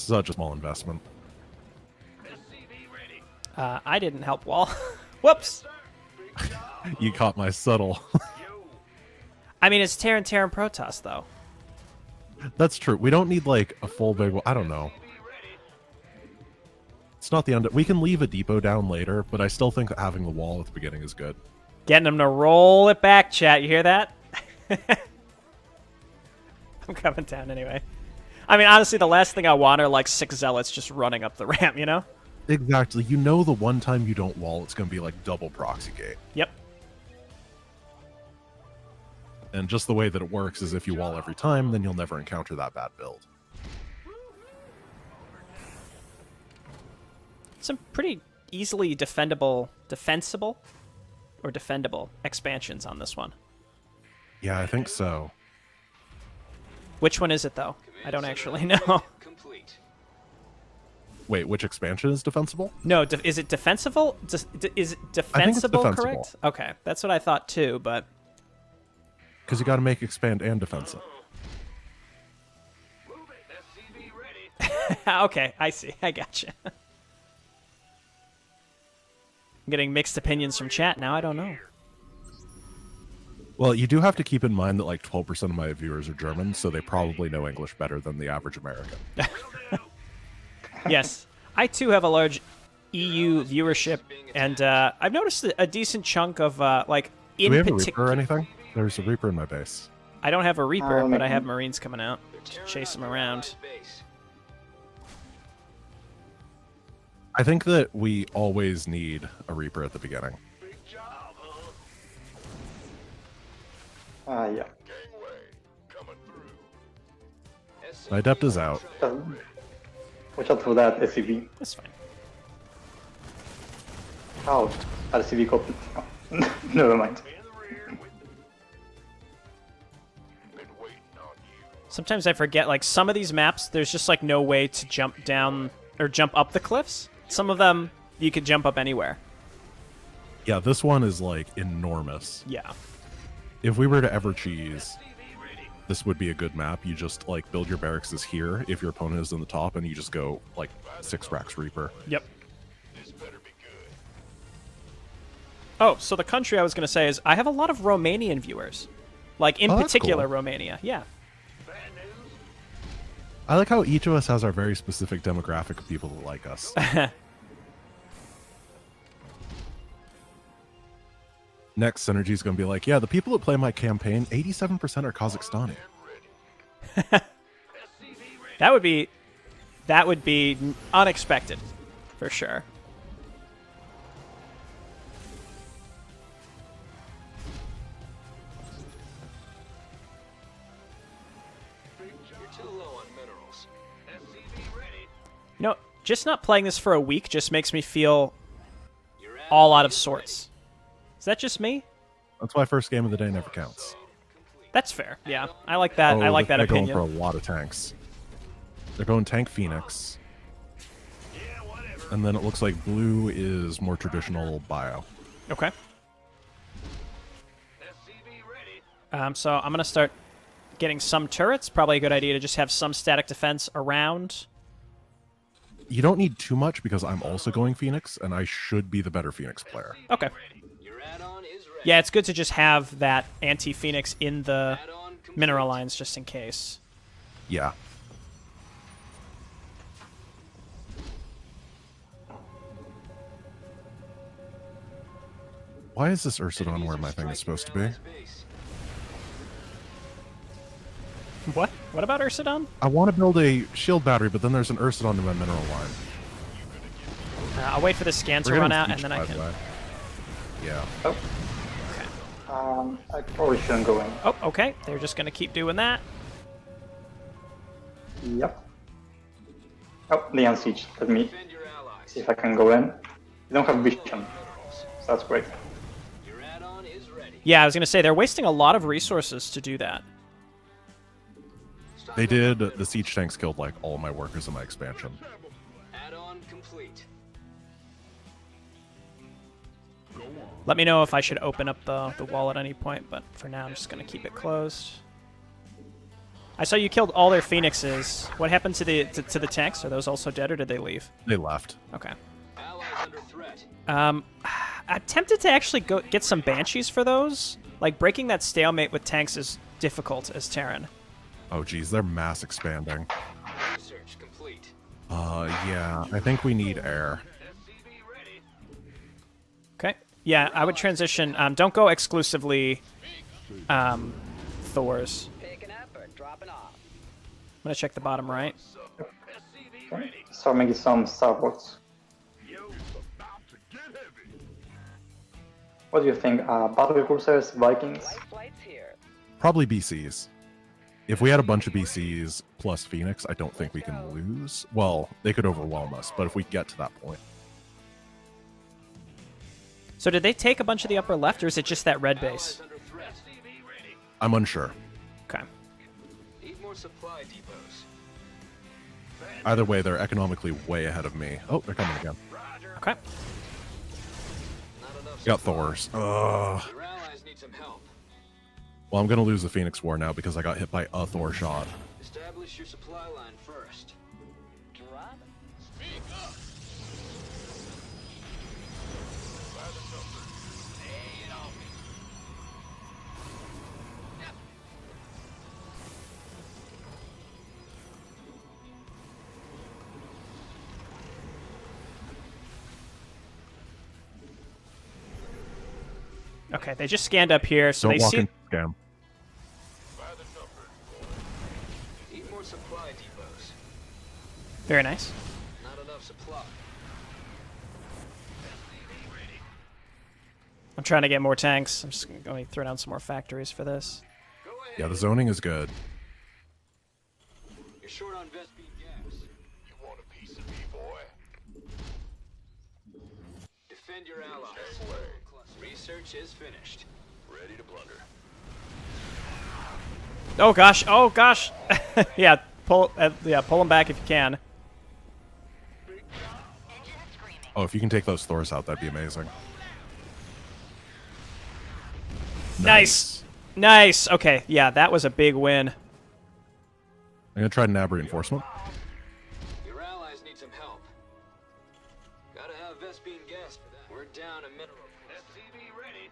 such a small investment. I didn't help wall. Whoops. You caught my subtle. I mean, it's Terran Protoss, though. That's true. We don't need, like, a full big... I don't know. It's not the end. We can leave a depot down later, but I still think having the wall at the beginning is good. Getting them to roll it back, chat. You hear that? I'm coming down anyway. I mean, honestly, the last thing I want are, like, 6 zealots just running up the ramp, you know? Exactly. You know the one time you don't wall, it's going to be, like, double proxy gate. Yep. And just the way that it works is if you wall every time, then you'll never encounter that bad build. Some pretty easily defensible expansions on this one. Yeah, I think so. Which one is it, though? I don't actually know. Wait, which expansion is defensible? No, is it defensible? Is it defensible, defensible. Correct? Okay, that's what I thought, too, but... Because you got to make expand and defensive. Okay, I see. I gotcha. I'm getting mixed opinions from chat now. I don't know. Well, you do have to keep in mind that like 12% of my viewers are German, so they probably know English better than the average American. Yes. I, too, have a large EU viewership, and I've noticed a decent chunk of, like, in Do we have a particular... Reaper or anything? There's a Reaper in my base. I don't have a Reaper, but I have Marines coming out to chase them around. I think that we always need a Reaper at the beginning. Yeah. My Adept is out. Watch out for that SCV. That's fine. Ouch. RCV copied. Oh. Never mind. Sometimes I forget, like, some of these maps, there's just, like, no way to jump down or jump up the cliffs. Some of them, you can jump up anywhere. Yeah, this one is, like, enormous. Yeah. If we were to ever cheese, this would be a good map. You just, like, build your barracks here if your opponent is in the top, and you just go, like, 6 racks Reaper. Yep. Oh, so the country I was going to say is I have a lot of Romanian viewers. Like, in particular, cool. Romania. Yeah. I like how each of us has our very specific demographic of people that like us. Next synergy is going to be like, yeah, the people that play my campaign, 87% are Kazakhstani. That would be unexpected, for sure. You know, just not playing this for a week just makes me feel all out of sorts. Is that just me? That's why first game of the day never counts. That's fair. Yeah, I like that. Oh, I like that they're opinion. going for a lot of tanks. They're going tank Phoenix. And then it looks like blue is more traditional bio. Okay. So I'm going to start getting some turrets. Probably a good idea to just have some static defense around. You don't need too much because I'm also going Phoenix, and I should be the better Phoenix player. Okay. Yeah, it's good to just have that anti-Phoenix in the mineral lines just in case. Yeah. Why is this Ursidon where my thing is supposed to be? What? What about Ursidon? I want to build a shield battery, but then there's an Ursidon in my mineral line. I'll wait for the scan to run out, and then I can... Yeah. Oh. I probably shouldn't go in. Oh, okay. They're just going to keep doing that. Yep. Oh, they unsiege. Let me see if I can go in. You don't have vision, so that's great. Yeah, I was going to say, they're wasting a lot of resources to do that. They did. The siege tanks killed, like, all of my workers in my expansion. Add-on complete. Let me know if I should open up the wall at any point, but for now I'm just going to keep it closed. I saw you killed all their phoenixes. What happened to the tanks? Are those also dead, or did they leave? They left. Okay. Allies under threat. I'm tempted to actually go get some banshees for those. Like breaking that stalemate with tanks is difficult as Terran. Oh geez, they're mass expanding. Research complete. Yeah, I think we need air. Okay. Yeah, I would transition. Don't go exclusively Thors. Picking up or dropping off. I'm gonna check the bottom right. Okay. Start making some starports. What do you think? Battle cruisers, Vikings? Light flights here. Probably BCs. If we had a bunch of BCs plus Phoenix, I don't think we can lose. Well, they could overwhelm us, but if we get to that point. So did they take a bunch of the upper left, or is it just that red base? Allies under threat. I'm unsure. Okay. Need more supply depots. Either way, they're economically way ahead of me. Oh, they're coming again. Okay. Not enough Got supply. Thors. Ugh. Your allies need some help. Well, I'm going to lose the Phoenix War now because I got hit by a Thor shot. Establish your supply line first. Drop. Okay, they just scanned up here, so Don't they walk see. in scam. Need more supply depots. Very nice. Not enough supply. I'm trying to get more tanks. I'm just going to throw down some more factories for this. Go ahead. Yeah, the zoning is good. You're short on Vespine gas. You want a piece of me, boy? Defend your allies. Research is finished. Ready to plunder. Oh gosh! Oh gosh! Yeah, pull them back if you can. Oh, if you can take those Thors out, that'd be amazing. Nice. Nice. Okay, yeah, that was a big win. I'm going to try nab reinforcement. Your allies need some help. Gotta have Vespine gas for that. We're down a mineral. SCV ready.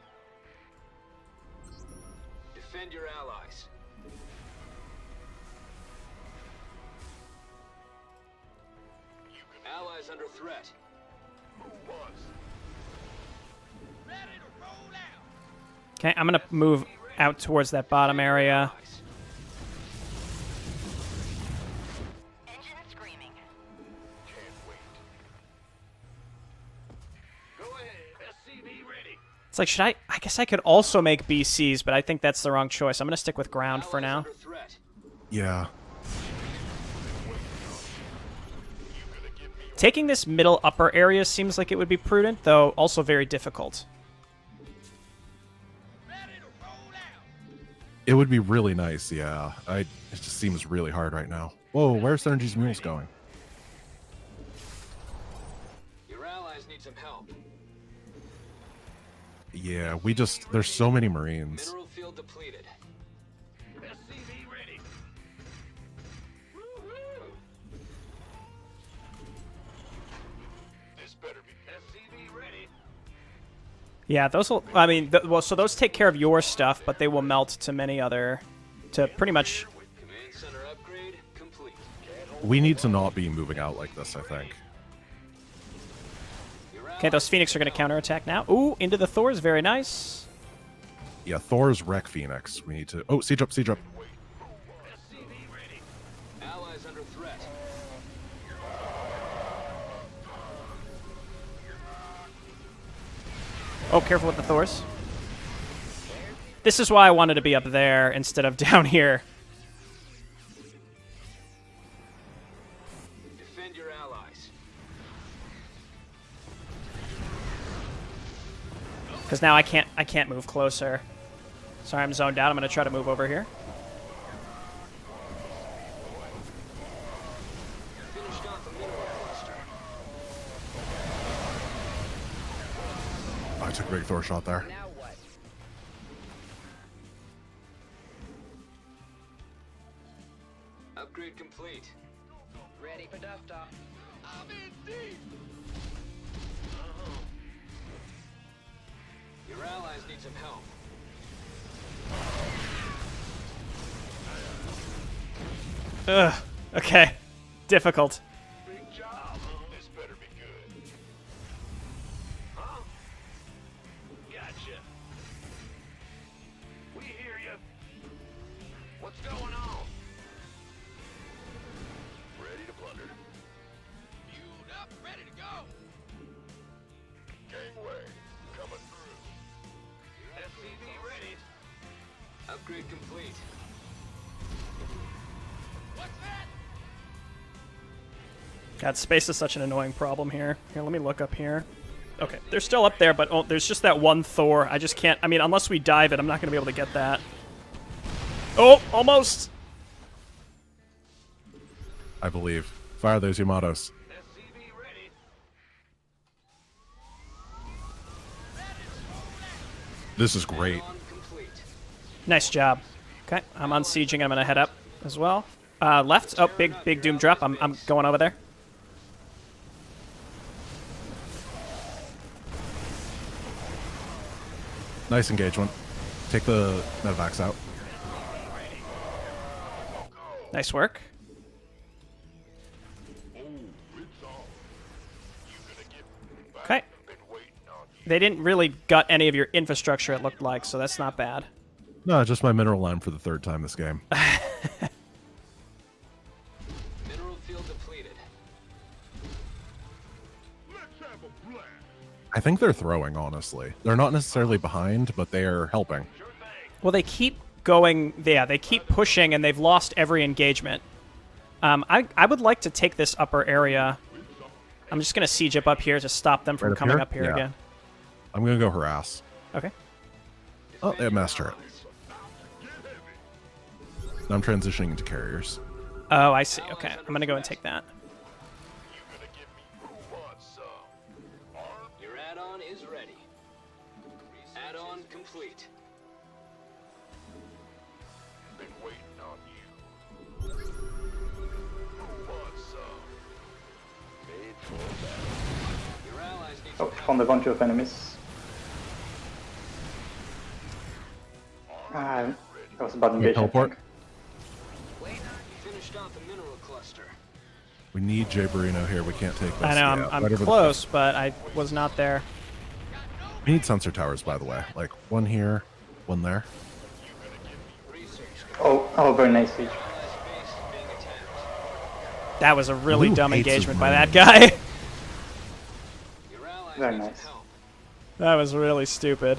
Defend your allies. Allies under threat. Okay, I'm gonna move out towards that bottom area. Engine screaming. Go ahead. SCV ready. It's like, should I guess I could also make BCs, but I think that's the wrong choice. I'm gonna stick with ground for now. Under threat. Yeah. Taking this middle upper area seems like it would be prudent, though also very difficult. It would be really nice, yeah. It just seems really hard right now. Whoa, where's Synergy's mules going? Your allies need some help. Yeah, there's so many Marines. Mineral field depleted. SCV ready. This better be SCV ready. Yeah, those will. I mean, so those take care of your stuff, but they will melt to many other, to pretty much. Command center upgrade complete. We need to not be moving out like this, I think. Okay, those Phoenix are going to counterattack now. Ooh, into the Thors, very nice. Yeah, Thor's wreck Phoenix. We need to... Oh, siege up, siege up. SCV ready. Allies under threat. Oh, careful with the Thors. This is why I wanted to be up there instead of down here. Defend your allies. Because now I can't move closer. Sorry, I'm zoned out. I'm going to try to move over here. Finished off the mineral cluster. Oh, I took a big Thor shot there. Now what? Your allies need some help. Ugh. Okay. Difficult. Big job. This better be good. Huh? Gotcha. We hear you. What's going on? Ready to plunder. Fueled up, ready to go. Gangway, coming through. SCV ready. Upgrade complete. What's that? God, space is such an annoying problem here. Here, let me look up here. Okay, they're still up there, but oh, there's just that one Thor. I just can't... I mean, unless we dive it, I'm not going to be able to get that. Oh, almost! I believe. Fire those Yamatos. SCV ready. This is great. On complete. Nice job. Okay, I'm unsieging. I'm going to head up as well. Left. Oh, big doom drop. I'm going over there. Nice engagement. Take the medevacs out. Nice work. Okay. They didn't really gut any of your infrastructure, it looked like, so that's not bad. No, just my mineral line for the third time this game. Mineral field depleted. I think they're throwing, honestly. They're not necessarily behind, but they are helping. Well, they keep going... Yeah, they keep pushing, and they've lost every engagement. I would like to take this upper area. I'm just going to siege up here to stop them from Right up coming here? up here Yeah. again. I'm going to go harass. Okay. Oh, they have mass turret. Now I'm transitioning into carriers. Oh, I see. Okay, I'm going to go and take that. Your add-on is ready. Add-on complete. Been waiting on you. Who wants some? Made for that. Your allies need Oh, some found a bunch of enemies. Ah, that was a bad invasion. I teleport? think. finished off the mineral cluster. We need Jay Barino here. We can't take this. I know, Yeah, I'm right over the close, but I was not there. We need sensor towers, by the way. Like, one here, one there. Research. Oh, very nice siege. Allies base is being attacked. That was a really Blue dumb hates his engagement by brain. that guy. Your allies Very need nice. some help. That was really stupid.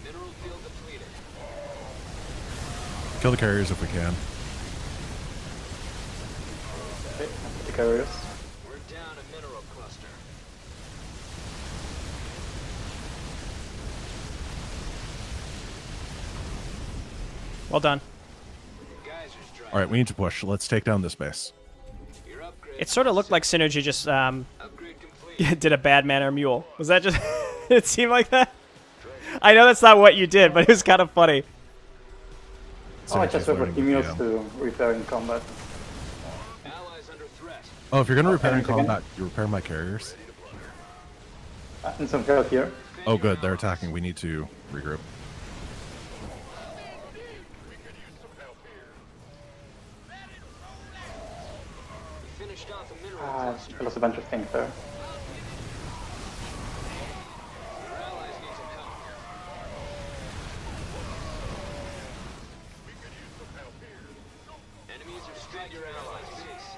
Mineral field depleted. Kill the carriers if we can. Okay, the carriers. We're down a mineral cluster. Well done. Geysers dry. All right, we need to push. Let's take down this base. Your upgrade. It sort of looked like Synergy just Upgrade complete. did a bad manner mule. Was that just... it seemed like that? I know that's not what you did, but it was kind of funny. Oh, I just Synergy's went learning for the emails DM. to repair in combat. Allies under threat. Oh, if you're going to repair in enemies again? combat, you repair my carriers. And some help here. Oh, good. They're attacking. We need to regroup. We finished off a mineral Ah, cluster. I lost a bunch of things there. Your allies need some help. Enemies are destroyed your allies' base.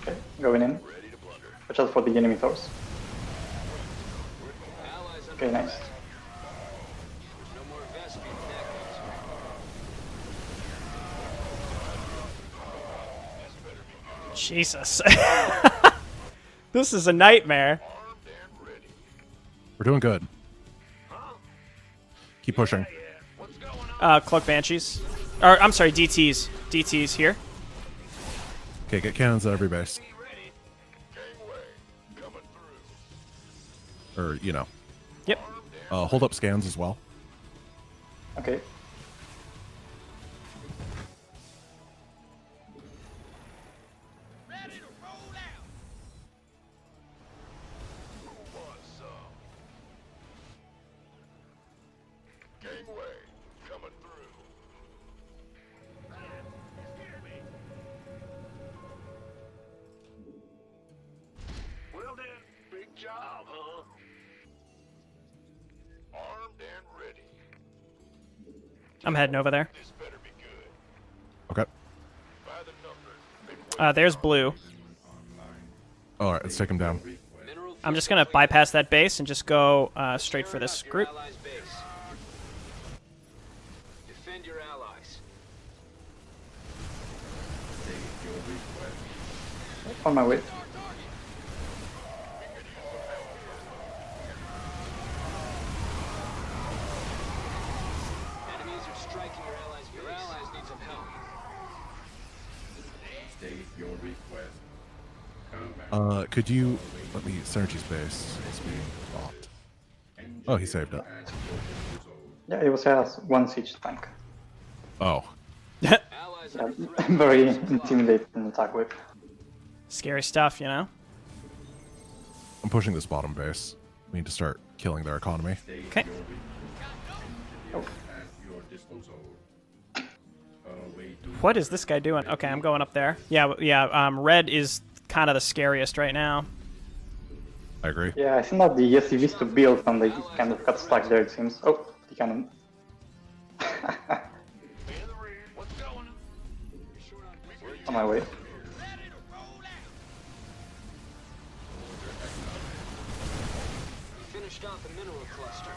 Okay, going in. Watch out for the enemy Thors. Allies under Okay, nice. threat. There's no more Vespene connected. Jesus. This is a nightmare. We're doing good. Keep pushing. Cloak Banshees. Or, I'm sorry, DTs. DTs here. Okay, get cannons at every base. or you know, Yep. hold up scans as well. Okay. Ready to roll out. Who wants some? Gangway coming through. Well then, big job, huh? Armed and ready. I'm heading over there. This better be good. Okay. By the numbers. There's blue. All right, let's take him down. Mineral I'm just gonna bypass that base and just go straight for this your group. allies' base. Defend your allies. On my way. Enemies are striking your allies' base. Your allies need some help. Could you let me Synergy's base? It's being blocked. Oh, he saved it. Yeah, it was has one siege tank. Oh, Allies are Yeah, very intimidating to attack with. Scary stuff, you know? I'm pushing this bottom base. We need to start killing their economy. Okay. What is this guy doing? Okay, I'm going up there. Yeah, red is kind of the scariest right now. I agree. Yeah, I think that the SCVs to build and they kind of got stuck there, it seems. Oh, the cannon. What's going on? On my way. Ready to roll out. finished off the mineral cluster.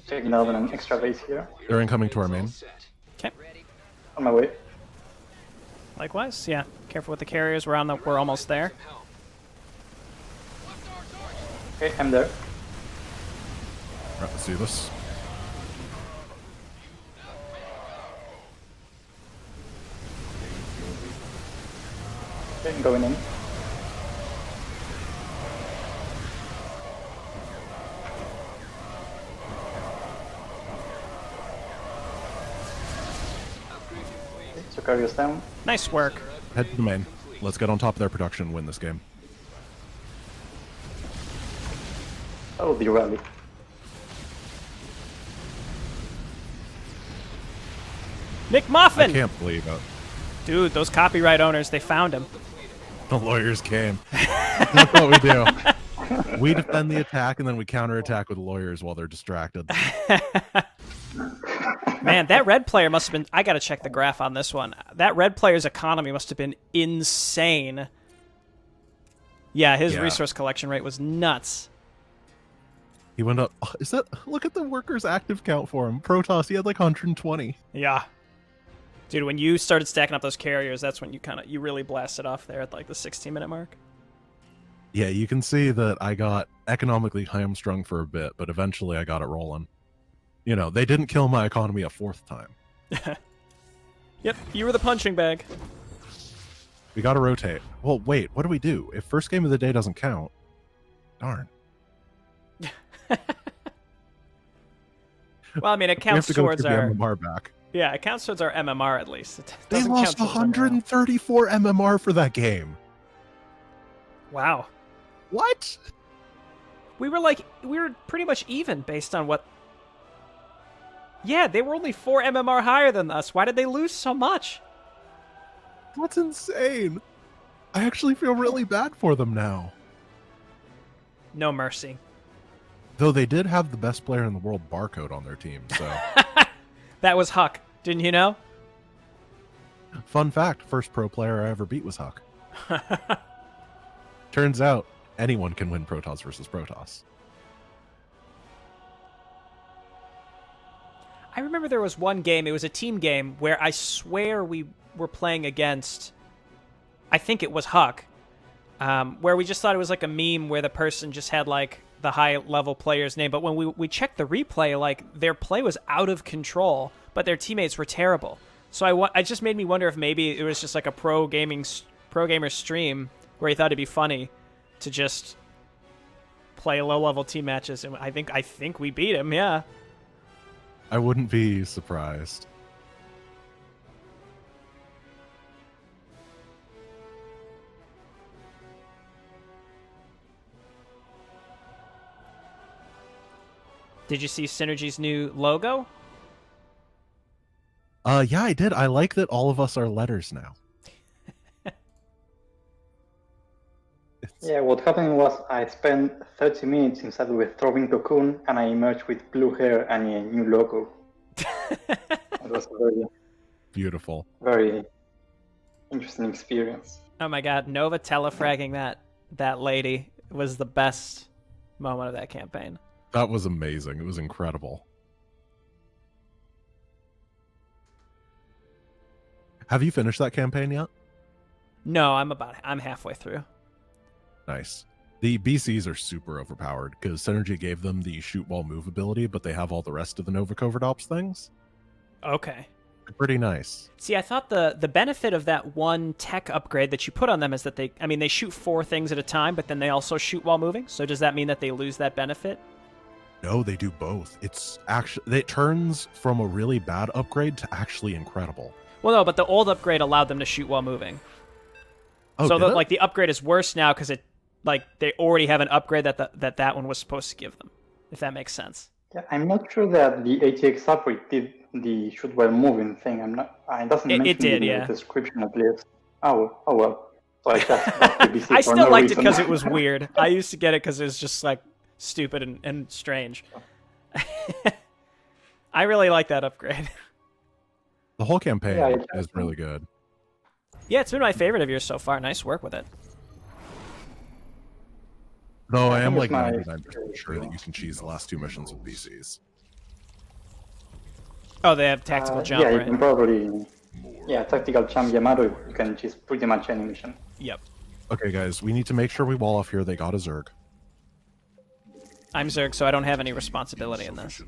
Taking out an extra base here. They're incoming to our All main. set. Okay. On my way. Likewise, yeah. Careful with the carriers. We're almost there. Help. Okay, I'm there. Right, let's do this. Okay, going in. So carriers down. Nice work. Head to the main. Let's get on top of their production and win this game. Oh, the rally. I McMuffin! can't believe it. Dude, those copyright owners, they found him. The lawyers came. That's what we do. We defend the attack and then we counterattack with lawyers while they're distracted. Man, that red player must have been... I gotta check the graph on this one. That red player's economy must have been insane. Yeah, his Yeah. resource collection rate was nuts. He went up. Is that? Look at the workers' active count for him. Protoss, he had like 120. Yeah. Dude, when you started stacking up those carriers, that's when you really blasted off there at like the 16-minute mark. Yeah, you can see that I got economically hamstrung for a bit, but eventually I got it rolling. You know, they didn't kill my economy a fourth time. Yep, you were the punching bag. We gotta rotate. Well, wait, what do we do? If first game of the day doesn't count, darn. Well, I mean, it We have counts to go towards get the our... MMR back. Yeah, it counts towards our MMR at least. It They doesn't lost count towards our morale. 134 MMR for that game. Wow. What? We were pretty much even based on what... Yeah, they were only 4 MMR higher than us. Why did they lose so much? That's insane. I actually feel really bad for them now. No mercy. Though they did have the best player in the world, Barcode, on their team, so... That was Huck. Didn't you know? Fun fact, first pro player I ever beat was Huck. Turns out, anyone can win Protoss versus Protoss. I remember there was one game, it was a team game, where I swear we were playing against, I think it was Huck, where we just thought it was like a meme where the person just had like the high-level player's name, but when we checked the replay, like their play was out of control, but their teammates were terrible. So I just made me wonder if maybe it was just like a pro gamer stream where he thought it'd be funny to just play low-level team matches, and I think we beat him. Yeah. I wouldn't be surprised. Did you see Synergy's new logo? Yeah, I did. I like that all of us are letters now. Yeah, what happened was I spent 30 minutes inside with Throwing Cocoon, and I emerged with blue hair and a new logo. It was a very, Beautiful. very interesting experience. Oh my god, Nova telefragging that lady was the best moment of that campaign. That was amazing. It was incredible. Have you finished that campaign yet? No, I'm halfway through. Nice. The BCs are super overpowered because Synergy gave them the shoot wall move ability, but they have all the rest of the Nova Covert Ops things. Okay. They're pretty nice. See, I thought the benefit of that one tech upgrade that you put on them is that they shoot 4 things at a time, but then they also shoot while moving. So does that mean that they lose that benefit? No, they do both. It turns from a really bad upgrade to actually incredible. Well, no, but the old upgrade allowed them to shoot while moving. Oh, so did it? like the upgrade is worse now because they already have an upgrade that one was supposed to give them. If that makes sense. Yeah, I'm not sure that the ATX upgrade did the shoot while moving thing. I'm not. It doesn't mention it did, in yeah. the description at least. Oh well. So I just got the BC I for still no liked it reason. because it was weird. I used to get it because it was just like stupid and strange. I really like that upgrade. The whole campaign Yeah, is really good. Yeah, it's been my favorite of yours so far. Nice work with it. Though I am think like it's my 99% sure that you can cheese the last 2 missions with BCs. Oh, they have tactical jump, Yeah, you right? can probably. Yeah, tactical champ Yamato. You can choose pretty much any mission. Yep. Okay, guys, we need to make sure we wall off here. They got a Zerg. I'm Zerg, so I don't have any responsibility in this.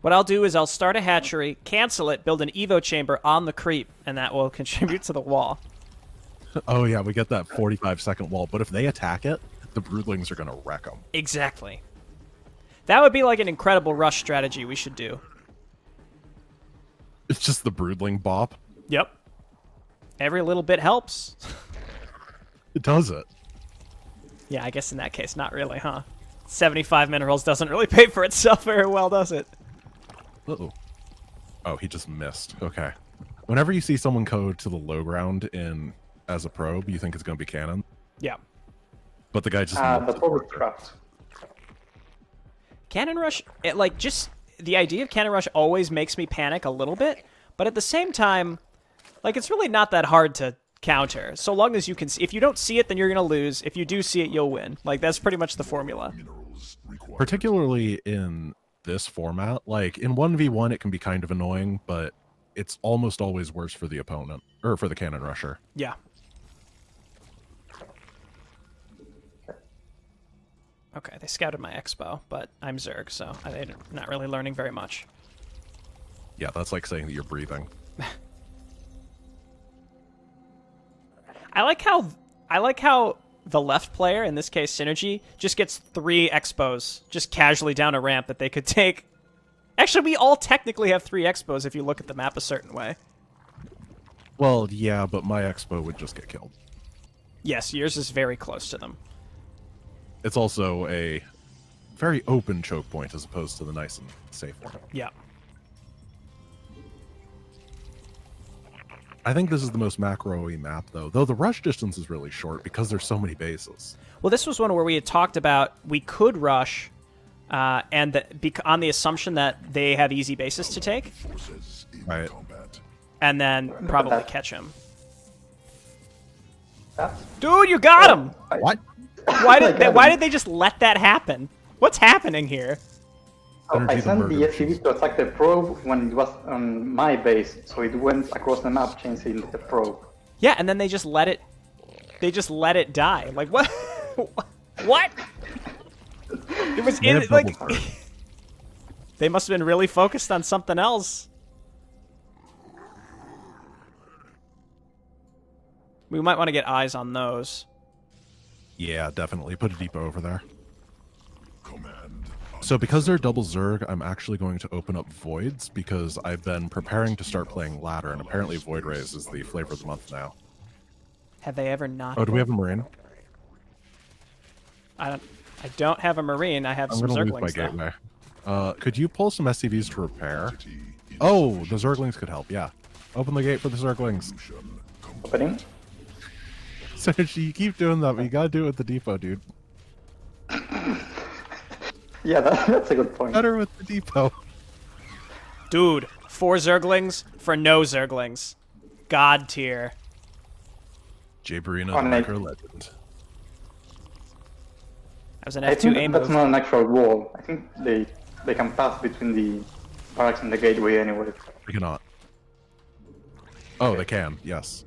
What I'll do is I'll start a hatchery, cancel it, build an Evo chamber on the creep, and that will contribute to the wall. Oh yeah, we get that 45-second wall, but if they attack it, the broodlings are gonna wreck them. Exactly. That would be like an incredible rush strategy we should do. It's just the broodling bop. Yep. Every little bit helps. It does it. Yeah, I guess in that case, not really, huh? 75 minerals doesn't really pay for itself very well, does it? Uh-oh. Oh, he just missed. Okay. Whenever you see someone code to the low ground as a probe, you think it's going to be cannon. Yeah. But the guy just The missed it. probe is trapped. Cannon Rush, the idea of Cannon Rush always makes me panic a little bit, but at the same time, like, it's really not that hard to counter. So long as you can see. If you don't see it, then you're going to lose. If you do see it, you'll win. Like, that's pretty much the formula. Particularly in this format, like in 1v1 it can be kind of annoying, but it's almost always worse for the opponent, or for the cannon rusher. Yeah. Okay, they scouted my expo, but I'm Zerg, so I'm not really learning very much. Yeah, that's like saying that you're breathing. I like how the left player, in this case Synergy, just gets 3 expos just casually down a ramp that they could take. Actually, we all technically have 3 expos if you look at the map a certain way. Well, yeah, but my expo would just get killed. Yes, yours is very close to them. It's also a very open choke point as opposed to the nice and safe one. Yeah. I think this is the most macro-y map, though the rush distance is really short because there's so many bases. Well, this was one where we had talked about we could rush, and on the assumption that they have easy bases to take, Right. and then probably catch him. That's Dude, you got him! What? Why did they just let that happen? What's happening here? I Synergy sent the murder SCV to attack the probe when it was on my base, so it went across the map chasing the probe. Yeah, and then they just let it. They just let it die. Like what? What? It was They have like double heart. they must have been really focused on something else. We might want to get eyes on those. Yeah, definitely. Put a depot over there. Command. So because they're double Zerg, I'm actually going to open up Voids because I've been preparing to start playing Ladder, and apparently Void Rays is the flavor of the month now. Have they ever not? Oh, do we have a Marine? I don't have a Marine. I have I'm some going to lose Zerglings, my though. gateway. Could you pull some SCVs to repair? Oh, the Zerglings could help, yeah. Open the gate for the Zerglings. Opening. Synergy, you keep doing that, but you gotta do it with the depot, dude. Yeah, that's a good point. Better with the depot. Dude, 4 Zerglings for no Zerglings. God tier. Jay Barina, Oh, the nice. micro legend. That was an I F2A think that's move. not an actual wall. I think they can pass between the barracks and the gateway anyway. We cannot. Oh, they can, yes.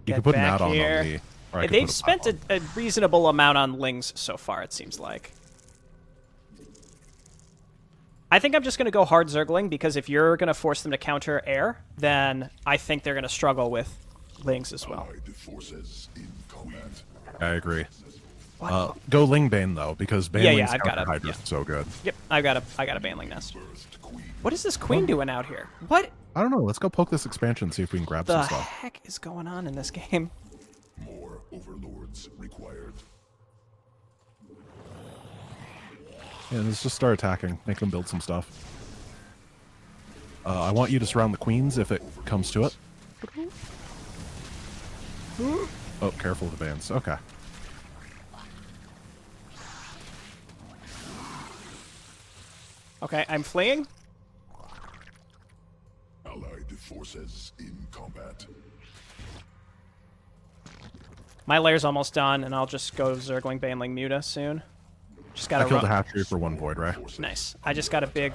You Get can put an back add-on here. on me. Or I could They've put a spent add-on. a reasonable amount on Lings so far, it seems like. I think I'm just going to go hard Zergling, because if you're going to force them to counter air, then I think they're going to struggle with Lings as well. Allied forces in combat. I agree. What? Go Lingbane, though, because Baneling's Yeah, I've got counter it, Hydra's yeah. so good. Yep, I got a Baneling Nest. What is this queen doing out here? What I don't know, let's go poke this expansion, see if we can grab the some stuff. heck is going on in this game? More overlords required. Yeah, let's just start attacking. Make them build some stuff. I want you to surround the queens if it comes to it. Oh, careful of the bands. Okay. Okay, I'm fleeing. Allied forces in combat. My layer's almost done, and I'll just go Zergling, Baneling, Muta soon. Just I gotta killed a run. hatchery for 1 Void Ray. Nice. I just got a big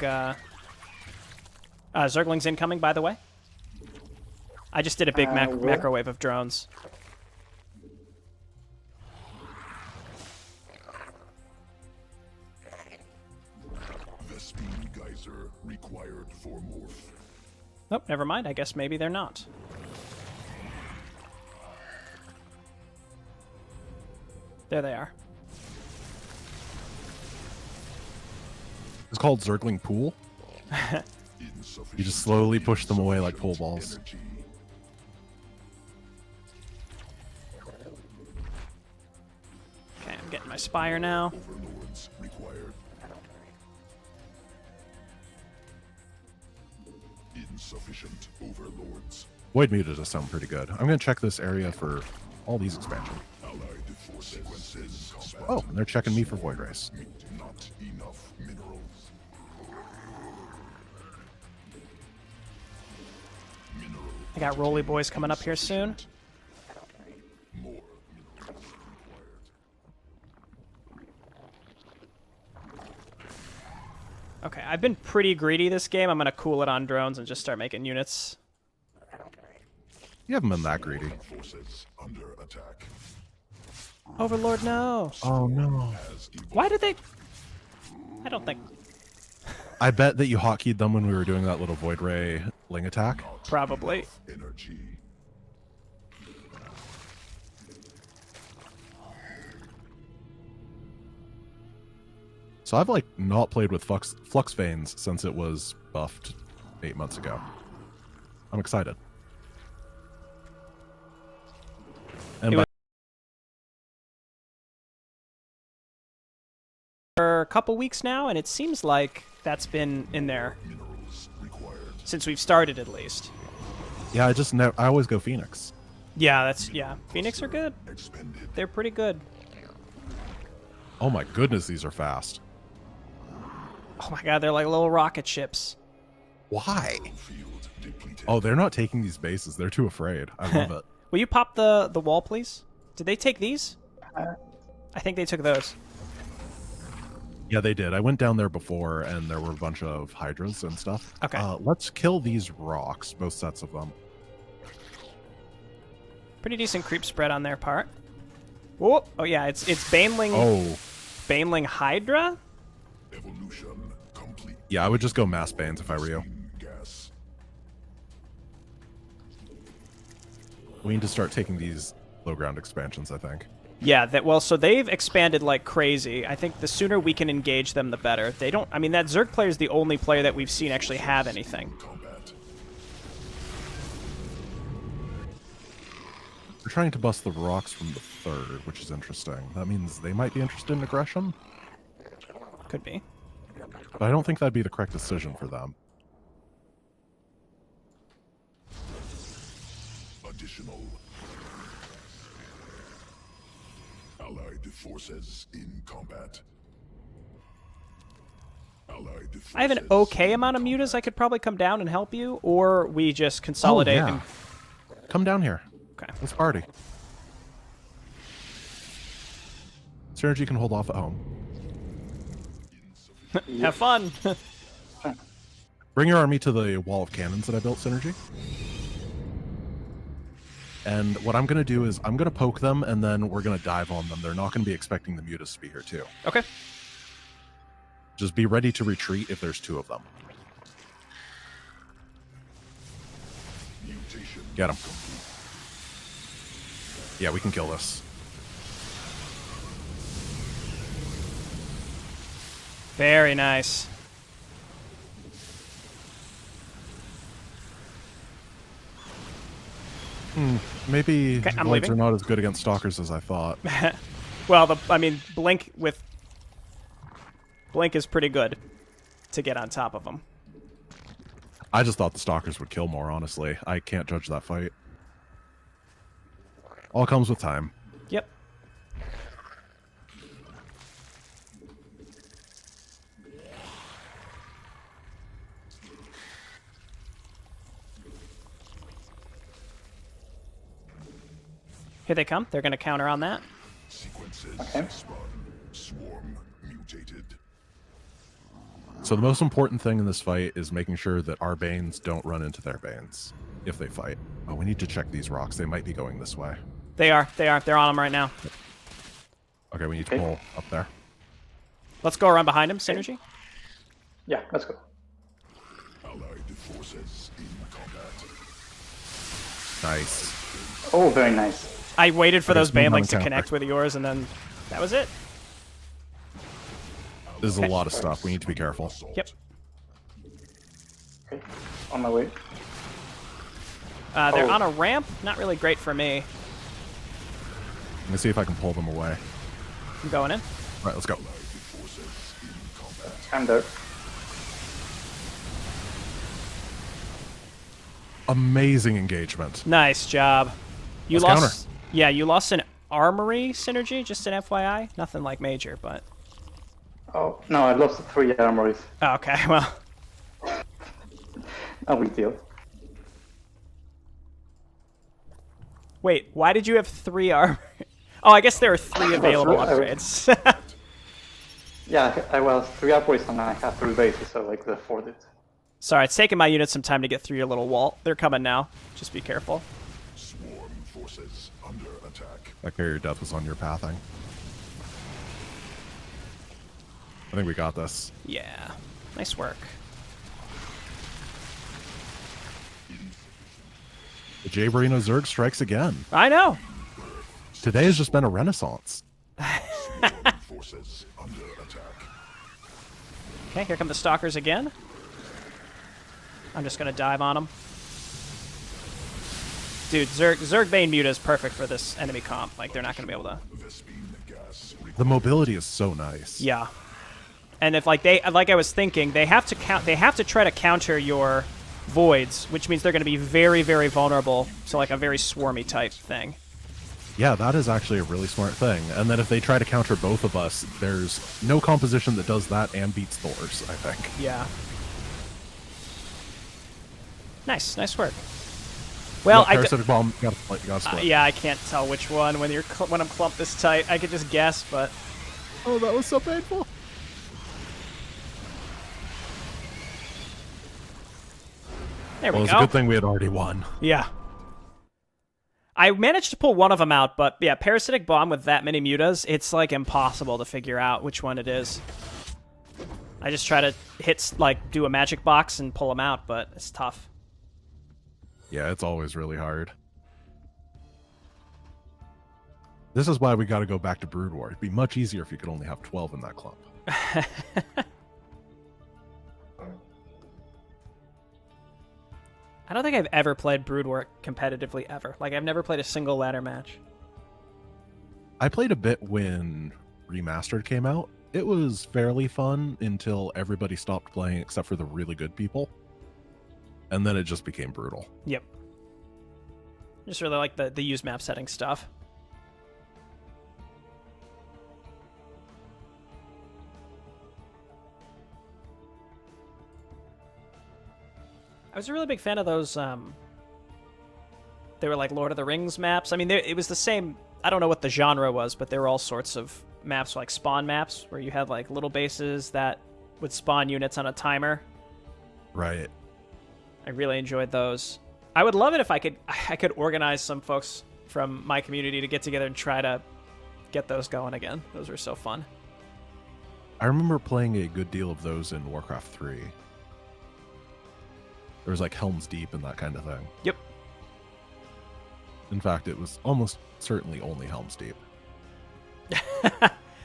Zergling's incoming, by the way. I just did a big where? macro wave of drones. Vespine geyser required for morph. Nope, never mind. I guess maybe they're not. There they are. It's called Zergling Pool. You just slowly push them away like pool balls. Energy. Okay, I'm getting my Spire now. Overlords required. Insufficient overlords. Void Muta does sound pretty good. I'm gonna check this area for all these expansions. Allied forces in combat. Oh, and they're checking me for Void Rays. Not enough minerals. Mineral I got Roly Boys coming up here soon. more minerals required. Okay, I've been pretty greedy this game. I'm gonna cool it on drones and just start making units. You haven't been that greedy. Forces under attack. Overlord, no. Oh no. As Why did they? I don't think. I bet that you hotkeyed them when we were doing that little Void Ray Ling attack. Probably. energy. So I've like not played with Flux Veins since it was buffed 8 months ago. I'm excited. And It by was- For a couple weeks now, and it seems like that's been in there Minerals required. since we've started, at least. yeah, I always go Phoenix. Yeah, Phoenix are good. Expended. They're pretty good. Oh my goodness, these are fast. Oh my god, they're like little rocket ships. Why? Field depleted. Oh, they're not taking these bases. They're too afraid. I love it. Will you pop the wall, please? Did they take these? I think they took those. Yeah, they did. I went down there before, and there were a bunch of hydras and stuff. Okay. Let's kill these rocks, both sets of them. Pretty decent creep spread on their part. Whoa! Oh yeah, it's Baneling. Oh, Baneling Hydra. Evolution complete. yeah, I would just go mass bans if I were you. Gas. We need to start taking these low ground expansions, I think. Yeah, so they've expanded like crazy. I think the sooner we can engage them, the better. They don't... I mean, that Zerg player is the only player that we've seen actually have anything. We're trying to bust the rocks from the third, which is interesting. That means they might be interested in aggression. Could be. But I don't think that'd be the correct decision for them. Additional Allied forces in combat. Allied forces I have an okay amount of mutas. I could probably come down and help you, or we just consolidate. Oh, yeah. Come down here. Okay. Let's party. Synergy can hold off at home. Have fun. Bring your army to the wall of cannons that I built, Synergy. And what I'm going to do is I'm going to poke them, and then we're going to dive on them. They're not going to be expecting the mutas to be here, too. Okay. Just be ready to retreat if there's 2 of them. Get them. Yeah, we can kill this. Very nice. Maybe Okay, I'm Blades are leaving. not as good against stalkers as I thought. Well, I mean, Blink is pretty good to get on top of them. I just thought the stalkers would kill more, honestly. I can't judge that fight. All comes with time. Yep. Here they come. They're going to counter on that. sequences Okay. spun. Swarm mutated. So the most important thing in this fight is making sure that our Banes don't run into their Banes if they fight. Oh, we need to check these rocks. They might be going this way. They are. They're on them right now. Okay, we need to pull up there. Let's go around behind him, Synergy. Yeah, let's go. Allied forces in combat. Nice. Oh, very nice. I waited for Okay, those so we have banelings to a counter. connect with yours, and then that was it. This is a lot of stuff. We need to be careful. Yep. Okay, on my way. They're Oh. on a ramp. Not really great for me. Let me see if I can pull them away. I'm going in. All right, let's go. I'm there. Amazing engagement. Nice job. You Let's lost. Yeah, you lost an armory, Synergy. Just an FYI. Nothing like major, but. Oh, no, I lost 3 armories. Oh, okay. Well. No big deal. Wait. Why did you have 3 armor? Oh, I guess there are 3 available I- upgrades. Yeah, I was 3 armories and I had 3 bases, so like the 4 did. Sorry, it's taking my units some time to get through your little wall. They're coming now. Just be careful. Swarm forces under attack. That carrier death was on your pathing. I think we got this. Yeah. Nice work. The J. Barino Zerg strikes again. I know. Today has just been a renaissance. Forces under attack. Okay, here come the stalkers again. I'm just gonna dive on them. Dude, Zerg Bane Muta is perfect for this enemy comp. Like, they're not gonna be able to. Vespine gas. The mobility is so nice. Yeah. And if like I was thinking, they have to try to counter your voids, which means they're gonna be very, very vulnerable to like a very swarmy type thing. Yeah, that is actually a really smart thing. And then if they try to counter both of us, there's no composition that does that and beats Thor's, I think. Yeah. Nice work. Well, Yep, parasitic bomb, gotta split. yeah, I can't tell which one when when I'm clumped this tight. I could just guess, but Oh, that was so painful. there we Well, it's go. a good thing we had already won. Yeah. I managed to pull one of them out, but yeah, parasitic bomb with that many mutas, it's like impossible to figure out which one it is. I just try to do a magic box and pull them out, but it's tough. Yeah, it's always really hard. This is why we got to go back to Brood War. It'd be much easier if you could only have 12 in that clump. I don't think I've ever played Brood War competitively ever. Like, I've never played a single ladder match. I played a bit when Remastered came out. It was fairly fun until everybody stopped playing except for the really good people. And then it just became brutal. Yep. Just really like the use map setting stuff. I was a really big fan of those, they were like Lord of the Rings maps. I mean, it was the same, I don't know what the genre was, but there were all sorts of maps, like spawn maps, where you had like little bases that would spawn units on a timer. Right. I really enjoyed those. I would love it if I could organize some folks from my community to get together and try to get those going again. Those were so fun. I remember playing a good deal of those in Warcraft 3. There was like Helm's Deep and that kind of thing. Yep. In fact, it was almost certainly only Helm's Deep.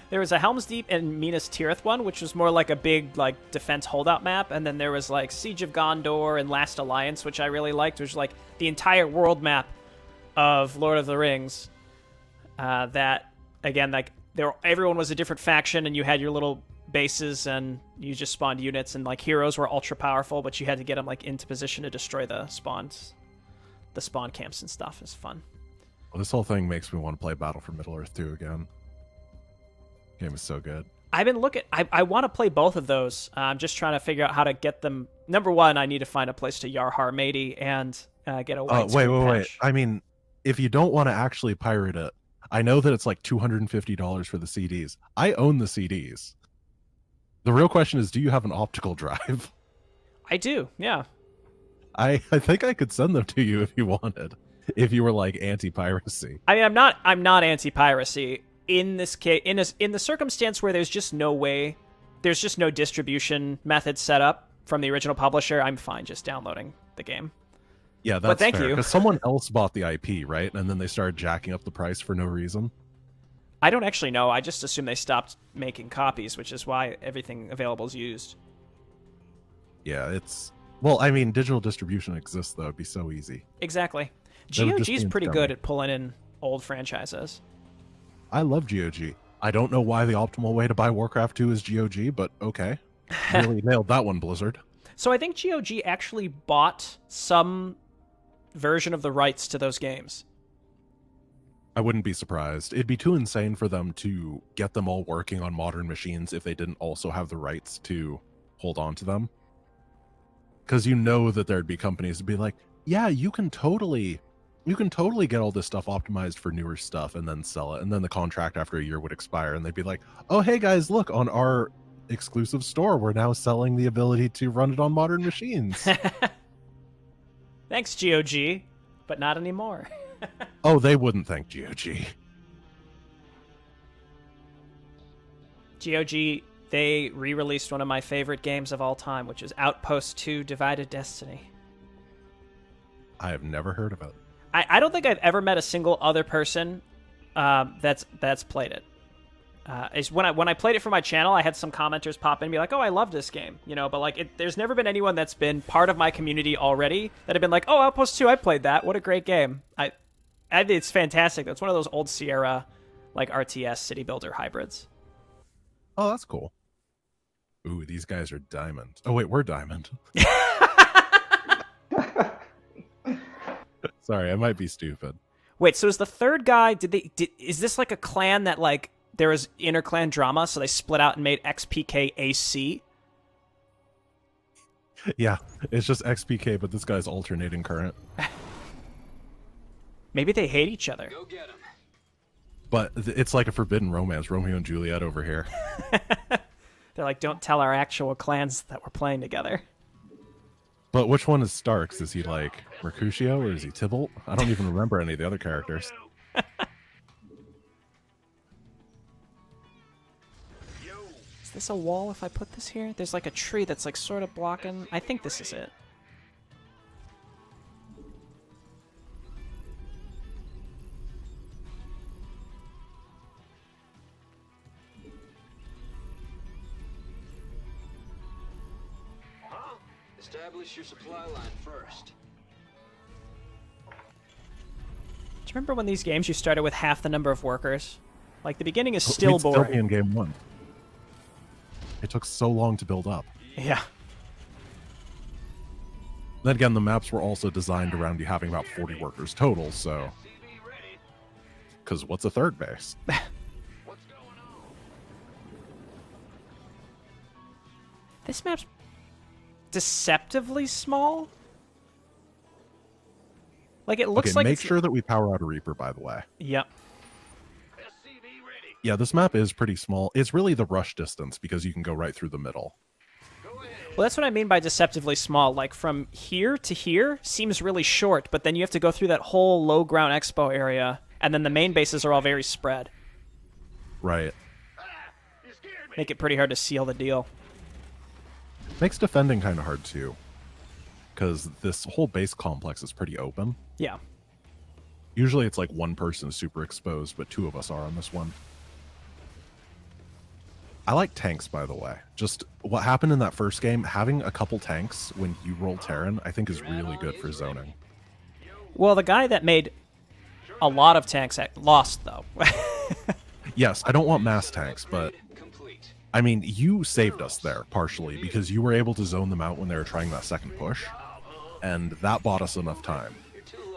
There was a Helm's Deep and Minas Tirith one, which was more like a big like defense holdout map, and then there was like Siege of Gondor and Last Alliance, which I really liked, which was like the entire world map of Lord of the Rings. That again, like everyone was a different faction, and you had your little bases, and you just spawned units, and like heroes were ultra powerful, but you had to get them like into position to destroy the spawn camps and stuff. It's fun. Well, this whole thing makes me want to play Battle for Middle-earth 2 again. Game is so good. I've been looking. I want to play both of those. I'm just trying to figure out how to get them. Number one, I need to find a place to Yarhar Matey and get a white wait. I mean, if you don't want to actually pirate it, I know that it's like $250 for the CDs. I own the CDs. The real question is, do you have an optical drive? I do, yeah. I think I could send them to you if you wanted. If you were like anti-piracy. I mean, I'm not anti-piracy. In this case, in the circumstance where there's just no distribution method set up from the original publisher, I'm fine just downloading the game. Yeah, that's thank fair. you. Because someone else bought the IP, right? And then they started jacking up the price for no reason. I don't actually know. I just assume they stopped making copies, which is why everything available is used. Yeah, well, I mean, digital distribution exists, though. It'd be so easy. Exactly. That would just GOG's be pretty scummy. good at pulling in old franchises. I love GOG. I don't know why the optimal way to buy Warcraft 2 is GOG, but okay. Really nailed that one, Blizzard. So I think GOG actually bought some version of the rights to those games. I wouldn't be surprised. It'd be too insane for them to get them all working on modern machines if they didn't also have the rights to hold on to them. Because you know that there'd be companies that'd be like, yeah, you can totally get all this stuff optimized for newer stuff and then sell it. And then the contract after a year would expire and they'd be like, oh, hey guys, look, on our exclusive store, we're now selling the ability to run it on modern machines. Thanks, GOG, but not anymore. Oh, they wouldn't thank GOG. GOG, they re-released one of my favorite games of all time, which is Outpost 2 Divided Destiny. I have never heard of it. I don't think I've ever met a single other person that's played it. When I played it for my channel, I had some commenters pop in and be like, "Oh, I love this game," but like, there's never been anyone that's been part of my community already that have been like, "Oh, Outpost 2, I played that. What a great game!" It's fantastic. That's one of those old Sierra, like RTS city builder hybrids. Oh, that's cool. Ooh, these guys are diamond. Oh wait, we're diamond. Sorry, I might be stupid. Wait, so is the third guy? Is this like a clan that like there was inter-clan drama, so they split out and made XPK AC? Yeah, it's just XPK, but this guy's alternating current. Maybe they hate each other. Go get him. But it's like a forbidden romance, Romeo and Juliet over here. They're like, don't tell our actual clans that we're playing together. But which one is Starks? Is he like Mercutio or is he Tybalt? I don't even remember any of the other characters. Is this a wall if I put this here? There's like a tree that's like sort of blocking. I think this is it. Establish your supply line first. Do you remember when these games you started with half the number of workers? Like, the beginning is still We'd boring. Still be in game 1. It took so long to build up. Yeah. Then again, the maps were also designed around you having about 40 workers total, so... Because what's a third base? This map's deceptively small? Like, it looks Okay, like make it's... sure that we power out a Reaper, by the way. Yep. Yeah, this map is pretty small. It's really the rush distance, because you can go right through the middle. Well, that's what I mean by deceptively small. Like, from here to here seems really short, but then you have to go through that whole low ground expo area, and then the main bases are all very spread. Right. Make it pretty hard to seal the deal. Makes defending kind of hard, too. Because this whole base complex is pretty open. Yeah. Usually it's like one person is super exposed, but 2 of us are on this one. I like tanks, by the way. Just what happened in that first game, having a couple tanks when you roll Terran, I think is really good for zoning. Well, the guy that made a lot of tanks lost, though. Yes, I don't want mass tanks, but... Complete. I mean, you saved us there, partially, because you were able to zone them out when they were trying that second push. And that bought us enough time.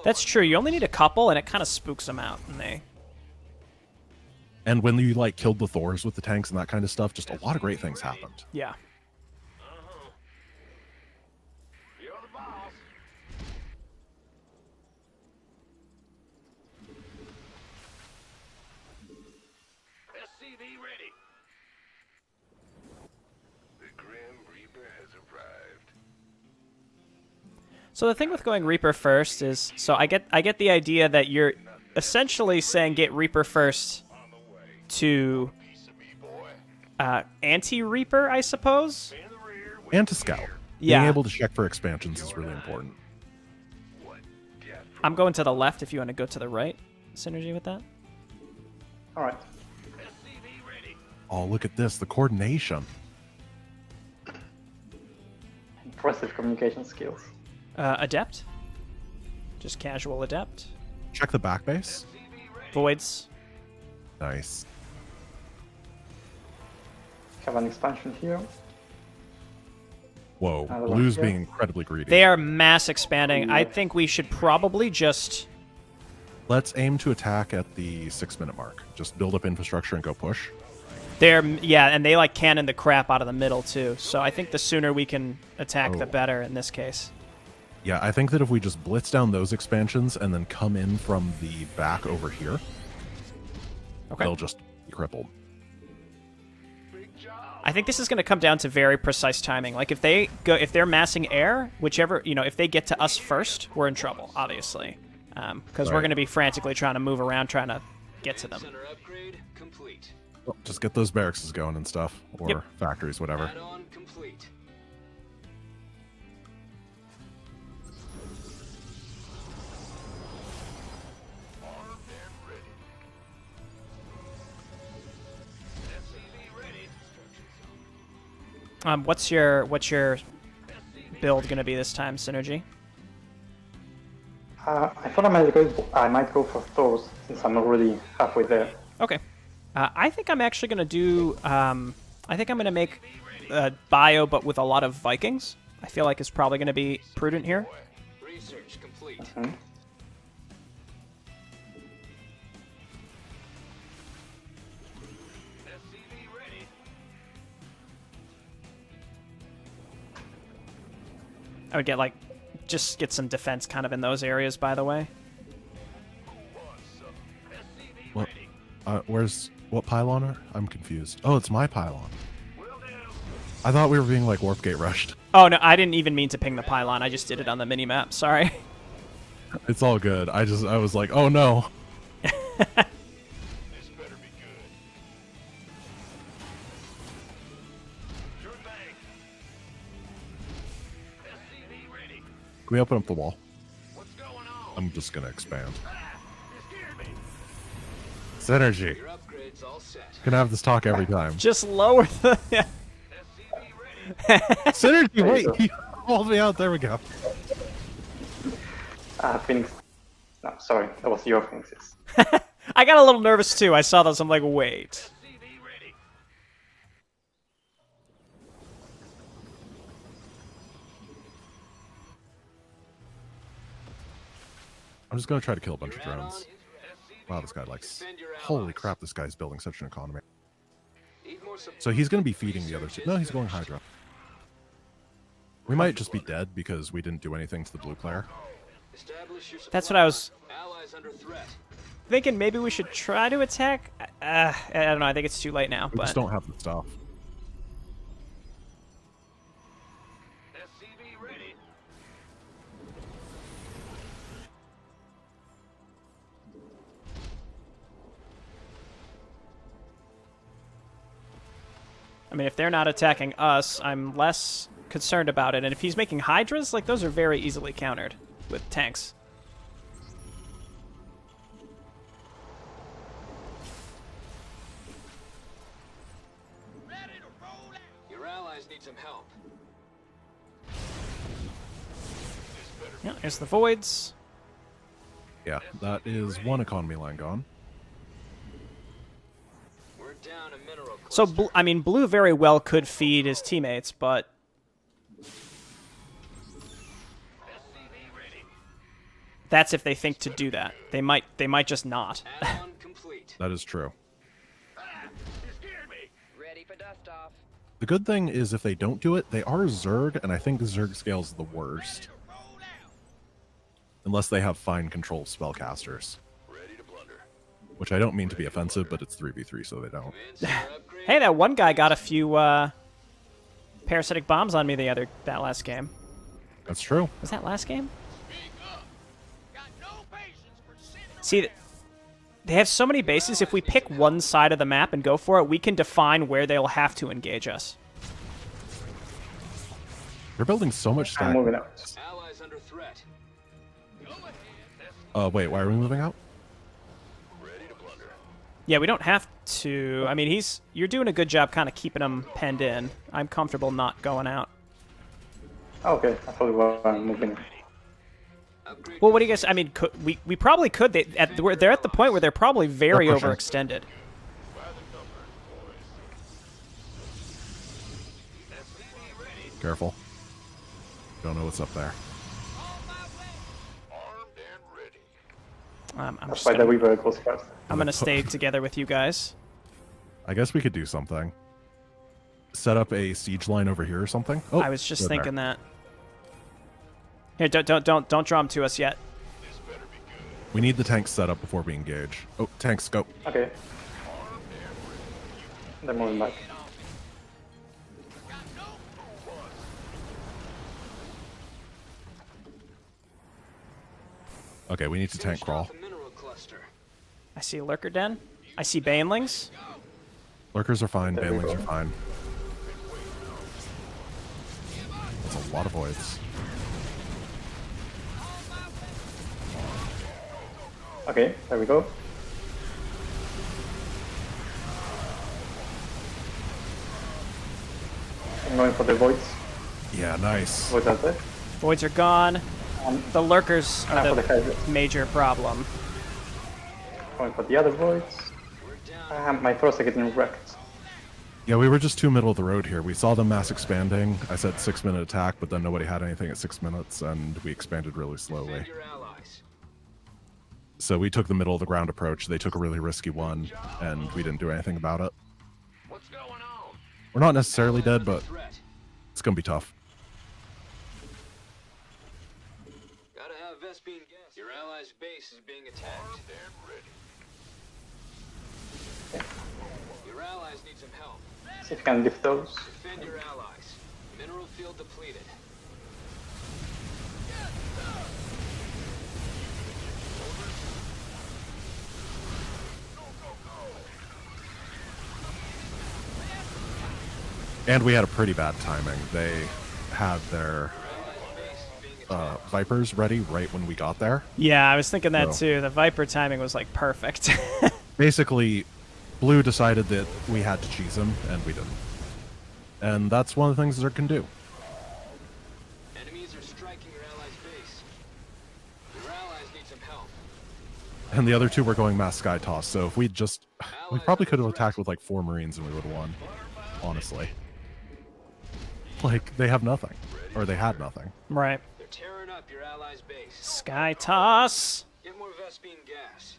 That's true. You only need a couple, and it kind of spooks them out. And when you, like, killed the Thors with the tanks and that kind of stuff, just a lot of great things happened. Yeah. You're the boss. SCV ready. The Grim Reaper has arrived. So the thing with going Reaper first is, so I get the idea that you're essentially saying get Reaper first to anti-Reaper, I suppose? And to scout. Yeah. Being able to check for expansions is really important. I'm going to the left if you want to go to the right. Synergy with that? Alright. Oh, look at this. The coordination. Impressive communication skills. Adept? Just casual Adept? Check the back base. Voids? Nice. Have an expansion here. Whoa. Another Blue's one here. being incredibly greedy. They are mass expanding. I think we should probably just... Let's aim to attack at the 6-minute mark. Just build up infrastructure and go push. Yeah, and they like cannon the crap out of the middle too. So I think the sooner we can attack, the Oh. better in this case. Yeah, I think that if we just blitz down those expansions and then come in from the back over here, Okay. they'll just be crippled. I think this is going to come down to very precise timing. Like if they're massing air, whichever, if they get to us first, we're in trouble, obviously, because we're Right. going to be frantically trying to move around, trying to get to them. Center upgrade complete. Well, just get those barracks going and stuff, or Yep. factories, whatever. Add-on complete. Armed and ready. SCV ready. What's your build going to be this time, Synergy? I thought I might go for Thors since I'm already halfway there. Okay. I think I'm actually going to do. I think I'm going to make bio, but with a lot of Vikings. I feel like it's probably going to be prudent here. Research complete. Hmm? SCV ready. I would just get some defense kind of in those areas, by the way. What? What pylon are? I'm confused. Oh, it's my pylon. I thought we were being like warp gate rushed. Oh, no, I didn't even mean to ping the pylon. I just did it on the mini-map. Sorry. It's all good. I was like, oh no. This better be good. Sure thing. SCV ready. Can we open up the wall? What's going on? I'm just gonna expand. You scared me. Synergy. Your upgrade's all set. Gonna have this talk every time. Just lower the... SCV ready. Synergy, There you wait. Hold me out. There we go. Phoenix. No, sorry, that was your Phoenixes. I got a little nervous too. I saw those. I'm like, wait. I'm just gonna try to kill a bunch of drones. Wow, this guy likes. Holy crap, this guy's building such an economy. So he's gonna be feeding the other two. No, he's going Hydra. We might just be dead because we didn't do anything to the blue player. That's what I was thinking. Maybe we should try to attack. I don't know. I think it's too late now. We But just don't have the stuff. SCV ready. I mean, if they're not attacking us, I'm less concerned about it. And if he's making Hydras, like those are very easily countered with tanks. Ready to roll out. Your allies need some help. Yeah, here's the voids. Yeah, that is one economy line gone. We're down a mineral cluster. So, I mean, blue very well could feed his teammates, but that's if they think to do that. They might just not. Add-on complete. That is true. You scared me. Ready for dust off. The good thing is if they don't do it, they are Zerg, and I think Zerg scale's the worst. Roll out. Unless they have fine control spellcasters. Ready to blunder. Which I don't mean to be offensive, but it's 3v3, so they don't. Hey, that one guy got a few parasitic bombs on me that last game. That's true. Was that last game? Speak up. Got no patience for sitting See, they have so many bases. If we pick one side of the map and go for it, we can define where they'll have to engage us. They're building so much I'm stack. moving out. Allies under threat. Wait, why are we moving out? ready to blunder. Yeah, we don't have to. I mean, you're doing a good job kind of keeping him penned in. I'm comfortable not going out. Okay, I thought we were moving. Upgrade. Well, what do you guys? I mean, we probably could. They're at the point where they're probably very They're pushing. overextended. By the number, boys. SCV ready. Careful. Don't know what's up there. On my way. Armed and ready. I'm That's just why the gonna, Weaver goes first. I'm gonna stay together with you guys. I guess we could do something. Set up a siege line over here or something. Oh, I was just they're there. thinking that. Here, don't draw them to us yet. This better be good. We need the tanks set up before we engage. Oh, tanks, go. Okay. They're moving back. Okay, we need to tank Finished crawl. off a mineral cluster. I see a lurker den. I see banelings. Lurkers are fine, There we banelings go. are fine. That's a lot of voids. Okay, there we go. I'm going for the voids. Yeah, nice. Voids out there. Voids are gone. The lurkers Now are for the the Hydras. major problem. Going for the other voids. My throws are getting wrecked. Yeah, we were just too middle of the road here. We saw them mass expanding. I said 6-minute attack, but then nobody had anything at 6 minutes, and we expanded really slowly. Defend your allies. So we took the middle of the ground approach. They took a really risky one, and we didn't do anything about it. What's going on? We're not necessarily dead, but Threat. it's gonna be tough. Gotta have Vespine gas. Your allies' base is being attacked. Armed and ready. Your allies need some help. See if you can lift those. Defend your allies. Mineral field depleted. And we had a pretty bad timing. They had their Vipers ready right when we got there. Yeah, I was thinking that No. too. The Viper timing was like perfect. Basically, Blue decided that we had to cheese him, and we didn't. And that's one of the things Zerg can do. Enemies are striking your allies' base. Your allies need some help. And the other two were going mass sky toss, so if we just... We probably could have attacked with like 4 Marines and we would have won. Honestly. Like, they have nothing. Or they had nothing. Right. They're tearing up your allies' base. Sky toss. Get more Vespine gas.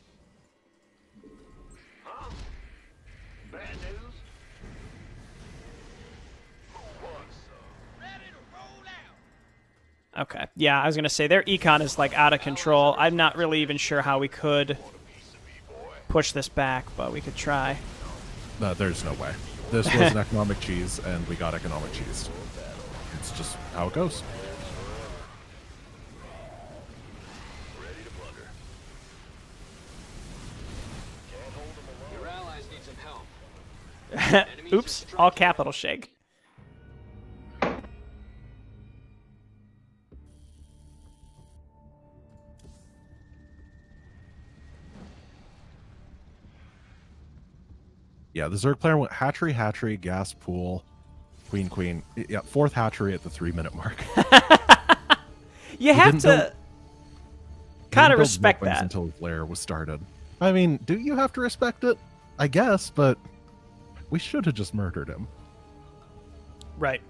Huh? Bad news? Who wants some? Ready to roll out. Okay. Yeah, I was gonna say their econ is like out of control. I'm not really even sure how we could push this back, but we could try. There's no way. This was an economic cheese, and we got economic cheese. It's just how it goes. Ready to plunder. Can't hold them alone. Your allies need some help. Enemies are Oops. striking All capital shake. Yeah, the Zerg player went hatchery, hatchery, gas pool, queen, queen. Yeah, 4th hatchery at the 3-minute mark. You have didn't to build- kind of Didn't build respect weapons that. until his lair was started. I mean, do you have to respect it? I guess, but we should have just murdered him. Right.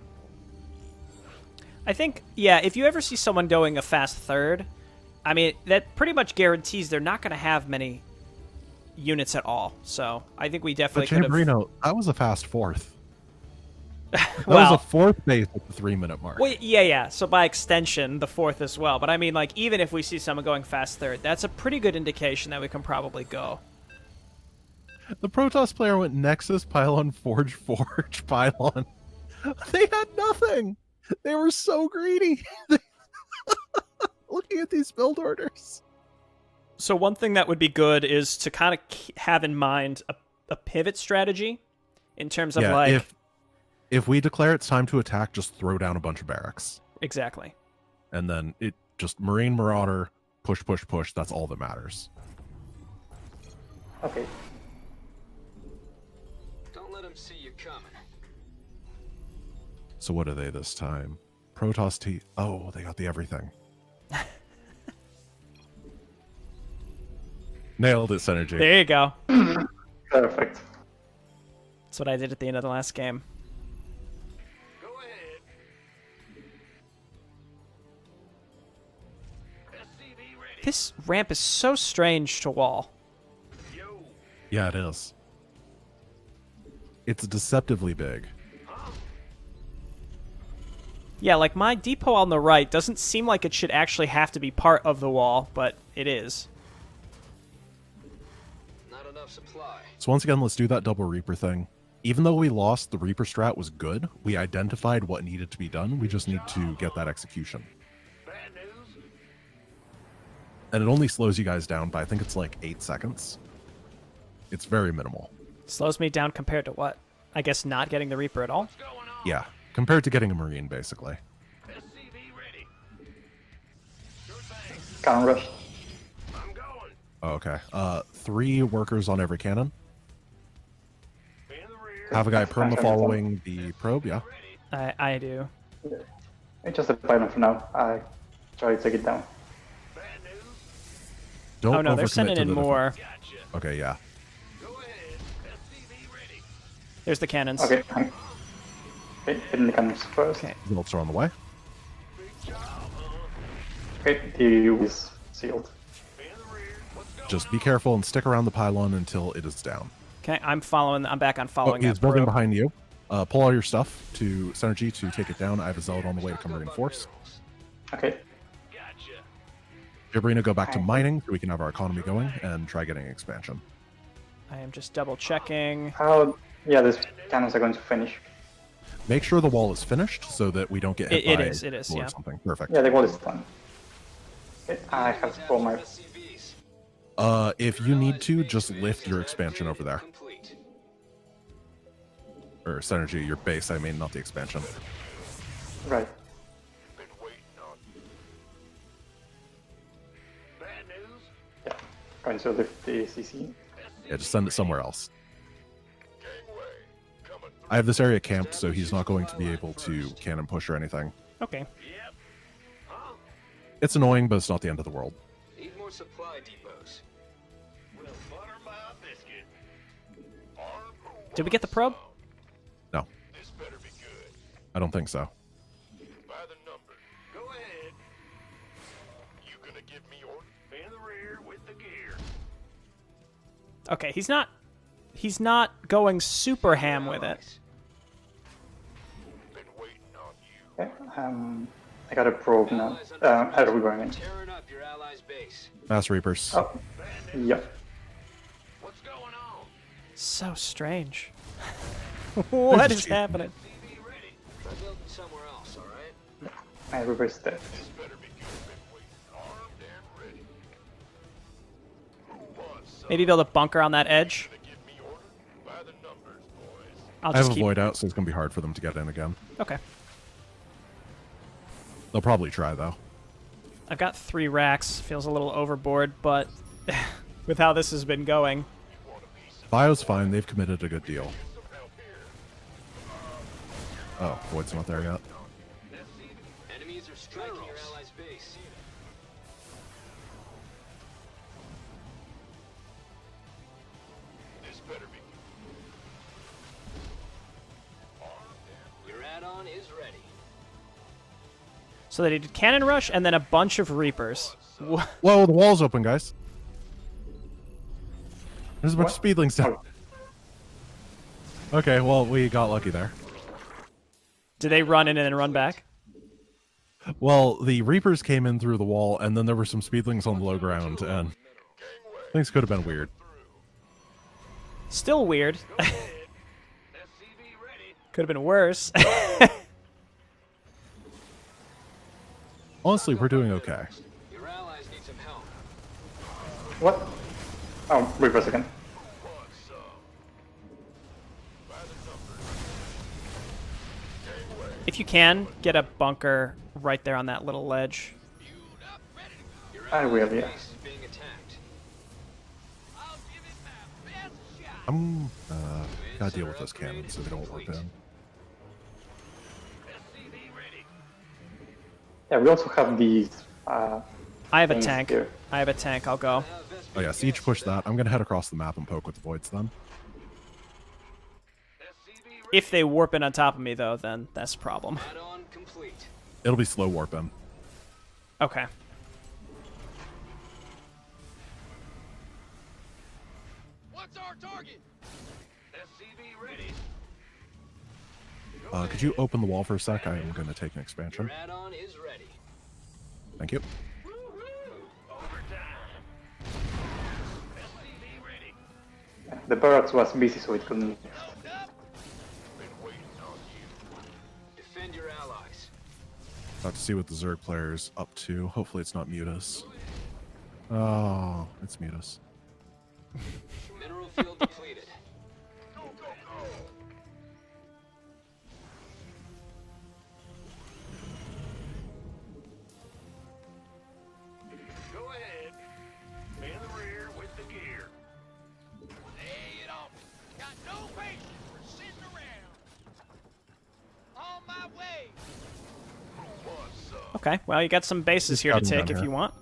I think, yeah, if you ever see someone going a fast third, I mean, that pretty much guarantees they're not going to have many units at all. So I think we But definitely could have... Jamborino, that was a fast 4th. That Well- was a 4th base at the 3-minute mark. Well, yeah. So by extension, the 4th as well. But I mean, like, even if we see someone going fast third, that's a pretty good indication that we can probably go. The Protoss player went Nexus, Pylon, Forge, Pylon. They had nothing. They were so greedy. Looking at these build orders. So one thing that would be good is to kind of have in mind a pivot strategy in terms of like... If we declare it's time to attack, just throw down a bunch of barracks. Exactly. And then it just Marine Marauder, push, push, push. That's all that matters. Okay. Don't let them see you coming. So what are they this time? Protoss T. Oh, they got the everything. Nailed it, Synergy. There you go. Perfect. That's what I did at the end of the last game. Go ahead. SCV ready. This ramp is so strange to wall. Yo. Yeah, it is. It's deceptively big. Yeah, like my depot on the right doesn't seem like it should actually have to be part of the wall, but it is. Not enough supply. So once again, let's do that double Reaper thing. Even though we lost, the Reaper strat was good. We identified what needed to be done. We just need to get that execution. Bad news? And it only slows you guys down by, I think it's like 8 seconds. It's very minimal. Slows me down compared to what? I guess not getting the Reaper at all? What's going on? Yeah, compared to getting a Marine, basically. SCV ready. Sure thing. Cannon rush. I'm going. Oh, okay. 3 workers on every cannon. In the rear. Have a guy perma following the probe, yeah. I do. It's just a pylon for now. I try to take it down. Bad news? Don't Oh no, they're overcommit sending to in the more. Gotcha. defense. Okay, yeah. Go ahead. SCV ready. There's the cannons. Okay. Okay, hitting the cannons first. Okay. Results are on the way. Big job, huh? Okay, the U is sealed. In the rear. What's going Just be on? careful and stick around the pylon until it is down. Okay, I'm back on Oh, following he's that building probe. behind you. Pull all your stuff to Synergy to take it down. I have a Zealot on the way to come reinforce. Okay. Gotcha. Jabrina, go back to mining so we can have our economy going and try getting expansion. I am just double checking. How? Yeah, these cannons are going to finish. Make sure the wall is finished so that we don't get hit It by is, or yeah. something. Perfect. Yeah, the wall is done. Okay, I have 4 more. SCVs. If you need to, just lift your expansion over there. Complete. Or Synergy, your base, I mean, not the expansion. Right. Been waiting on. Bad news? Yeah. Going to lift the CC. Yeah, just send it somewhere else. Gangway. Coming. I have this area camped, so he's not going to be able to cannon push or anything. Okay. Yep. It's annoying, but it's not the end of the world. Need more supply depots. Well, butter my biscuit. Did we get the probe? No, This better be good. I don't think so. By the numbers. Go ahead. You gonna give me orders? In the rear with the gear. Okay, he's not going super ham with it. Been waiting on you. Okay, I got a probe now. How are we going in? Tearing up your allies' base. Mass Reapers. Oh, yeah. What's going on? So strange. What is happening? TV ready. Try building somewhere else, all right? I reversed that. This better be good. Been waiting. Armed and ready. Who wants some? Maybe build a bunker on that edge. Gonna give me orders? By the numbers, boys. I'll I have just a keep. void out, so it's going to be hard for them to get in again. Okay. They'll probably try, though. I've got 3 racks. Feels a little overboard, but with how this has been going, Bio's fine. They've committed a good deal. Oh, void's not there yet. Enemies are striking your allies' base. This better be Your add-on is ready. so they did cannon rush and then a bunch of reapers. Whoa, the wall's open, guys. There's a bunch of speedlings down. Okay, well, we got lucky there. Did they run in and then run back? Well, the Reapers came in through the wall, and then there were some speedlings on the low ground, and things could have been weird. Still weird. SCV ready. Could have been worse. Honestly, we're doing okay. Your allies need some help. What? Oh, reverse again. Want some? By the numbers. If you can, get a bunker right there on that little ledge. Fueled up, ready to go. Your I will, allies' yeah. base is being attacked. I'll give it my best shot. I'm gotta deal with those cannons so they don't warp in. SCV ready. Yeah, we also have these. I have a Thanks, tank. dear. I have a tank. I'll go. Oh yeah, Siege pushed that. I'm gonna head across the map and poke with the voids then. SCV ready. If they warp in on top of me, though, then that's a problem. Add-on complete. It'll be slow warping. Okay. What's our target? SCV ready. Could you open the wall for a sec? I am gonna take an expansion. Your add-on is ready. Thank you. Overtime. SCV ready. The barracks was busy, so it couldn't. Load up. Been waiting on you. Defend your allies. About to see what the Zerg player's up to. Hopefully it's not Mutus. Oh, it's Mutus. Mineral field depleted. Go, go, go. Go ahead. In the rear with the gear. Lay it on. Got no patience for sitting around. On my way. Who wants some? Okay. Well, you got some bases here to Scouting take down if here. you want.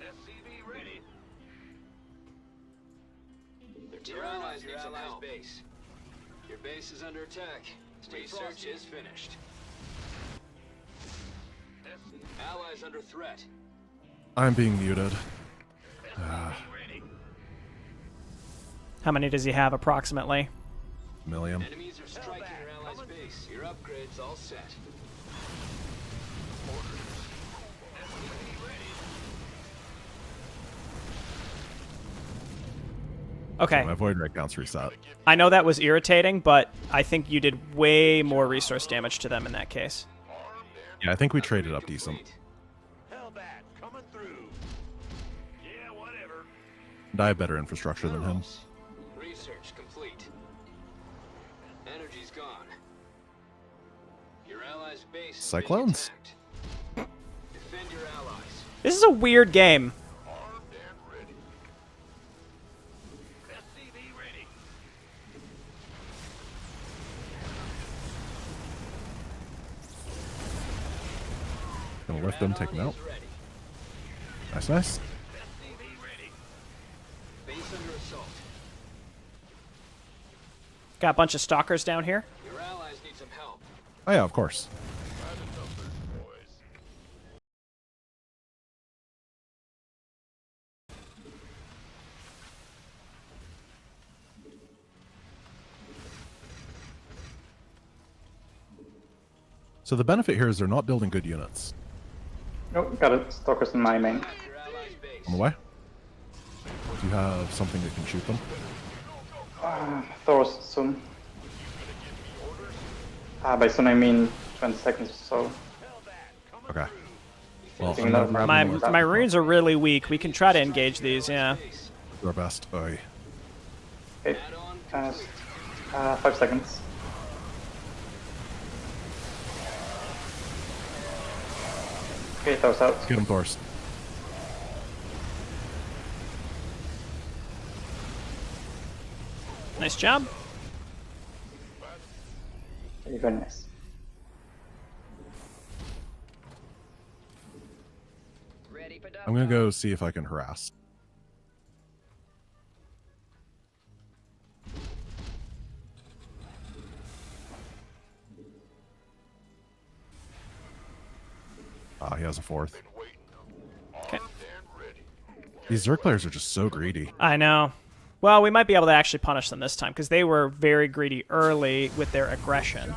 SCV ready. Your allies need some help. Base. Your base is under attack. Research is finished. Allies under threat. I'm being muted. Ready. How many does he have approximately? Million. Enemies are striking your allies' base. Your upgrades all set. Okay. My void rate count's reset. I know that was irritating, but I think you did way more resource damage to them in that case. Yeah, I think we traded up decent. Hellbat coming through. Yeah, whatever. And I have better infrastructure than him. Research complete. Energy's gone. Your allies' base is Cyclones? being attacked. Defend your allies. This is a weird game. Armed and ready. lift them, take them out. Nice, nice. Base under assault. Got a bunch of stalkers down here. Your allies need some help. Oh yeah, of course. So the benefit here is they're not building good units. Nope, got it. Stalkers in my main. Your allies' base. On the way. Do you have something that can shoot them? Thor's soon. By soon I mean 20 seconds or so. Okay. Well, Taking I'm gonna out grab My them with- my runes are really weak. We can try to engage these. Yeah. do our best. Oy. Okay, fast. 5 seconds. Okay, Thor's out. Get him, Thorst. Nice job. Very nice. Ready for I'm gonna go see if I can harass. He has a fourth. Okay. These Zerg players are just so greedy. I know. Well, we might be able to actually punish them this time because they were very greedy early with their aggression.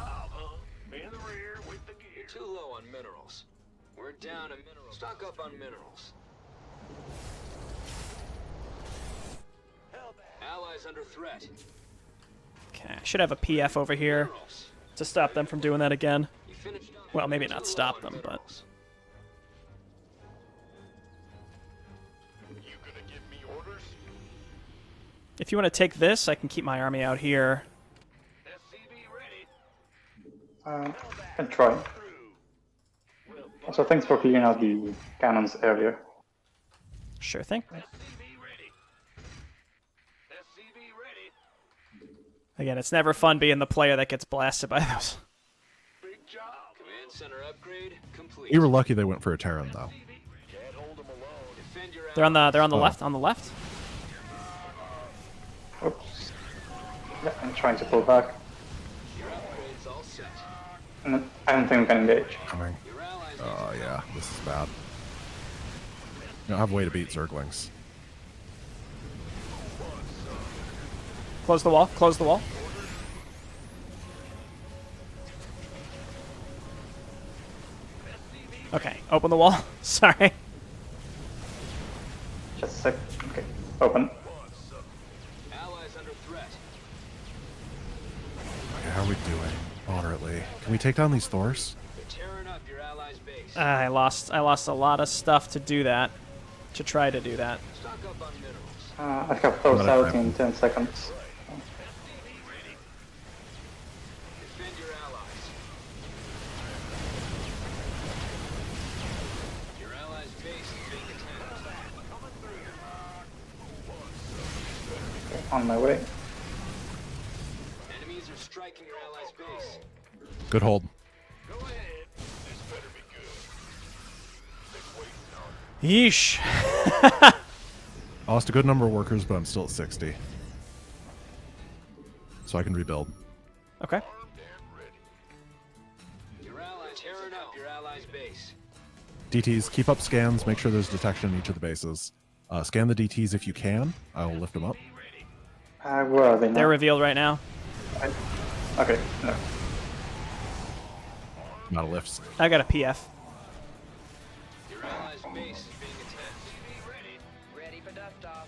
In the rear with the gear. Too low on minerals. We're down a mineral. Stock up on minerals. Allies under threat. Okay, I should have a PF over here Minerals. to stop them from doing that again. You finished up. Well, maybe Too not low stop on them, but minerals. You gonna give me orders? if you want to take this, I can keep my army out here. SCV ready. Can try. Also, thanks for clearing out the cannons earlier. Sure thing. SCV ready. SCV ready. Again, it's never fun being the player that gets blasted by those. Big job. Command center upgrade complete. We were lucky they went for a Terran though. Can't hold them alone. Defend your They're on the Oh. left. On the left. Oops. Yeah, I'm trying to pull back. Your upgrades all set. And I don't think we can engage. Coming. Your allies need Oh yeah, this is bad. I have a way to beat Zerglings. Close the wall. Close the wall. Okay, open the wall. Sorry. Just a sec. Okay, open. allies under threat. Okay, how are we doing? Moderately. Can we take down these Thors? They're tearing up your allies' base. I lost a lot of stuff to do that. To try to do that. Stock up on minerals. I have Thor's Not a out crap. in 10 seconds. Defend your allies. Your allies' base is being attacked. Okay, on my way. Enemies are striking your allies' base. Good hold. Go ahead. This better be good. Been waiting on. Yeesh. I lost a good number of workers, but I'm still at 60. So I can rebuild. Okay. Armed and ready. Your allies tearing up your allies' base. DTs, keep up scans, make sure there's detection in each of the bases. Scan the DTs if you can. I will lift them up. Where are they now? They're revealed right now. Okay, no. Not a lifts. I got a PF. Your allies' base is being attacked. Ready for dust off.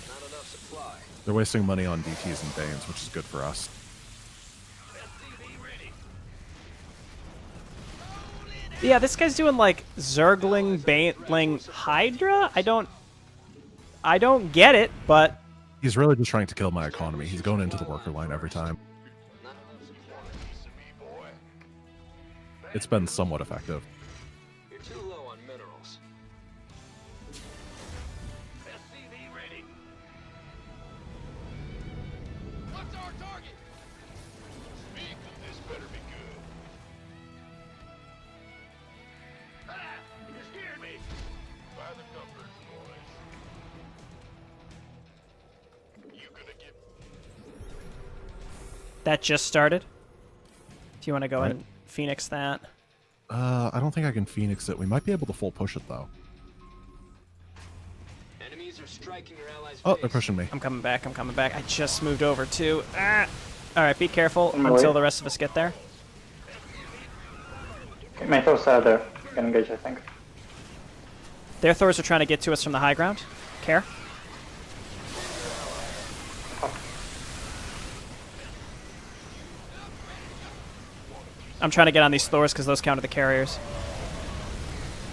Not enough supply. They're wasting money on DTs and Banes, which is good for us. Yeah, this guy's doing like Zergling, Bantling, Hydra. I don't get it, but He's really just trying to kill my economy. He's going into the worker line every time. Not enough supply. It's been somewhat effective. You're too low on minerals. SCV ready. What's our target? Speak. This better be good. That just started. If you want to go Right. and Phoenix that. I don't think I can Phoenix it. We might be able to full push it, though. Enemies are striking your allies' Oh, base. they're pushing me. I'm coming back. I'm coming back. I just moved over too. Ah. All right, be careful On my until way. the rest of us get there. Okay, my Thors are there. You can engage, I think. Their Thors are trying to get to us from the high ground. Care? I'm trying to get on these Thors because those counter the carriers.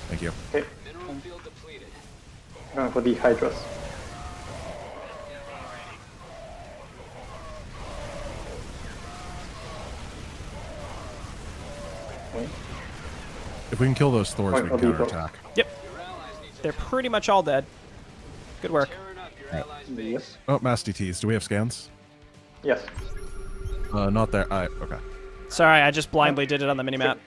Thank you. Okay, Mineral field depleted. going for the Hydras. Okay. If we can kill those Thors, we can I'll be counterattack. Yep. Your allies need some They're pretty much all dead. Good work. tearing up your allies' base. Yes. Oh, mass DTs. Do we have scans? Yes. Not there. Okay. Sorry, I just blindly did it on the minimap.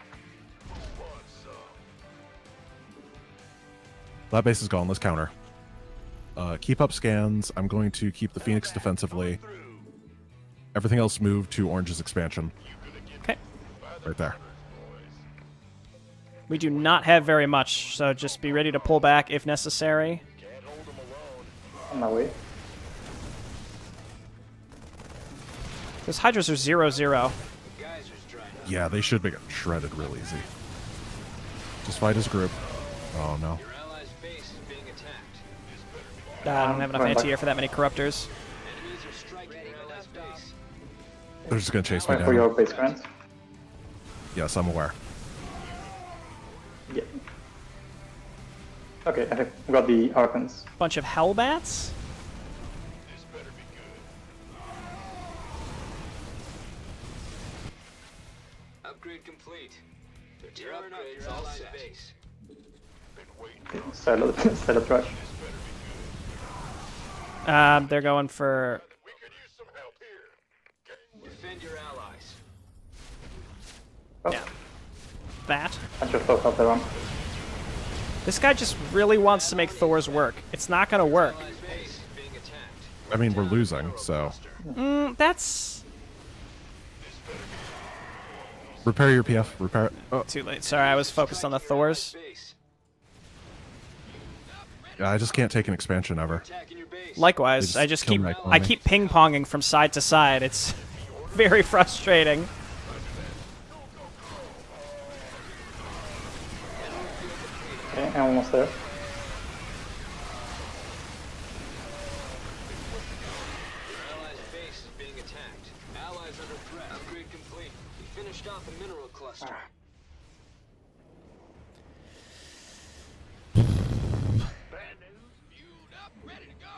That base is gone. Let's counter. Keep up scans. I'm going to keep the Phoenix defensively. Everything else move to Orange's expansion. Okay. Right there. We do not have very much, so just be ready to pull back if necessary. On my way. Those Hydras are 0-0. Geysers drying up. Yeah, they should make it shredded real easy. Just fight as a group. Oh, no. Your allies' base is being attacked. I don't have enough Going back. anti-air for that many Corruptors. Enemies are striking your allies' base. They're just going to chase me Going for your down. base, Grant. Yes, I'm aware. Yeah. Okay, I have got the Archons. Bunch of Hellbats? Upgrade complete. They're tearing up your allies' base. Okay, Silent Rush. They're going for... Defend your allies. Oh, Yeah. That. I just thought of the wrong. This guy just really wants to make Thor's work. It's not gonna work. Allies' base is being attacked. I mean, we're losing, so... That's... Repair your PF. Repair it. Oh, Too late. Sorry, I was focused on the Thors. Base. yeah, I just can't take an expansion ever. Attacking your base. Likewise, They I just just keep... kill my I cloning. keep ping-ponging from side to side. It's very frustrating. Okay, I'm almost there. Your allies' base is being attacked. Allies under threat. Upgrade complete. We finished off a mineral cluster. Bad news. Fueled up, ready to go.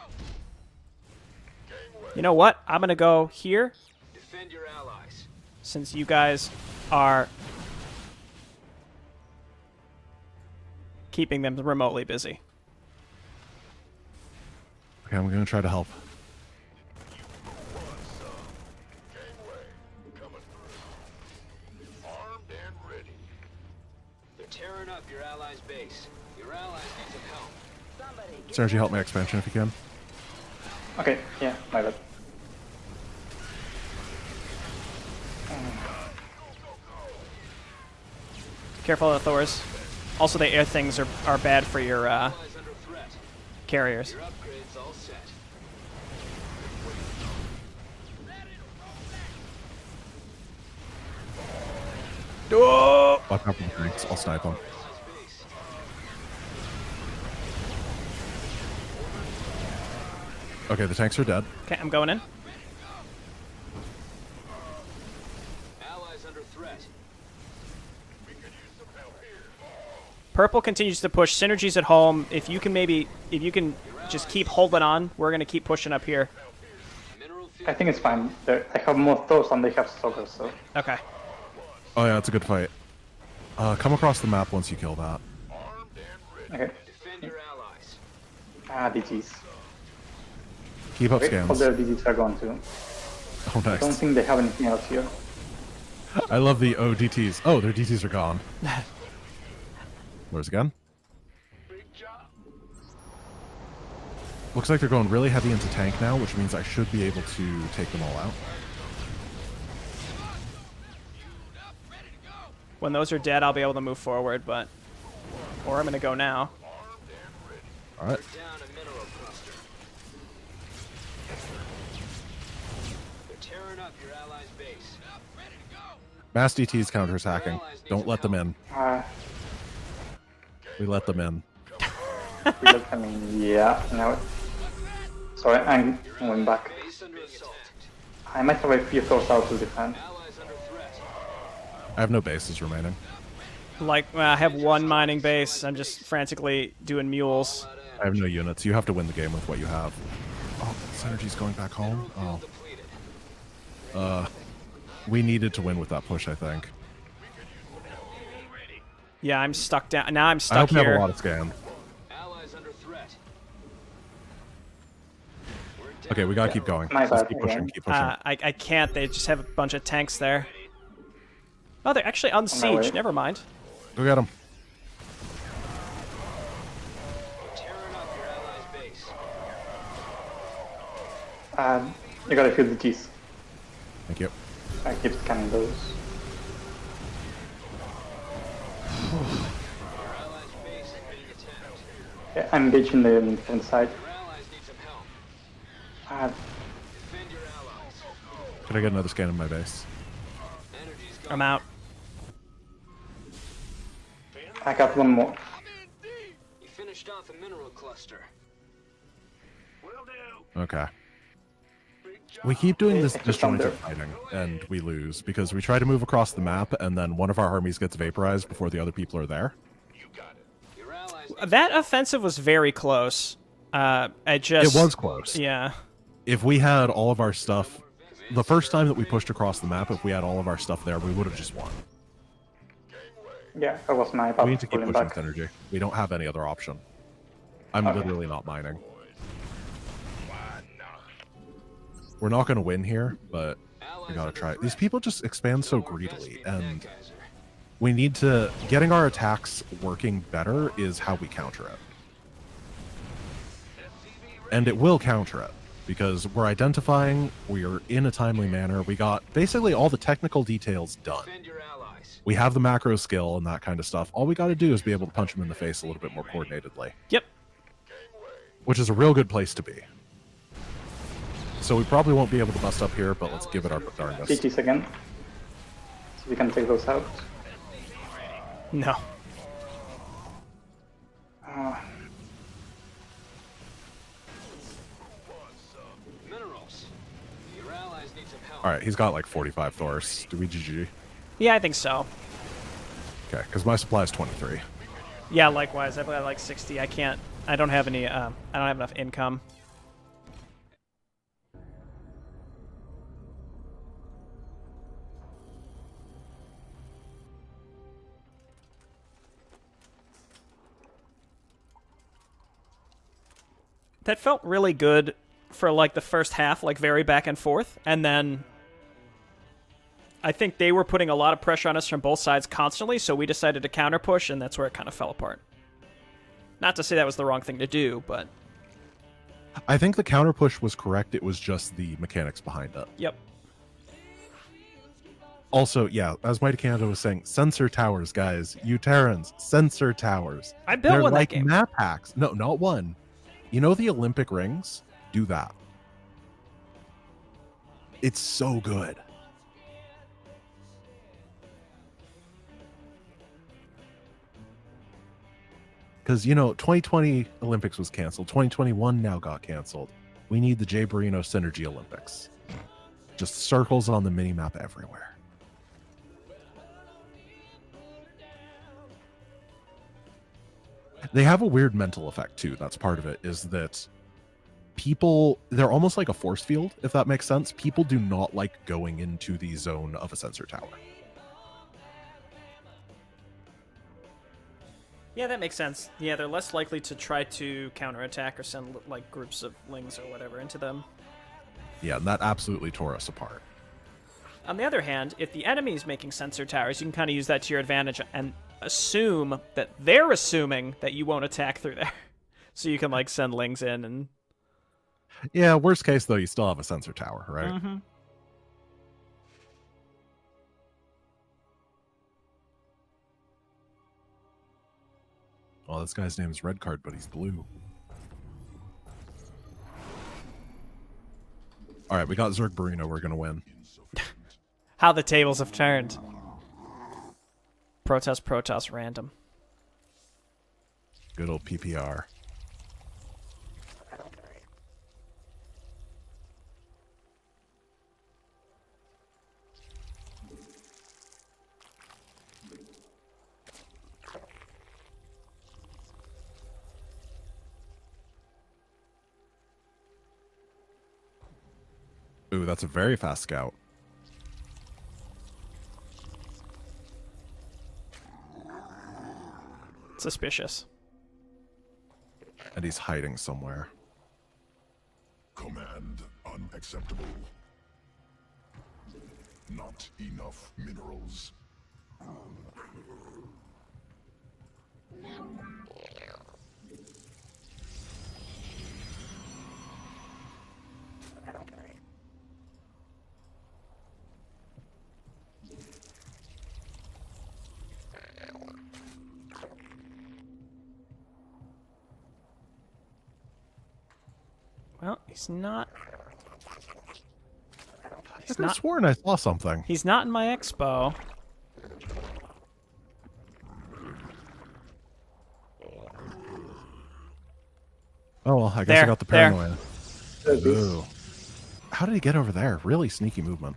You know what? I'm gonna go here, Defend your allies. since you guys are keeping them remotely busy. Okay, I'm going to try to help. Armed and ready. They're tearing up your allies' base. Your allies need some help. Sergi, help my expansion if you can. Okay, yeah, my bad. Careful of the Thors. Also, the air things are bad for your Allies under threat. carriers. Your upgrades all set. Oh! Watch out for the tanks. I'll snipe them. Allies' base. Okay, the tanks are dead. Okay, I'm going in. Allies under threat. Purple continues to push. Synergy's at home. If you can just keep holding on, we're gonna keep pushing up here. Mineral I field. think it's fine. I have more Thors than they have Stalkers, so... Okay. Oh, yeah, it's a good fight. Come across the map once you kill that. Okay. Defend your allies. Ah, DGs. Keep up Okay, all scans. their DGs are gone too. Oh, I don't nice. think they have anything else here. I love the DTs. Oh, their DTs are gone. Where's again? Big job. Looks like they're going really heavy into tank now, which means I should be able to take them all out. When those are dead, I'll be able to move forward, but... Or I'm going to go now. All right. We're down a mineral cluster. They're tearing up your allies' base. Ready to go. Mass DT's counterattacking. Don't let them in. We let them in. We let them in. Yeah. No. Sorry, I'm going back. Base under assault. I might have a few thoughts out to defend. Allies under threat. I have no bases remaining. Like, I have one mining base. I'm just frantically doing mules. I have no units. You have to win the game with what you have. Oh, Synergy's going back home? Oh. We needed to win with that push, I think. Yeah, I'm stuck down. Now I'm I stuck hope you have here. a lot of scan. Allies under threat. Okay, we gotta keep going. My Just bad, keep pushing, again. keep pushing. I can't. They just have a bunch of tanks there. Oh, they're actually unsieged. way. Never mind. Go get him. Tearing up your allies' base. You gotta feel the G's. Thank you. I keep scanning those. Your allies' base is being attacked. Yeah, I'm engaging the defense side. Your allies need some help. Defend your allies. Can I get another scan in my base? Energy's gone. I'm out. I got one more. You finished off a mineral cluster. Will do. Okay. We keep doing this Extra disjointed thunder. fighting, and we lose, because we try to move across the map, and then one of our armies gets vaporized before the other people are there. Your allies That offensive was very close. I just... It was close. Yeah. If we had all of our stuff... The first time that we pushed across the map, if we had all of our stuff there, we would have just won. Yeah, that was my We bad need to keep pulling pushing back. with energy. We don't have any other option. I'm Okay. literally not mining. We're not going to win here, but we gotta try it. These people just expand so greedily, and we need to... Getting our attacks working better is how we counter it. And it will counter it, because we're identifying, we're in a timely manner, we got basically all the technical details done. defend your allies. We have the macro skill and that kind of stuff. All we gotta do is be able to punch them in the face a little bit more coordinatedly, Yep. which is a real good place to be. So we probably won't be able to bust up here, but let's give it our darn best. GG's again. So we can take those out. No. Minerals. Your allies need some help. Alright, he's got like 45 Thors. Do we GG? Yeah, I think so. Okay, because my supply is 23. Yeah, likewise. I've got like 60. I can't... I don't have any... I don't have enough income. That felt really good for like the first half, like very back and forth, and then I think they were putting a lot of pressure on us from both sides constantly, so we decided to counter push, and that's where it kind of fell apart. Not to say that was the wrong thing to do, but I think the counter push was correct, it was just the mechanics behind it. yep. Also, yeah, as Mighty Canada was saying, sensor towers, guys. You Terrans, sensor towers. I built They're one that like game. map hacks. No, not one. You know the Olympic rings? Do that. It's so good. Because, you know, 2020 Olympics was canceled. 2021 now got canceled. We need the Jay Barino Synergy Olympics. Just circles on the mini-map everywhere. They have a weird mental effect, too. That's part of it, is that people, they're almost like a force field, if that makes sense. People do not like going into the zone of a sensor tower. Yeah, that makes sense. Yeah, they're less likely to try to counterattack or send like groups of lings or whatever into them. Yeah, and that absolutely tore us apart. On the other hand, if the enemy's making sensor towers, you can kind of use that to your advantage and assume that they're assuming that you won't attack through there. So you can like send lings in and... Yeah, worst case, though, you still have a sensor tower, right? Mm-hmm. Well, this guy's name is Red Card, but he's blue. All right, we got Zerg Burrino. We're gonna win. How the tables have turned. Protoss, random. Good old PPR. Ooh, that's a very fast scout. Suspicious. And he's hiding somewhere. Command unacceptable. Not enough minerals. Well, he's not. I could have sworn I saw something. He's not in my expo. Oh, well, I guess I got the paranoia. Ooh. How did he get over there? Really sneaky movement.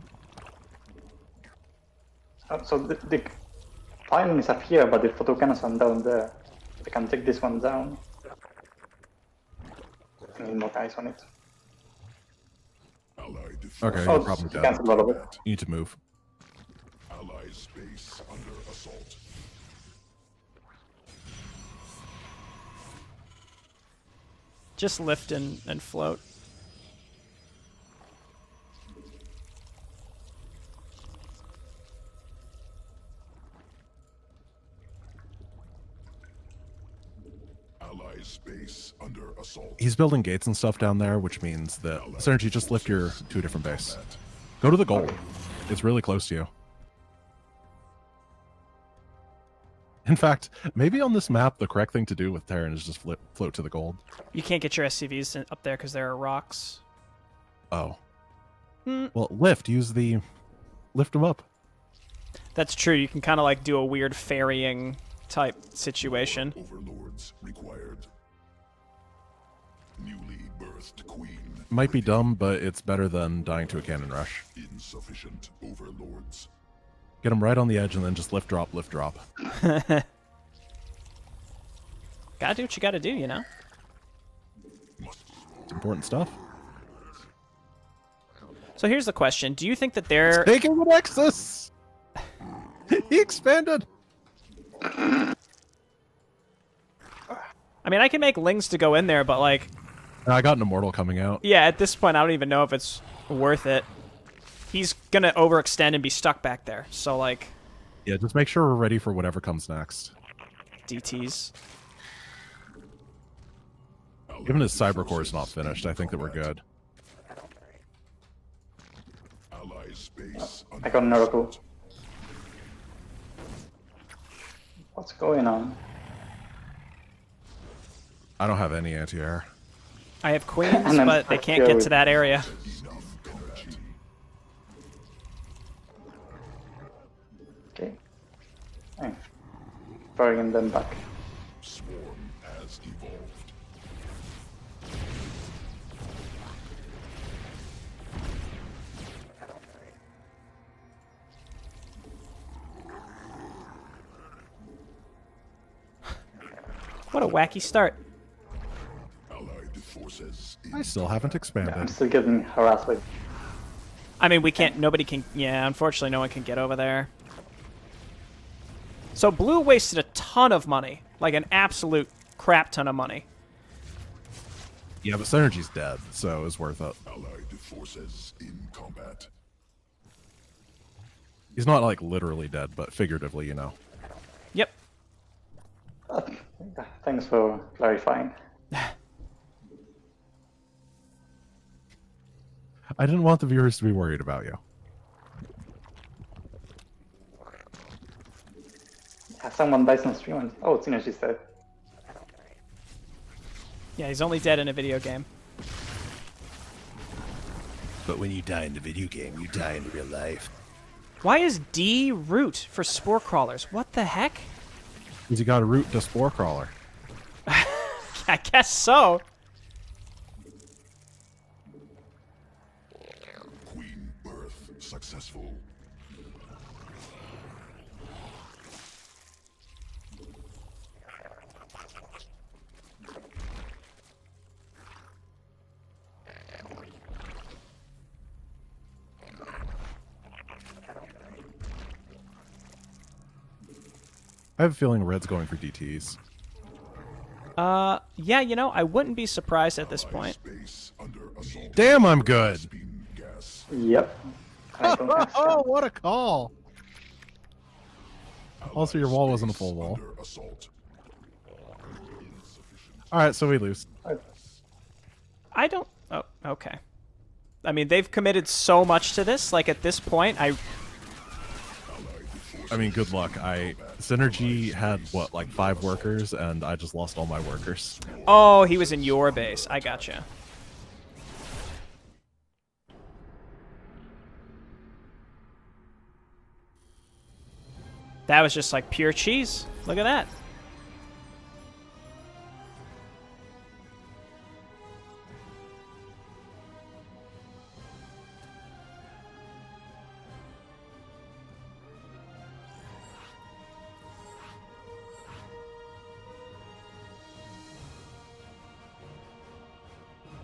So the pylon is up here, but the photocannons are down there. We can take this one down. I need more guys on it. Okay, Oh, no problem, Dad. cancel all of it. You need to move. Allied space under assault. Just lift and float. Allied space under assault. He's building gates and stuff down there, which means that Synergy, just lift your to a different base. Go to the goal. It's really close to you. In fact, maybe on this map, the correct thing to do with Terran is just float to the gold. You can't get your SCVs up there because there are rocks. Oh. Well, lift. Use the... Lift them up. That's true. You can kind of like do a weird ferrying type situation. Overlords required. Newly birthed queen. Might be dumb, but it's better than dying to a cannon rush. Insufficient overlords. Get them right on the edge and then just lift, drop, lift, drop. Gotta do what you gotta do, you know? It's important stuff. So here's the question. Do you think that they're... Taking the Nexus! He expanded! I mean, I can make Lings to go in there, but like... I got an Immortal coming out. Yeah, at this point, I don't even know if it's worth it. He's gonna overextend and be stuck back there, so like... Yeah, just make sure we're ready for whatever comes next. DTs. Given his Cyber Core is not finished, I think that we're good. I got an Oracle. What's going on? I don't have any anti-air. I have queens, but they can't get to that area. Okay. I'm bringing them back. Swarm has evolved. What a wacky start. Allied forces. I still haven't I'm expanded. still getting harassed with. I mean, we can't... Nobody can... Yeah, unfortunately, no one can get over there. So blue wasted a ton of money. Like an absolute crap ton of money. Yeah, but Synergy's dead, so it's worth it. Allied forces in combat. He's not, like, literally dead, but figuratively, you know. Yep. Thanks for clarifying. I didn't want the viewers to be worried about you. Someone dies on stream and... Oh, Synergy's dead. Yeah, he's only dead in a video game. But when you die in the video game, you die in real life. Why is D root for spore crawlers? What the heck? Because you got to root the spore crawler. I guess so. Queen birth successful. I have a feeling Red's going for DTs. Yeah, you know, I wouldn't be surprised at this point. Space under assault. Damn, I'm good. Beam gas. Yep. I don't have Oh, stun. what a call. Also, your wall wasn't a full wall. Under assault. All right, so we lose. I don't... Oh, okay. I mean, they've committed so much to this. Like, at this point, I mean, good luck. Synergy had, what, like 5 workers, and I just lost all my workers. Oh, he was in your base. I gotcha. That was just like pure cheese. Look at that.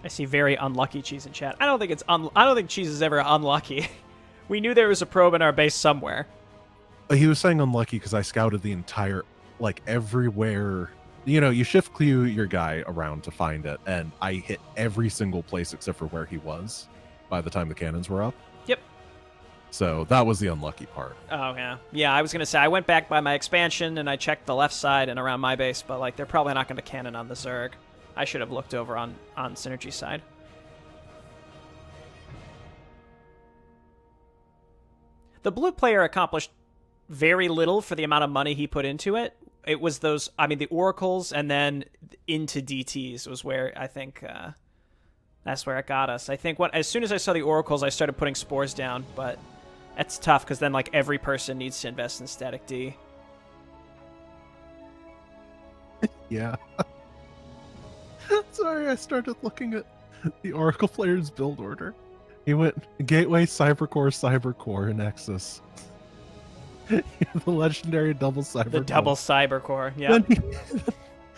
I see very unlucky cheese in chat. I don't think I don't think cheese is ever unlucky. We knew there was a probe in our base somewhere. He was saying unlucky because I scouted the entire, like, everywhere. You know, you shift clue your guy around to find it, and I hit every single place except for where he was by the time the cannons were up. Yep. So that was the unlucky part. Oh, yeah. Yeah, I was going to say, I went back by my expansion, and I checked the left side and around my base, but, like, they're probably not going to cannon on the Zerg. I should have looked over on Synergy side. The blue player accomplished very little for the amount of money he put into it. It was those, I mean, the oracles and then into DTs was where I think that's where it got us. I think as soon as I saw the oracles, I started putting spores down, but that's tough because then like every person needs to invest in static D. Yeah. Sorry, I started looking at the Oracle player's build order. He went Gateway, Cybercore, and Nexus. The legendary double Cybercore. The double Cybercore, yeah. Then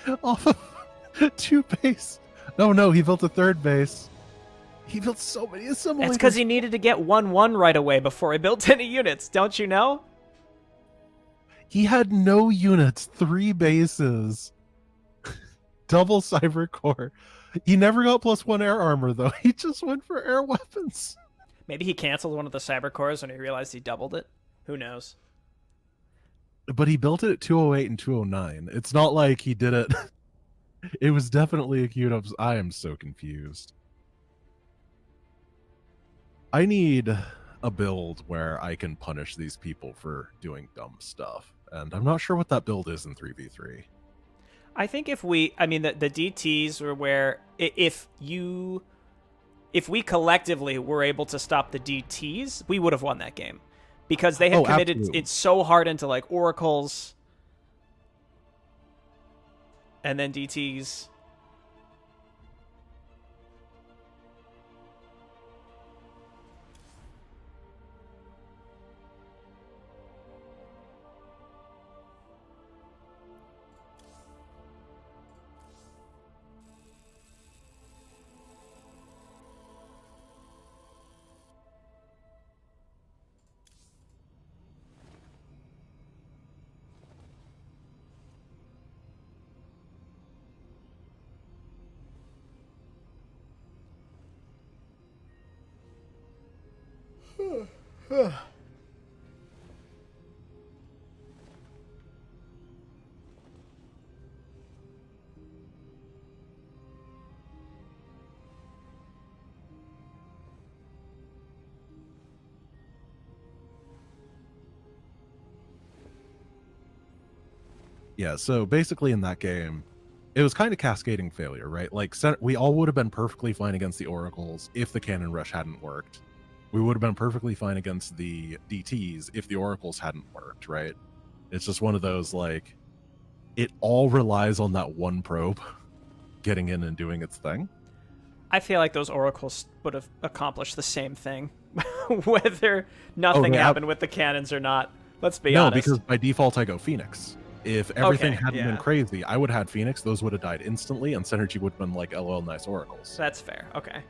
he, off of 2 base. No, he built a 3rd base. He built so many assimilators. That's because he needed to get 1-1 right away before he built any units, don't you know? He had no units, 3 bases. Double Cybercore. He never got +1 air armor, though. He just went for air weapons. Maybe he canceled one of the Cybercores when he realized he doubled it. Who knows? But he built it at 208 and 209. It's not like he did it. It was definitely a queued up. I am so confused. I need a build where I can punish these people for doing dumb stuff. And I'm not sure what that build is in 3v3. I think if we, I mean, the DTs were where if we collectively were able to stop the DTs, we would have won that game because they had committed absolutely. it so hard into like oracles and then DTs. Yeah, so basically in that game, it was kind of cascading failure, right? Like, we all would have been perfectly fine against the Oracles if the Cannon Rush hadn't worked. We would have been perfectly fine against the DTs if the Oracles hadn't worked, right? It's just one of those, like, it all relies on that one probe getting in and doing its thing. I feel like those Oracles would have accomplished the same thing, whether nothing happened with the cannons or not. Let's be honest. No, because by default I go Phoenix. If everything hadn't been crazy, I would have had Phoenix. Those would have died instantly, and Synergy would have been like, LOL, nice Oracles. That's fair. Okay.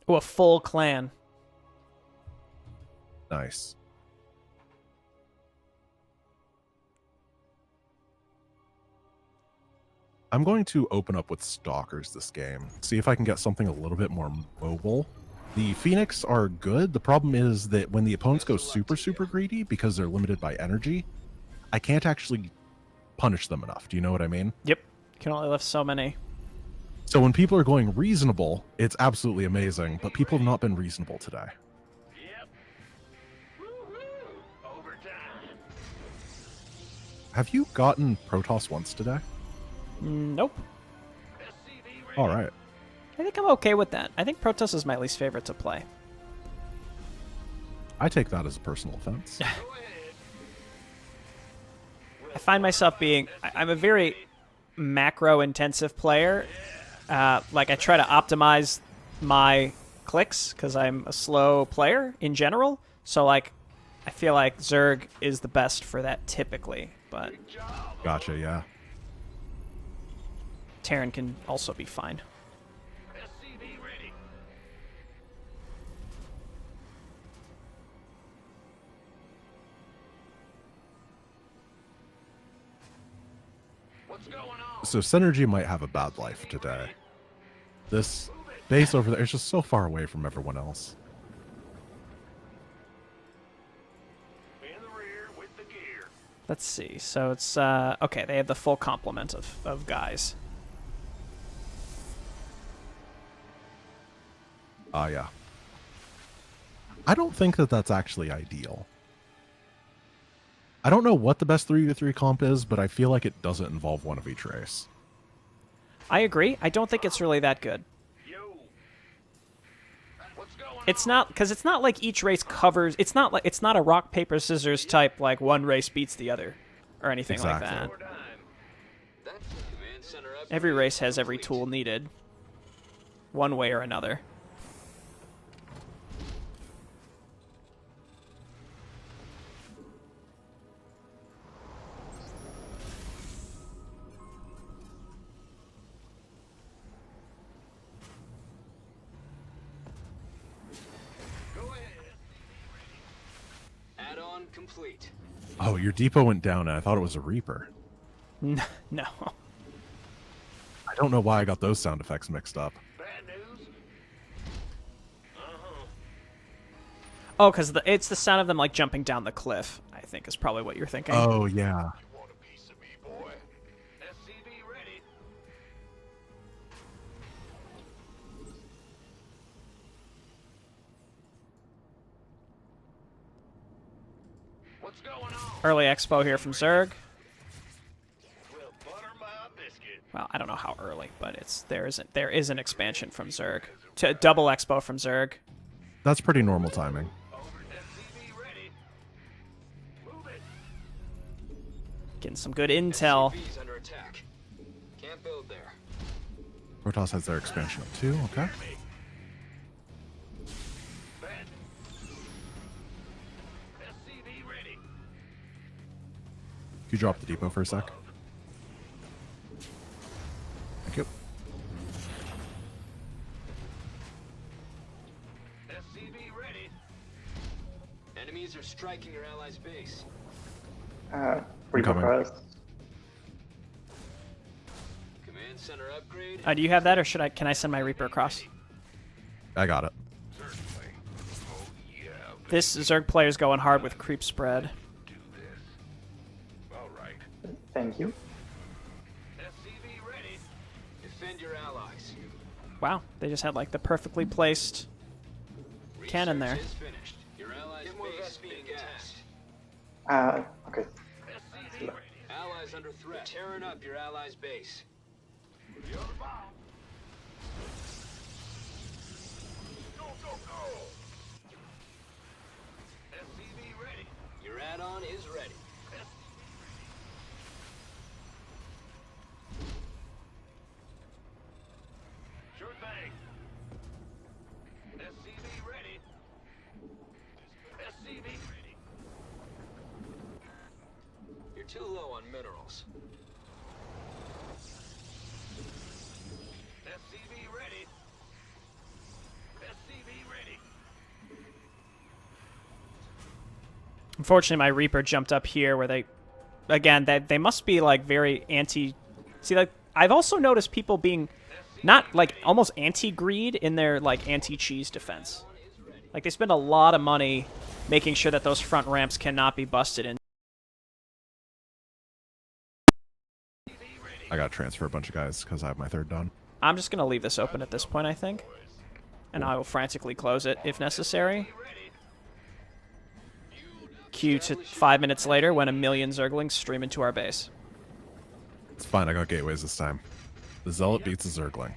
Oh, a full clan. Nice. I'm going to open up with Stalkers this game. See if I can get something a little bit more mobile. The Phoenix are good. The problem is that when the opponents go super, super greedy, because they're limited by energy, I can't actually punish them enough. Do you know what I mean? Yep. You can only lift so many. So when people are going reasonable, it's absolutely amazing, but people have not been reasonable today. Yep. Woohoo! Overtime. Have you gotten Protoss once today? Nope. SCV ready. All right. I think I'm okay with that. I think Protoss is my least favorite to play. I take that as a personal offense. Go ahead. I find myself being... I'm a very macro-intensive player. Like, I try to optimize my clicks because I'm a slow player in general. So, like, I feel like Zerg is the best for that typically. But Gotcha, yeah. Terran can also be fine. SCV ready. What's going on? So Synergy might have a bad life today. This base over there is just so far away from everyone else. In the rear with the gear. Let's see. So it's... okay, they have the full complement of guys. Yeah. I don't think that that's actually ideal. I don't know what the best 3v3 comp is, but I feel like it doesn't involve one of each race. I agree. I don't think it's really that good. Yo. What's going It's not, because it's not like each race covers... It's not like, it's not a rock, paper, scissors type, like one race beats the other, or anything Exactly. like that. on? Time. That's the command center up. Every race has every tool needed, one way or another. Go ahead. Add-on complete. Oh, your depot went down and I thought it was a Reaper. No. I don't know why I got those sound effects mixed up. Bad news? Uh-huh. Oh, because it's the sound of them like jumping down the cliff, I think is probably what you're thinking. Oh, yeah. You want a piece of me, boy? SCV ready. What's going on? Early expo here from Zerg. Well, butter my biscuit. Well, I don't know how early, but there is an expansion from Zerg. To double expo from Zerg. That's pretty normal timing. Over SCV ready. Move it. Getting some good intel. SCV's under attack. Can't build there. Protoss has their expansion up too, okay. Bad. SCV ready. Could you drop the depot for a sec? Thank you. SCV ready. Enemies are striking your allies' base. Reaper coming. first. Command center upgrade. Do you have that, or can I send my Reaper across? I got it. This Zerg player's going hard with creep spread. All right. Thank you. SCV ready. Defend your allies. Wow, they just had like the perfectly placed cannon there. Research is finished. Your allies' base is being gassed. Okay. SCV ready. Allies under threat. Tearing up your allies' base. You're the bomb. Go, go, go. SCV ready. Your add-on is ready. Sure thing. SCV ready. SCV ready. You're too low on minerals. SCV ready. SCV ready. Unfortunately, my Reaper jumped up here where they, again, they must be like very anti. See, like I've also noticed people being not like almost anti-greed in their like anti-cheese defense. Like they spend a lot of money making sure that those front ramps cannot be busted in. I got to transfer a bunch of guys because I have my third done. I'm just gonna leave this open at this point, I think, and I will frantically close it if necessary. Cue to 5 minutes later when a million Zerglings stream into our base. It's fine, I got gateways this time. The Zealot beats the Zergling.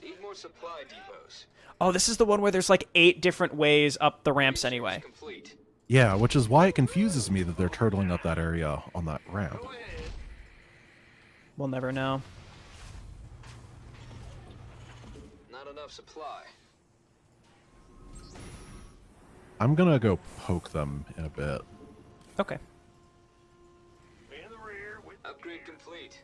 Need more supply depots. Oh, this is the one where there's like 8 different ways up the ramps anyway. Complete. Yeah, which is why it confuses me that they're turtling up that area on that ramp. We'll never know. Not enough supply. I'm gonna go poke them in a bit. Okay. In the rear with Upgrade complete.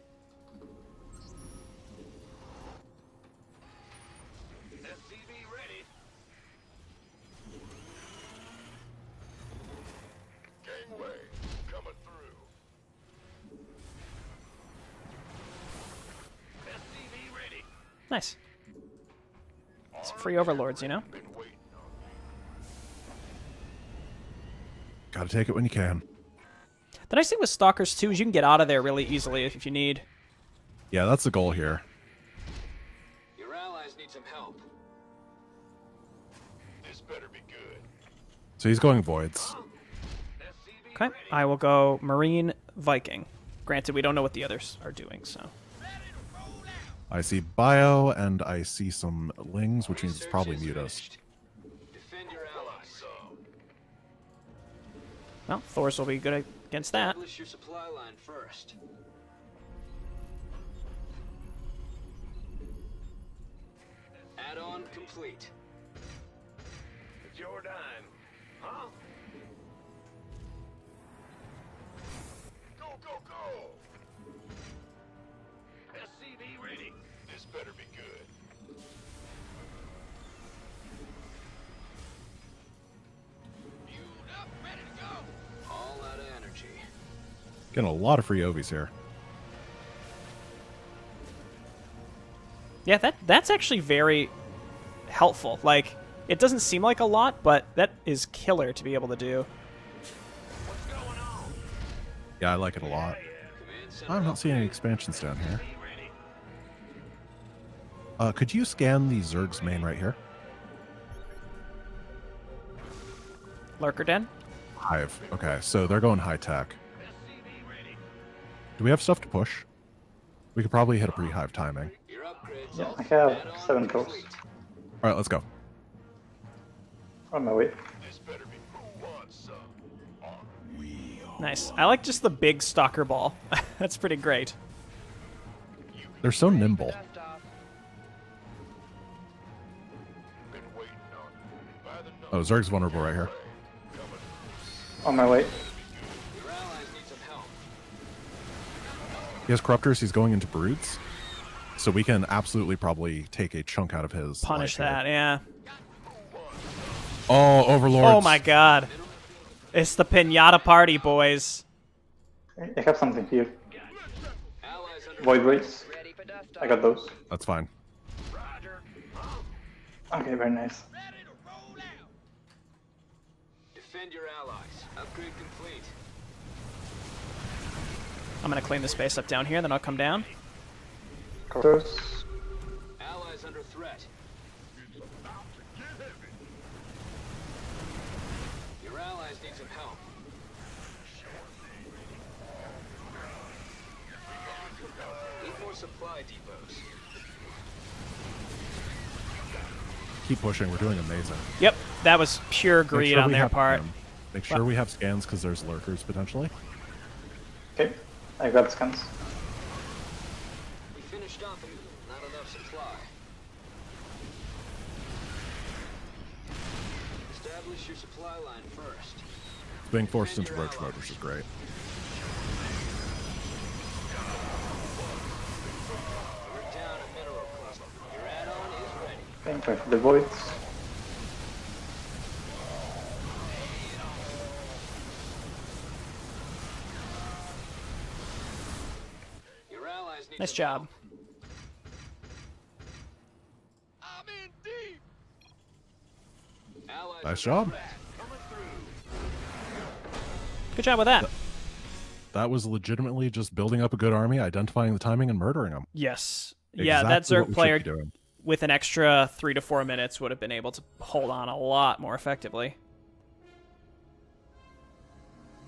SCV ready. Gangway coming through. SCV ready. Nice. Some free overlords, you know? Been waiting on Gotta take it when you can. The nice thing with Stalkers, too, is you can get out of there really easily if you need. Yeah, that's the goal here. Your allies need some help. this. Better be good. So he's going voids. SCV Okay, I will go Marine Viking. Granted, we don't know what the others are doing, so. ready to roll out. I see bio and I see some lings, which means it's probably Research is Mutos. finished. Defend your allies. Well, Thors will be good against that. Establish your supply line first. Add-on complete. It's your dime. Huh? Go, go, go. SCV ready. This better be good. Fueled up, ready to go. All out of energy. Getting a lot of free Ovies here. Yeah, that's actually very helpful. Like, it doesn't seem like a lot, but that is killer to be able to do. What's going on? Yeah, I like it a lot. Command center I'm not seeing any upgrade. expansions down here. Be ready. Could you scan the Zerg's main right here? Lurker Den? Hive. Okay, so they're going high tech. SCV ready. Do we have stuff to push? We could probably hit a pre-hive timing. Your upgrades Yeah, all I have add-on 7 cores. complete. All right, let's go. On my way. This better be who wants some. Nice. I like just the big stalker ball. That's pretty great. They're so nimble. Dust off. Been waiting on you. By the Oh, Zerg's vulnerable right here. On my way. Your allies need some help. He has Corruptors. He's going into Broods. So we can absolutely probably take a chunk out of his Punish life here. that, yeah. Oh, Overlords. Oh my god. It's the pinata party, boys. I have something here. Allies under Void Rays. Ready for dust I off. got those. That's fine. Roger. Okay, very nice. Ready to roll out. defend your allies. Upgrade complete. I'm gonna clean the space up down here, then I'll come down. Counters. Allies under threat. Your allies need some help. Need more supply depots. Keep pushing. We're doing amazing. Yep, that was pure Make greed sure on we their have part. scans. Make sure we have scans because there's lurkers potentially. Okay, I got scans. We finished off and not enough supply. Establish your supply line first. Being forced into roach mode, which is great. We're down a mineral cluster. Your add-on is ready. Going for the voids. Your allies need Nice some job. I'm in deep. help. Allies Nice under job. threat. Coming through. Good job with that. That was legitimately just building up a good army, identifying the timing, and murdering them. Yes. Yeah, that Exactly what Zerg we player should be doing. with an extra 3 to 4 minutes would have been able to hold on a lot more effectively.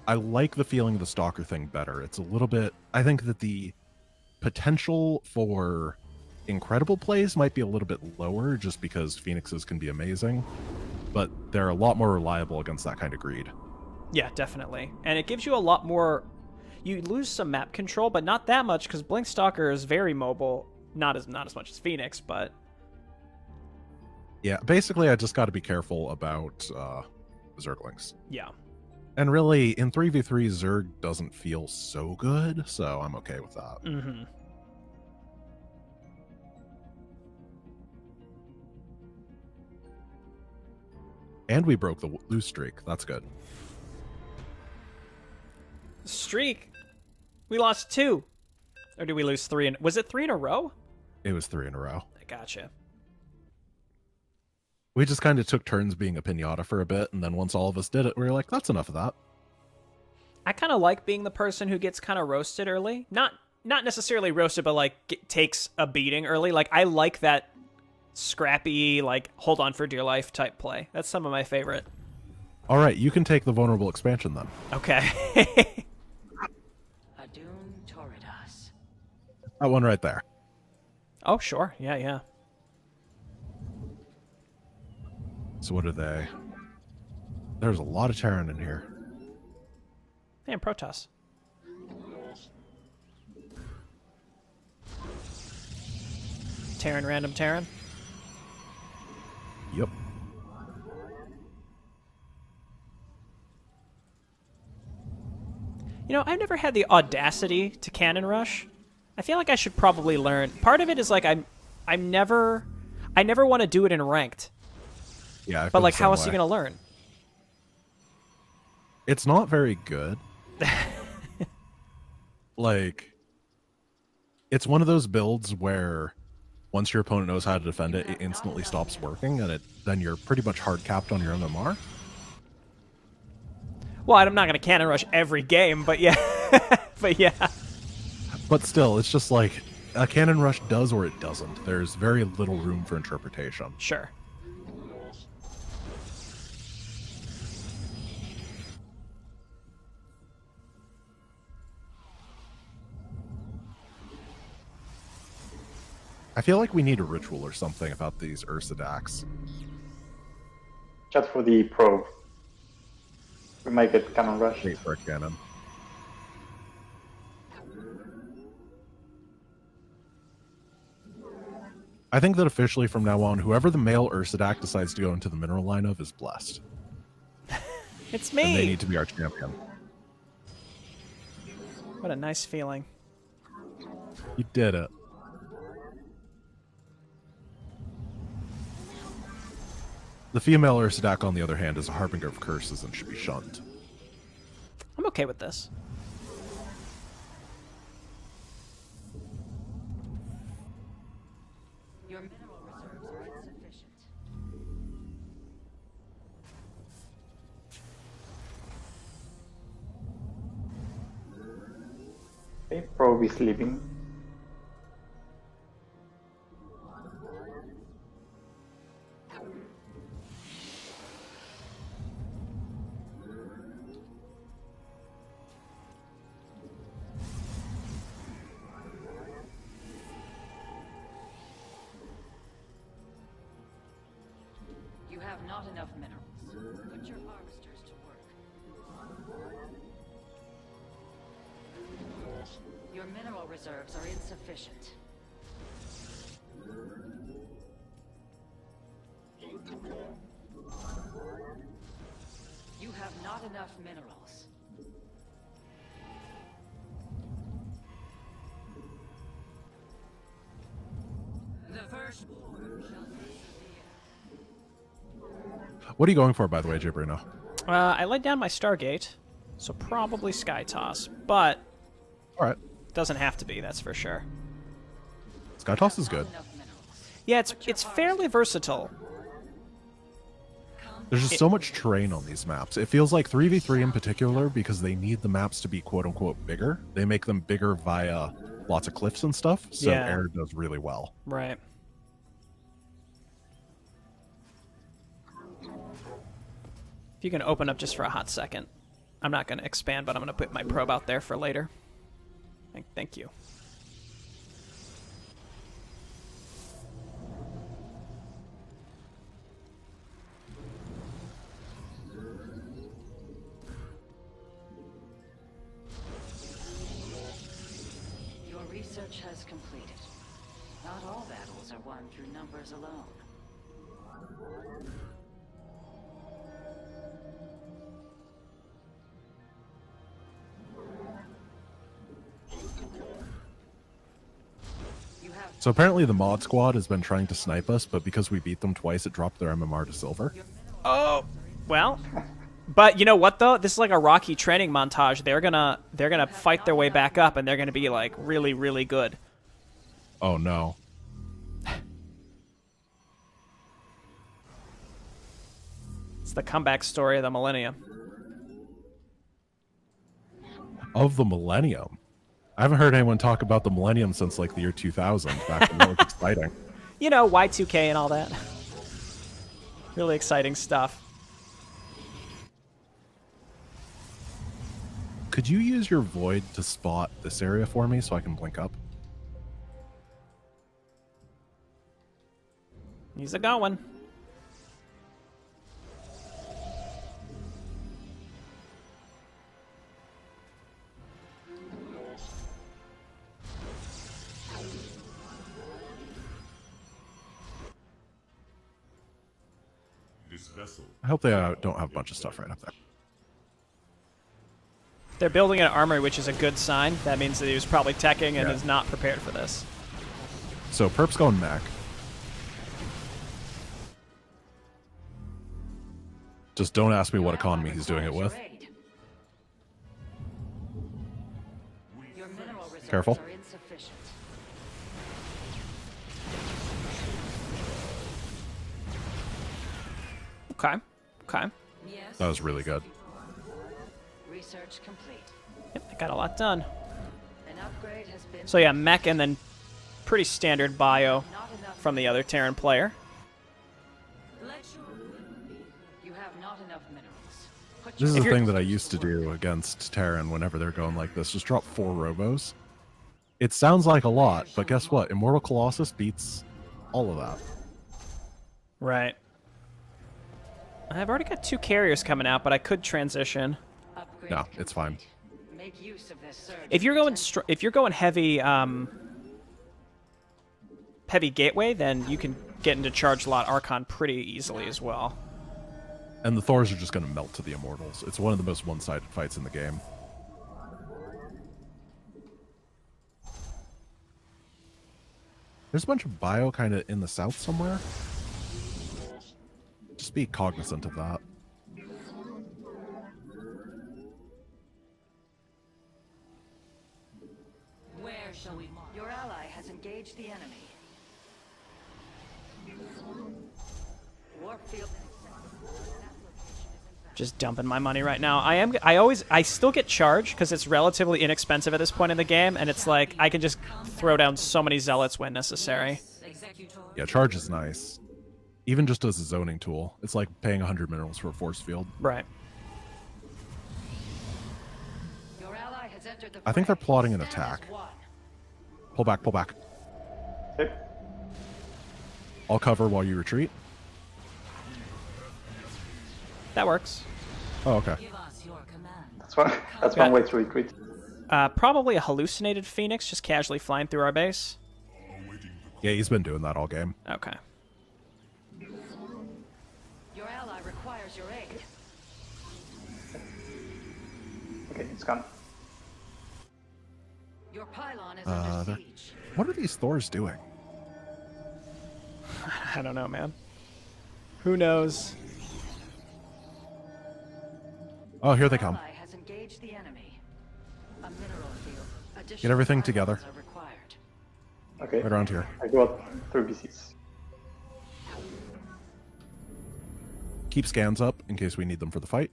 I like the feeling of the Stalker thing better. It's a little bit... I think that the potential for incredible plays might be a little bit lower just because Phoenixes can be amazing, but they're a lot more reliable against that kind of greed. Yeah, definitely. And it gives you a lot more... You lose some map control, but not that much because Blink Stalker is very mobile. Not as much as Phoenix, but... Yeah, basically I just got to be careful about Zerglings. Yeah. And really, in 3v3, Zerg doesn't feel so good, so I'm okay with that. Mm-hmm. And we broke the lose streak. That's good. Streak. We lost 2. Or did we lose 3? Was it 3 in a row? It was 3 in a row. Gotcha. We just kind of took turns being a pinata for a bit, and then once all of us did it, we were like, that's enough of that. I kind of like being the person who gets kind of roasted early. Not necessarily roasted, but like takes a beating early. Like I like that scrappy, like hold on for dear life type play. That's some of my favorite. All right, you can take the vulnerable expansion then. Okay. Adun Toridas. That one right there. Oh, sure. Yeah. So what are they? There's a lot of Terran in here. Damn, Protoss. Terran, random Terran. Yep. You know, I've never had the audacity to cannon rush. I feel like I should probably learn. Part of it is like I never want to do it in ranked. Yeah, I feel But like, the how same else are you way. gonna learn? It's not very good. Like, it's one of those builds where once your opponent knows how to defend it, it instantly stops working, and then you're pretty much hard capped on your MMR. Well, I'm not gonna cannon rush every game, but yeah, but yeah. But still, it's just like a cannon rush does or it doesn't. There's very little room for interpretation. Sure. I feel like we need a ritual or something about these Ursa Dax. Chat for the probe. We might get cannon rush. Wait for a cannon. I think that officially from now on, whoever the male Ursadak decides to go into the mineral line of is blessed. It's And they me. need to be our champion. What a nice feeling. You did it. The female Ursadak, on the other hand, is a harbinger of curses and should be shunned. I'm okay with this. Your mineral reserves are insufficient. Okay, probe is leaving. You have not enough minerals. Put your harvesters to work. Your mineral reserves are insufficient. You have not enough minerals. The firstborn shall persevere. What are you going for, by the way, Jay Bruno? I laid down my Stargate, so probably Sky Toss, but All right. doesn't have to be, that's for sure. Sky Toss is good. Enough minerals. Yeah, it's fairly versatile. There's just so much terrain on these maps. It feels like 3v3 in particular, because they need the maps to be quote-unquote bigger. They make them bigger via lots of cliffs and stuff, so Yeah. air does really well. Right. If you can open up just for a hot second. I'm not going to expand, but I'm going to put my probe out there for later. Thank you. Your research has completed. Not all battles are won through numbers alone. You have So apparently the mod squad has been trying to snipe us, but because we beat them twice, it dropped their MMR to silver. Oh, well. But you know what though? This is like a Rocky training montage. They're gonna fight their way back up, and they're gonna be like really, really good. Oh no. It's the comeback story of the millennium. Of the Millennium. I haven't heard anyone talk about the Millennium since like the year 2000, back when it was exciting. You know, Y2K and all that. Really exciting stuff. Could you use your Void to spot this area for me so I can blink up? He's a going. I hope they don't have a bunch of stuff right up there. They're building an armory, which is a good sign. That means that he was probably teching and Yeah. is not prepared for this. So Perp's going mech. Just don't ask me what economy he's doing it with. Your mineral reserves Careful. are insufficient. Okay. Okay. Yes. That was really good. Research complete. Yep, I got a lot done. An upgrade has been. So yeah, mech and then pretty standard bio Not enough. from the other Terran player. You have not enough minerals. Put This is your the you're- thing that I used to do against Terran whenever they're going like this. Just drop 4 robos. It sounds like a lot, but guess what? Immortal Colossus beats all of that. Right. I've already got 2 carriers coming out, but I could transition. upgrade No, it's fine. complete. Make use of this surge. If you're going potential. if you're going heavy heavy gateway, then you can get into Charge Lot Archon pretty easily as well. And the Thors are just going to melt to the Immortals. It's one of the most one-sided fights in the game. There's a bunch of bio kind of in the south somewhere. Just be cognizant of that. Where shall we march? Your ally has engaged the enemy. Warp field. That location is invalid. Just dumping my money right now. I still get charged because it's relatively inexpensive at this point in the game, and it's like I can just throw down so many zealots when necessary. Yeah, charge is nice. Even just as a zoning tool, it's like paying 100 minerals for a force field. Right. I think they're plotting an attack. Pull back, pull back. Okay. I'll cover while you retreat. That works. Oh, okay. That's one way to retreat. Probably a hallucinated phoenix just casually flying through our base. Yeah, he's been doing that all game. Okay. Your ally requires your aid. Okay, it's gone. Your pylon is under siege. What are these Thors doing? I don't know, man. Who knows? Oh, here they come. Ally has engaged the enemy. A mineral field. Additional Get everything pylons together. are required. Okay. Right around here. I got 3 BCs. Keep scans up in case we need them for the fight.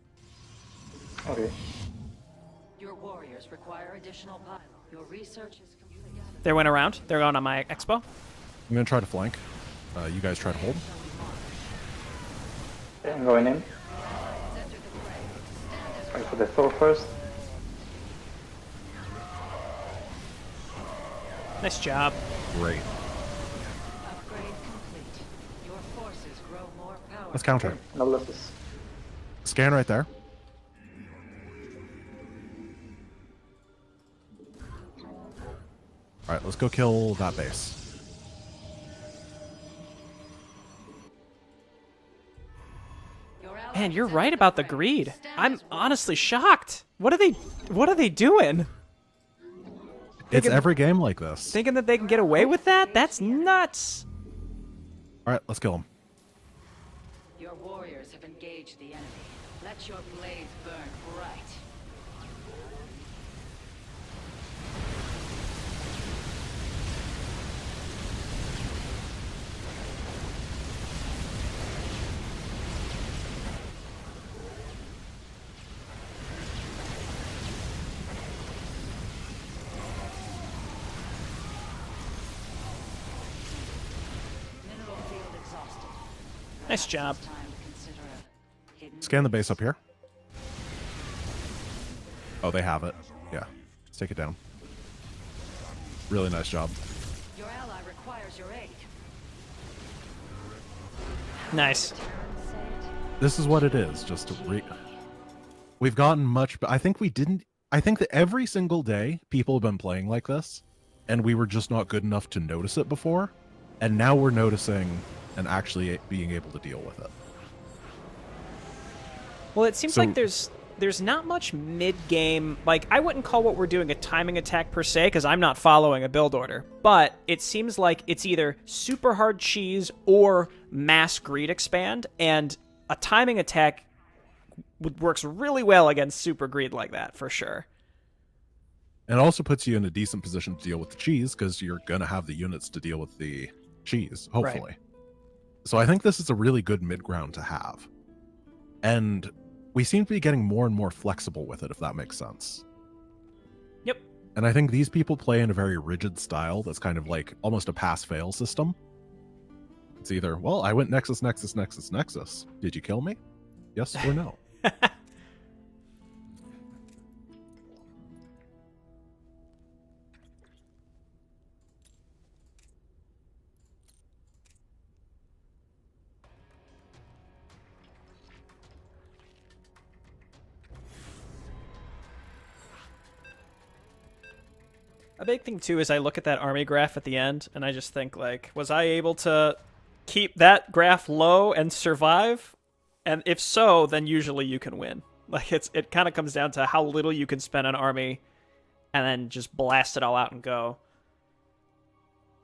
Okay. Your warriors require additional pylon. Your research is complete. They went around. They're going on my expo. I'm going to try to flank. You guys try to hold. Okay, I'm going in. Wait for the Thor first. Nice job. Great. Upgrade complete. Your forces grow more powerful. Let's counter. No losses. Scan right there. All right, let's go kill that base. Man, you're right about the greed. I'm honestly shocked. What are they doing? It's every game like this. Thinking that they can get away with that? That's nuts. All right, let's kill him. Your warriors have engaged the enemy. Let your blades burn bright. Mineral field exhausted. Nice job. Time to consider a hidden Scan the base up here. Oh, they have it. Yeah. Let's take it down. Really nice job. Your ally requires your aid. Nice. This is what it is. Just to we've gotten much, but I think we didn't. I think that every single day people have been playing like this, and we were just not good enough to notice it before, and now we're noticing and actually being able to deal with it. Well, it seems So- like there's not much mid-game. Like, I wouldn't call what we're doing a timing attack per se, because I'm not following a build order. But it seems like it's either super hard cheese or mass greed expand, and a timing attack works really well against super greed like that, for sure. And it also puts you in a decent position to deal with the cheese, because you're going to have the units to deal with the cheese, hopefully. So I think this is a really good mid-ground to have. And we seem to be getting more and more flexible with it, if that makes sense. Yep. And I think these people play in a very rigid style that's kind of like almost a pass-fail system. It's either, well, I went Nexus, Nexus, Nexus, Nexus. Did you kill me? Yes or no? A big thing, too, is I look at that army graph at the end, and I just think, like, was I able to keep that graph low and survive? And if so, then usually you can win. Like, it kind of comes down to how little you can spend on army, and then just blast it all out and go.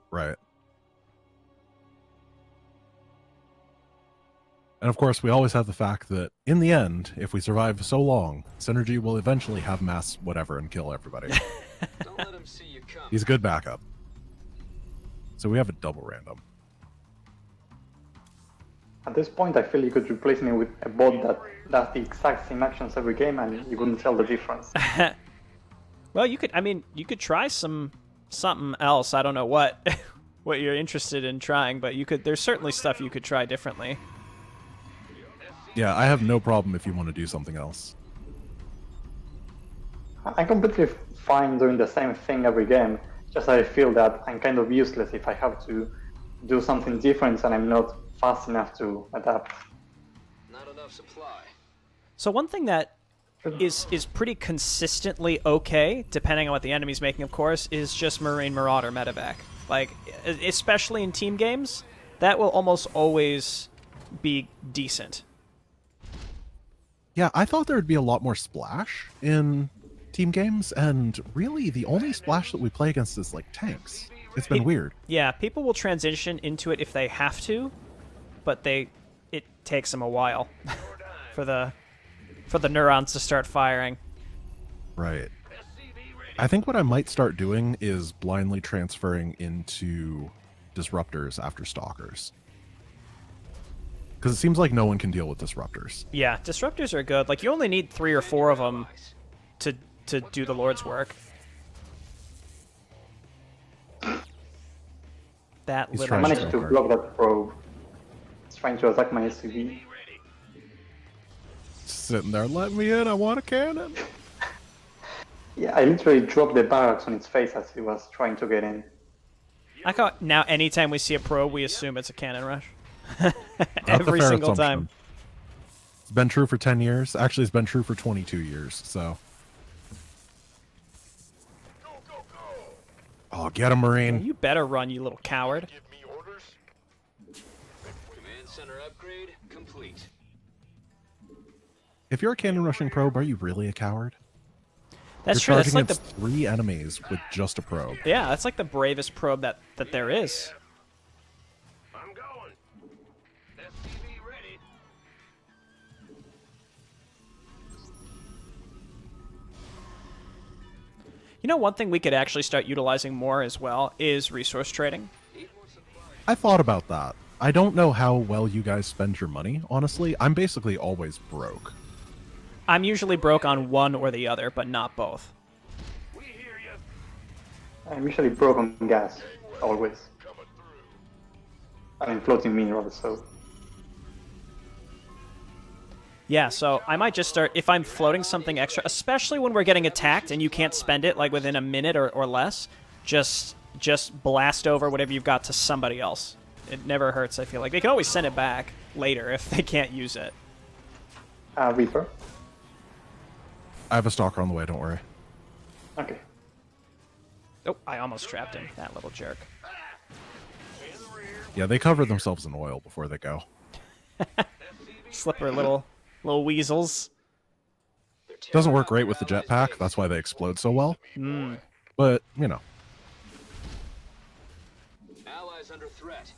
Right. And of course, we always have the fact that, in the end, if we survive so long, Synergy will eventually have mass whatever and kill everybody. Don't let him see you come. He's a good backup. So we have a double random. At this point, I feel you could replace me with a bot that does the exact same actions every game, and you wouldn't tell the difference. Well, you could. I mean, you could try something else. I don't know what what you're interested in trying, but you could. There's certainly stuff you could try differently. Yeah, I have no problem if you want to do something else. I'm completely fine doing the same thing every game, just I feel that I'm kind of useless if I have to do something different and I'm not fast enough to adapt. Not enough supply. So one thing that is pretty consistently okay, depending on what the enemy's making, of course, is just Marine Marauder medevac. Like, especially in team games, that will almost always be decent. Yeah, I thought there would be a lot more splash in team games, and really the only splash that we play against is like tanks. It's been weird. Yeah, people will transition into it if they have to, but it takes them a while for the neurons to start firing. Right. I think what I might start doing is blindly transferring into disruptors after stalkers. Because it seems like no one can deal with disruptors. Yeah, disruptors are good. Like, you only need 3 or 4 of them to do the Lord's work. That He's little... I trying managed to block that probe. It's trying to attack my SUV. Sitting there, let me in, I want a cannon. Yeah, I literally dropped the barracks on its face as he was trying to get in. I thought now anytime we see a probe, we assume it's a cannon rush. That's a Every fair single assumption. time. It's been true for 10 years. Actually, it's been true for 22 years, so. Oh, get him, Marine. You better run, you little coward. Give me orders. Command center upgrade complete. If you're a cannon rushing probe, are you really a coward? That's You're true. That's charging like the against 3 enemies with just a probe. yeah. That's like the bravest probe that there is. I'm going. SCV ready. You know, one thing we could actually start utilizing more as well is resource trading. I thought about that. I don't know how well you guys spend your money, honestly. I'm basically always broke. I'm usually broke on one or the other, but not both. We hear you. I'm usually broke on gas, always. Coming through. I mean, floating minerals, so. Yeah, so I might just start, if I'm floating something extra, especially when we're getting attacked and you can't spend it like within a minute or less, just blast over whatever you've got to somebody else. It never hurts, I feel like. They can always send it back later if they can't use it. Reaper. I have a stalker on the way, don't worry. Okay. Oh, I almost trapped him, that little jerk. Yeah, they cover themselves in oil before they go. Slippery little weasels. Doesn't work great with the jetpack, that's why they explode so well. But, you know. Allies under threat.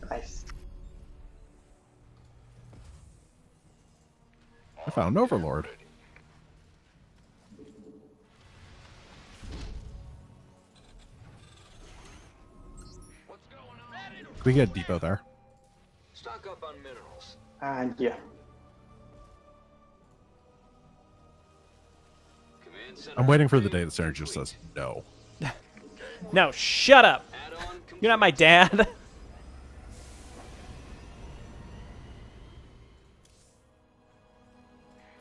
Nice. I found Overlord. What's going on? Can we get a depot there? Stock up on minerals. Yeah. Command center I'm waiting for the upgrade day that Sarah just complete. says no. No, shut up! Add-on complete. You're not my dad.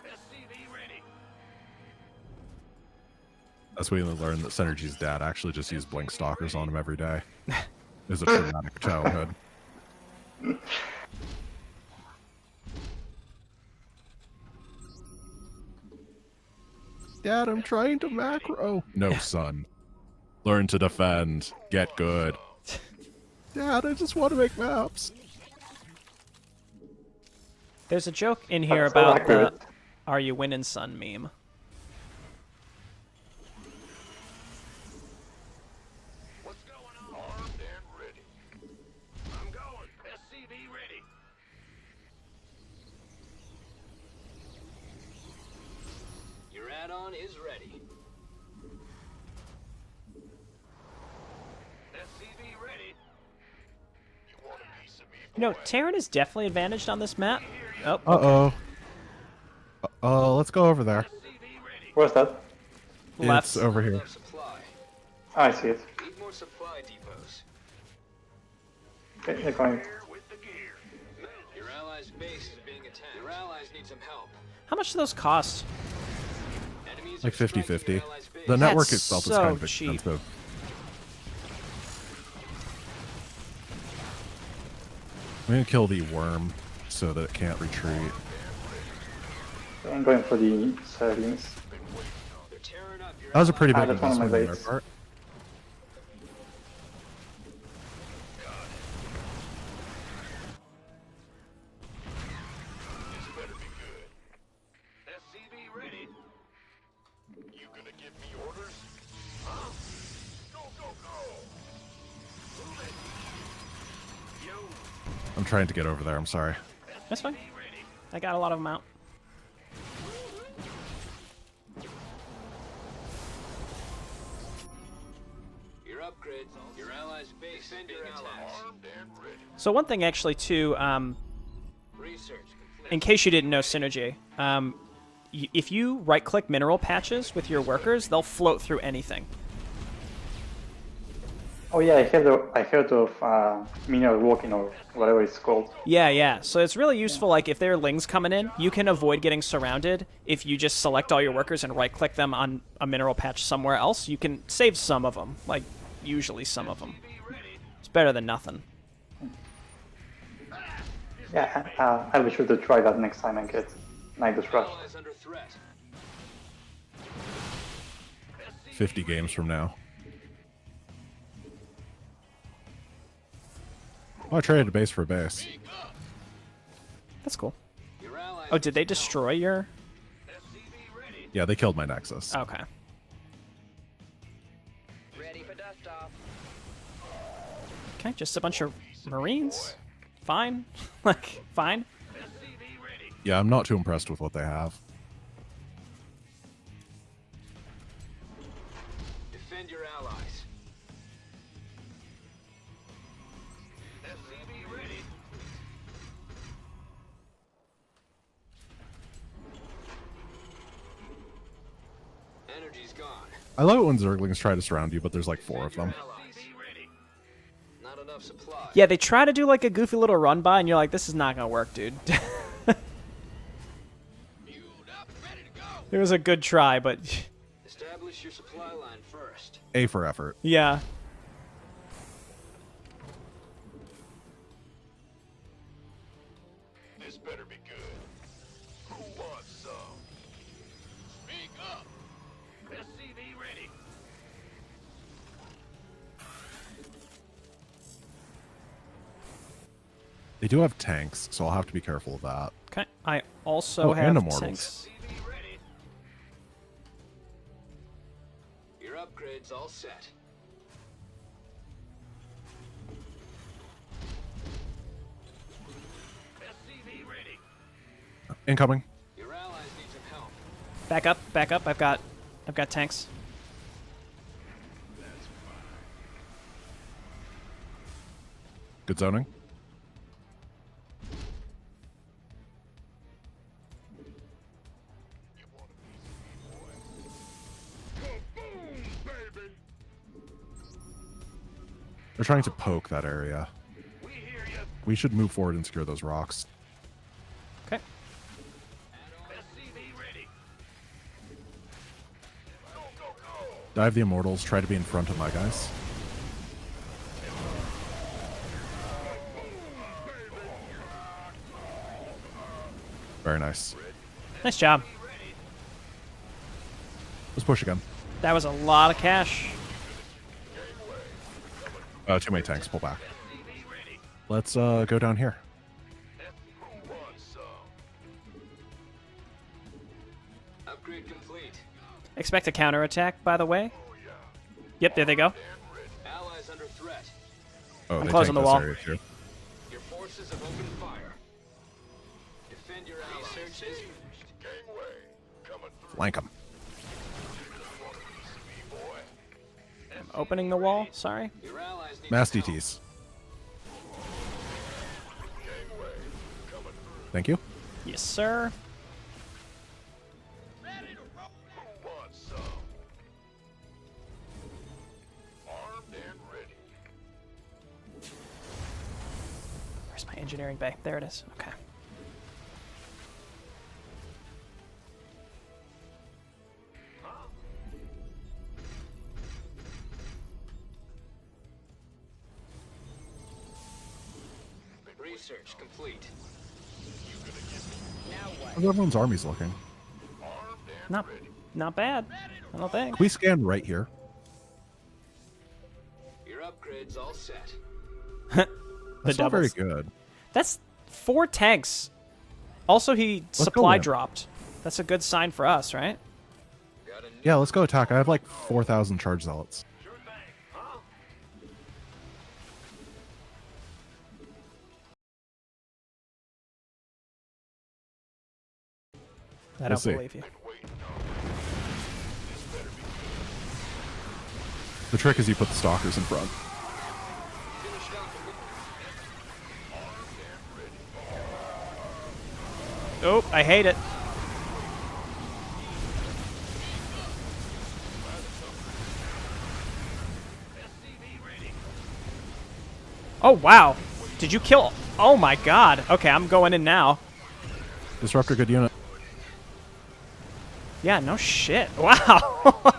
SCV ready. That's when we learned that Synergy's dad actually just used blink stalkers on him every day. It was a traumatic childhood. Dad, I'm trying to macro. No, son. Learn to defend. Get good. Dad, I just want to make maps. There's a joke in here That's so about the accurate. "Are you winning, son?" meme. What's going on? Armed and ready. I'm going. SCV ready. Your add-on is ready. You know, Terran is definitely advantaged on this map. Oh, Let's go over there. Where's that? left. It's over here. Enough supply. I see it. Need more supply depots. Okay, they're going. Your allies' base is being attacked. Your allies need some help. How much do those cost? Enemies Like are striking 50-50. your allies' base. The network That's itself is so kind of cheap. expensive. I'm gonna kill the worm so that it can't retreat. I'm going for the Zerglings. They're tearing up your That was a pretty big that's one of my investment on their baits. part. SCV ready. You gonna give me orders? Huh? Go, go, go! Move it! Yo, I'm trying to get over there. I'm sorry. That's fine. I got a lot of them out. Your upgrades. Your allies' base is being attacked. armed and ready. So one thing actually too, Research complete. in case you didn't know, Synergy, if you right-click mineral patches with your workers, they'll float through anything. Oh yeah, I heard of mineral walking or whatever it's called. Yeah. So it's really useful. Like if there are lings coming in, you can avoid getting surrounded if you just select all your workers and right-click them on a mineral patch somewhere else. You can save some of them, like usually some of them. It's better than nothing. Yeah, I'll be sure to try that next time I get Nidus Rush. Allies under threat. 50 games from now. Oh, I traded a base for a base. That's cool. Your allies. Oh, did they destroy your? Yeah, they killed my Nexus. Okay. Ready for dust off. Okay, just a bunch of Marines. Fine. Like, fine. Yeah, I'm not too impressed with what they have. Defend your allies. SCV ready. Energy's gone. I love it when Zerglings try to surround you, but there's like 4 of them. Allies. Not enough supply. Yeah, they try to do like a goofy little run by, and you're like, this is not gonna work, dude. Fueled up, ready to go. It was a good try, but Establish your supply line first. A for effort. yeah. This better be good. Who wants some? Speak up. SCV ready. They do have tanks, so I'll have to be careful of that. Okay. I also Oh, have and Immortals. tanks. SCV ready. Your upgrades all set. SCV ready. Incoming. Your allies need some help. Back up, back up. I've got tanks. Good zoning. Boom, baby. They're trying to poke that area. We hear you. We should move forward and secure those rocks. Okay. SCV ready. Go, go, go. Dive the Immortals, try to be in front of my guys. Very nice. Nice job. Let's push again. That was a lot of cash. Too many tanks, pull back. Let's go down here. Who wants some? Upgrade complete. Expect a counterattack, by the way. Yep, there they go. Allies under threat. Oh, I'm they closing tanked the this wall. area too. Your forces have opened fire. Defend your allies. Research is finished. Gangway. Coming through. Flank them. I'm opening the wall. Sorry. Your allies need Mass some help. DTs. Thank you. Yes, sir. Ready to roll. Who wants some? Armed and ready. Where's my engineering bay? There it is. Okay. Research complete. How's everyone's armies looking? Not bad. I don't think. Can we scan right here? Your upgrade's all set. That's not very good. That's 4 tanks. Also, he go supply in. dropped. That's a good sign for us, right? Got a new Yeah, let's go attack. I have like 4,000 charge zealots. Sure thing, huh? I Let's don't see. believe you. The trick is you put the stalkers in front. Oh, I hate it. Oh, wow. Did you kill... Oh, my God. Okay, I'm going in now. Disruptor, good unit. Yeah, no shit. Wow.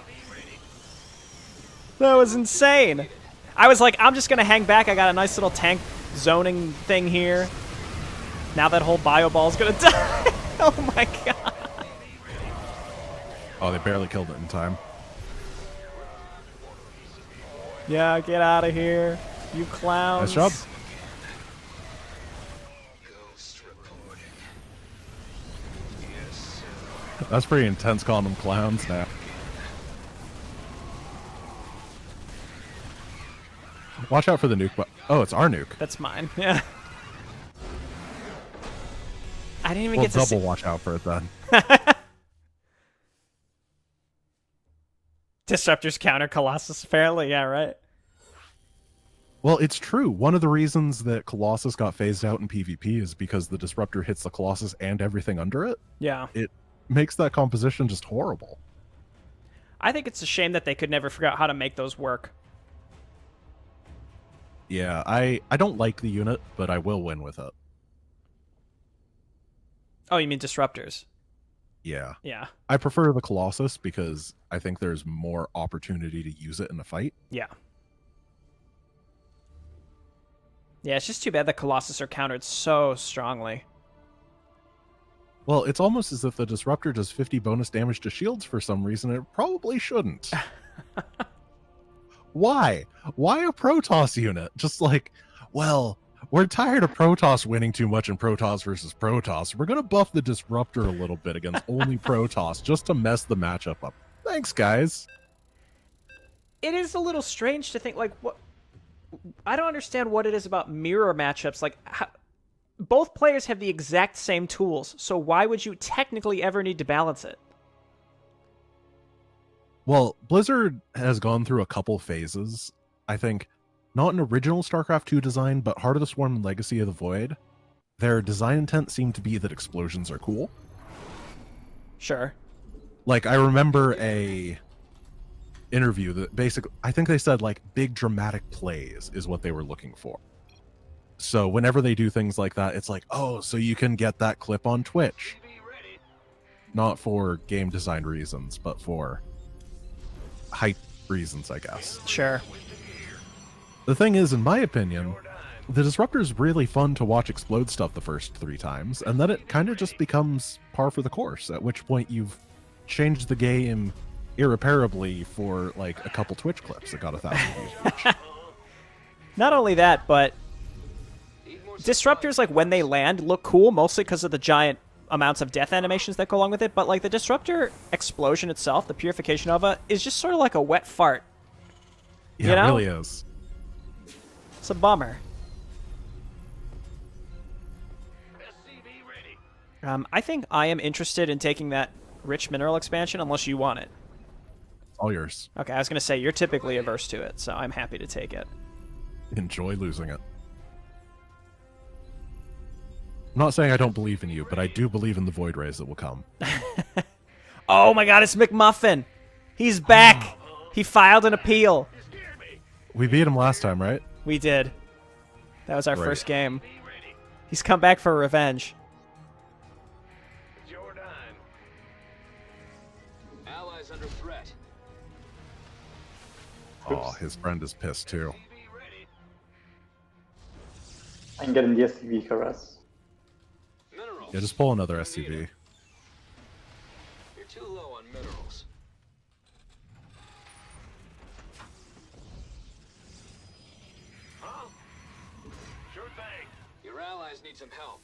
That was insane. I was like, I'm just going to hang back. I got a nice little tank zoning thing here. Now that whole bio ball's going to die. Oh, my God. Oh, they barely killed it in time. Yeah, get out of here. You clowns. Nice job. ghost reporting. That's pretty intense calling them clowns now. Watch out for the nuke. Oh, it's our nuke. That's mine. Yeah. I didn't even Well, get to double see... watch out for it then. Disruptors counter Colossus, apparently. Yeah, right. Well, it's true. One of the reasons that Colossus got phased out in PvP is because the Disruptor hits the Colossus and everything under it. Yeah. It makes that composition just horrible. I think it's a shame that they could never figure out how to make those work. Yeah, I don't like the unit, but I will win with it. Oh, you mean Disruptors? Yeah. Yeah. I prefer the Colossus because I think there's more opportunity to use it in a fight. Yeah. Yeah, it's just too bad the Colossus are countered so strongly. Well, it's almost as if the Disruptor does 50 bonus damage to shields for some reason. It probably shouldn't. Why? Why a Protoss unit? Just like, well, we're tired of Protoss winning too much in Protoss versus Protoss. We're going to buff the Disruptor a little bit against only Protoss just to mess the matchup up. Thanks, guys. It is a little strange to think, like, what... I don't understand what it is about mirror matchups. Like, both players have the exact same tools, so why would you technically ever need to balance it? Well, Blizzard has gone through a couple phases. I think not an original StarCraft 2 design, but Heart of the Swarm and Legacy of the Void. Their design intent seemed to be that explosions are cool. Sure. Like, I remember a interview that basically, I think they said, like, big dramatic plays is what they were looking for. So whenever they do things like that, it's like, oh, so you can get that clip on Twitch. Not for game design reasons, but for hype reasons, I guess. Sure. The thing is, in my opinion, the Disruptor is really fun to watch explode stuff the first 3 times, and then it kind of just becomes par for the course, at which point you've changed the game irreparably for, like, a couple Twitch clips that got 1,000 views each. Not only that, but Disruptors, like, when they land, look cool, mostly because of the giant amounts of death animations that go along with it, but, like, the Disruptor explosion itself, the purification of it, is just sort of like a wet fart. Yeah, You know? it really is. It's a bummer. I think I am interested in taking that rich mineral expansion, unless you want it. All yours. Okay, I was going to say, you're typically averse to it, so I'm happy to take it. Enjoy losing it. I'm not saying I don't believe in you, but I do believe in the Void Rays that will come. Oh my god, it's McMuffin! He's back! He filed an appeal. We beat him last time, right? We did. That was our Right. first game. He's come back for revenge. It's your time. Allies under threat. Oh, his friend is pissed too. TV ready. I'm getting the SCV for us. Minerals. Yeah, just pull another SCV. You're too low on minerals. Huh? Sure thing. Your allies need some help.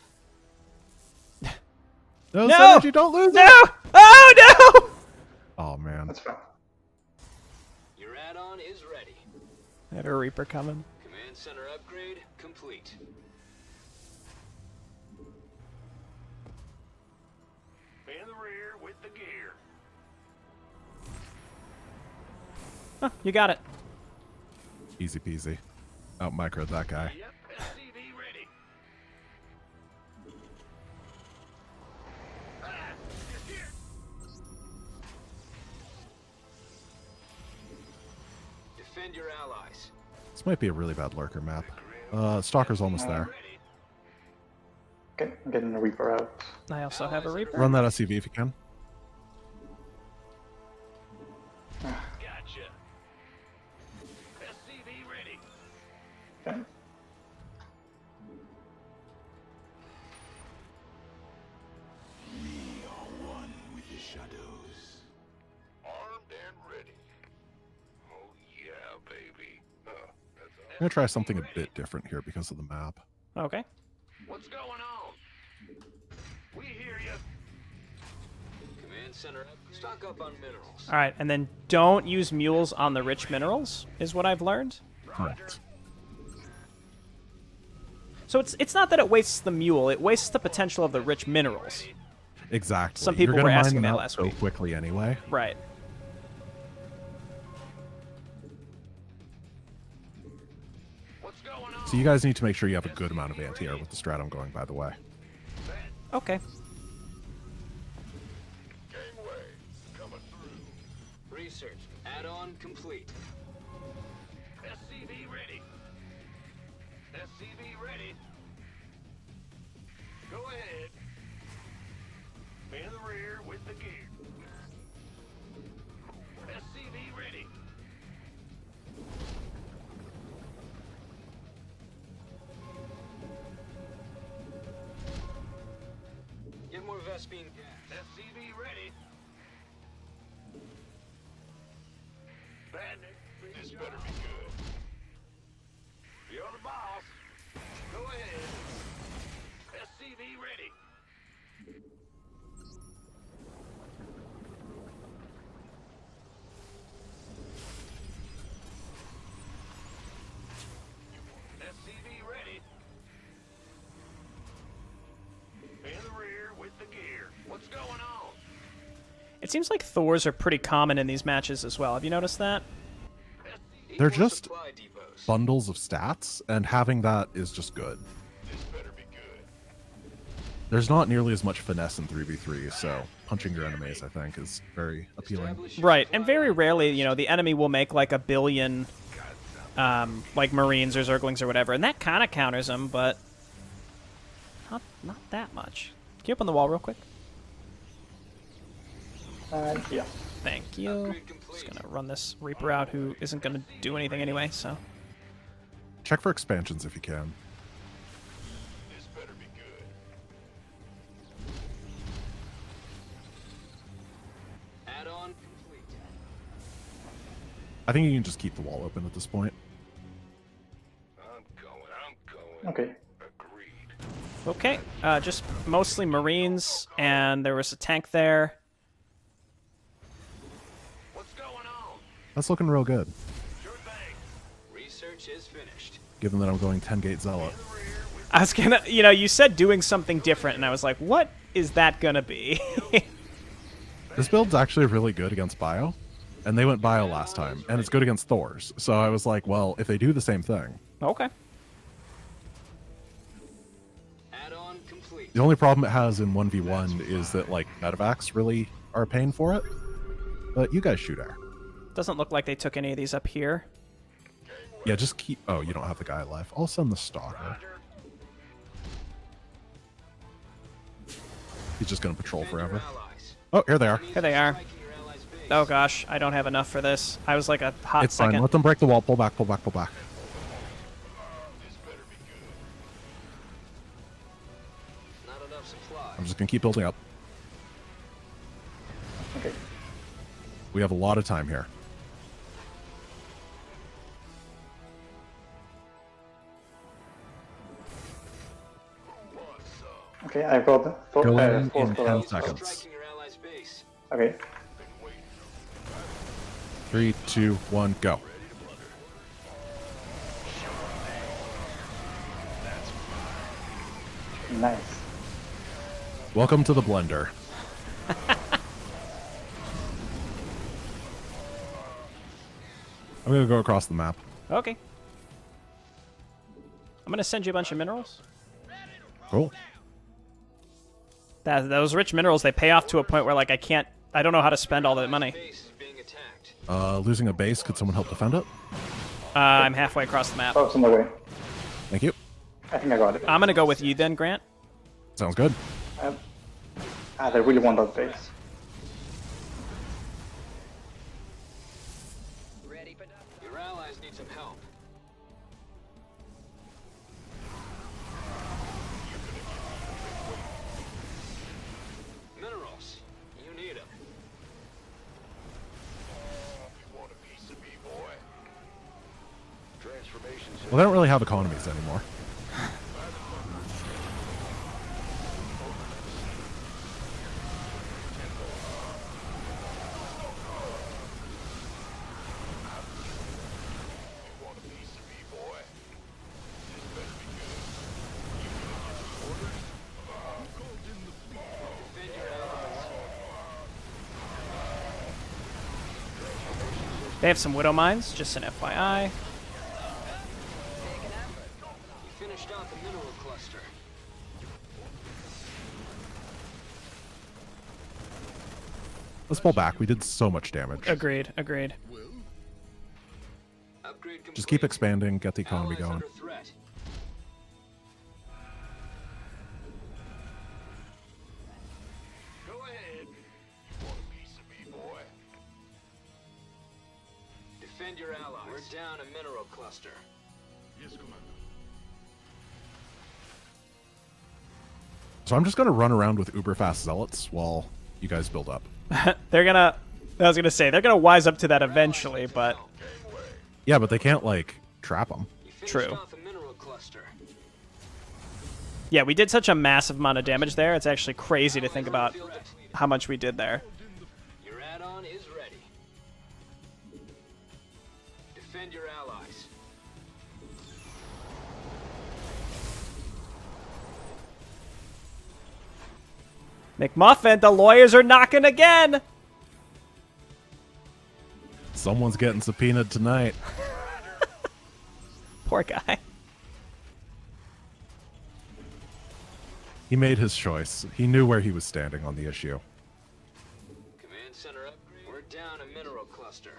No, No! Synergy, don't lose No! it! Oh no! Oh man. That's fine. Your add-on is ready. I had a Reaper coming. Command center upgrade complete. In the rear with the gear. Huh, you got it. Easy peasy. Out microed that guy. Yep, SCV ready. Ah, you're here. Defend your allies. This might be a really bad lurker map. Stalker's almost there. Ready. Okay, I'm getting the Reaper out. I also have a Reaper. Run that SCV if you can. Gotcha. SCV ready. Okay. Armed and ready. Oh yeah, baby. I'm gonna try something a bit different here because of the map. Okay. What's going on? We hear you. Command center up. Stock up on minerals. Alright, and then don't use mules on the rich minerals, is what I've learned. Correct. So it's not that it wastes the mule, it wastes the potential of the rich minerals. Exactly. Some people You're were gonna asking mine them that out last so week. quickly anyway. Right. What's going on? So you guys need to make sure you have a good amount of anti-air with the strat I'm going, by the way. Okay. Gangway coming through. Research. Add-on complete. SCV ready. SCV ready. Go ahead. In the rear with the gear. SCV ready. Get more Vespine gas. SCV ready. Bandit, this better be good. You're the boss. Go ahead. SCV ready. SCV ready. In the rear with the gear. What's going on? It seems like Thors are pretty common in these matches as well. Have you noticed that? Need They're more just supply depots. bundles of stats, and having that is just good. This better be good. There's not nearly as much finesse in 3v3, so punching your enemies, I think, is very appealing. Establish your Right, supply and very rarely, you know, the enemy will make like a billion, like Marines or Zerglings or whatever, and that kind of counters them, but not that much. Can you open the wall real quick? Yeah. Thank you. Upgrade Just complete. gonna run this Reaper out, who isn't gonna do anything anyway. So Check for expansions if you can. This better be good. Add-on complete. I think you can just keep the wall open at this point. I'm going. Okay. Agreed. okay, just mostly Marines, and there was a tank there. What's going on? That's looking real good, Sure thing. Research is finished. given that I'm going 10 gate zealot. I was gonna, you know, you said doing something different, and I was like, what is that gonna be? This build's actually really good against Bio, and they went Bio last time, and it's good against Thors. So I was like, well, if they do the same thing, Okay. Add-on Add-on complete. The only problem it has in 1v1 is that, like, medevacs really are paying for it. But you guys shoot air. Doesn't look like they took any of these up here. Yeah, just keep... Oh, you don't have the guy alive. I'll send the stalker. He's just going to patrol forever. Oh, here they are. Here they are. Oh gosh, I don't have enough for this. I was like a hot It's second. fine. Let them break the wall. Pull back, pull back, pull back. Not enough supply. I'm just going to keep building up. Okay. We have a lot of time here. Okay, I've got four, Go in four 10 colors. seconds. Striking your allies' base. Okay. 3, 2, 1, go. Nice. Welcome to the blender. I'm going to go across the map. Okay. I'm gonna send you a bunch of minerals. Cool. Those rich minerals, they pay off to a point where like I don't know how to spend all that money. Base is being attacked. Losing a base. Could someone help defend it? I'm halfway across the map. Oh, it's on the way. Thank you. I think I got it. I'm gonna go with you then, Grant. Sounds good. They really want that base. Your allies need some help. Minerals. You need them. Well, they don't really have economies anymore. They have some widow mines, just an FYI. You finished off the mineral cluster. Let's pull back. We did so much damage. Agreed, agreed. Upgrade complete. Just keep expanding. Get the economy Allies going. under threat. Go ahead. Want a piece of me, boy? Defend your allies. We're down a mineral cluster. Yes, Commander. So I'm just going to run around with uber fast zealots while you guys build up. They're gonna. I was gonna say they're gonna wise up to that eventually, but Yeah, but they can't, like, trap them. You finished True. off a mineral cluster. yeah, we did such a massive amount of damage there. It's actually crazy to think about how much we did there. Your add-on is ready. Defend your allies. McMuffin, the lawyers are knocking again. Someone's getting subpoenaed tonight. Poor guy. He made his choice. He knew where he was standing on the issue. Command center upgrade. We're down a mineral cluster.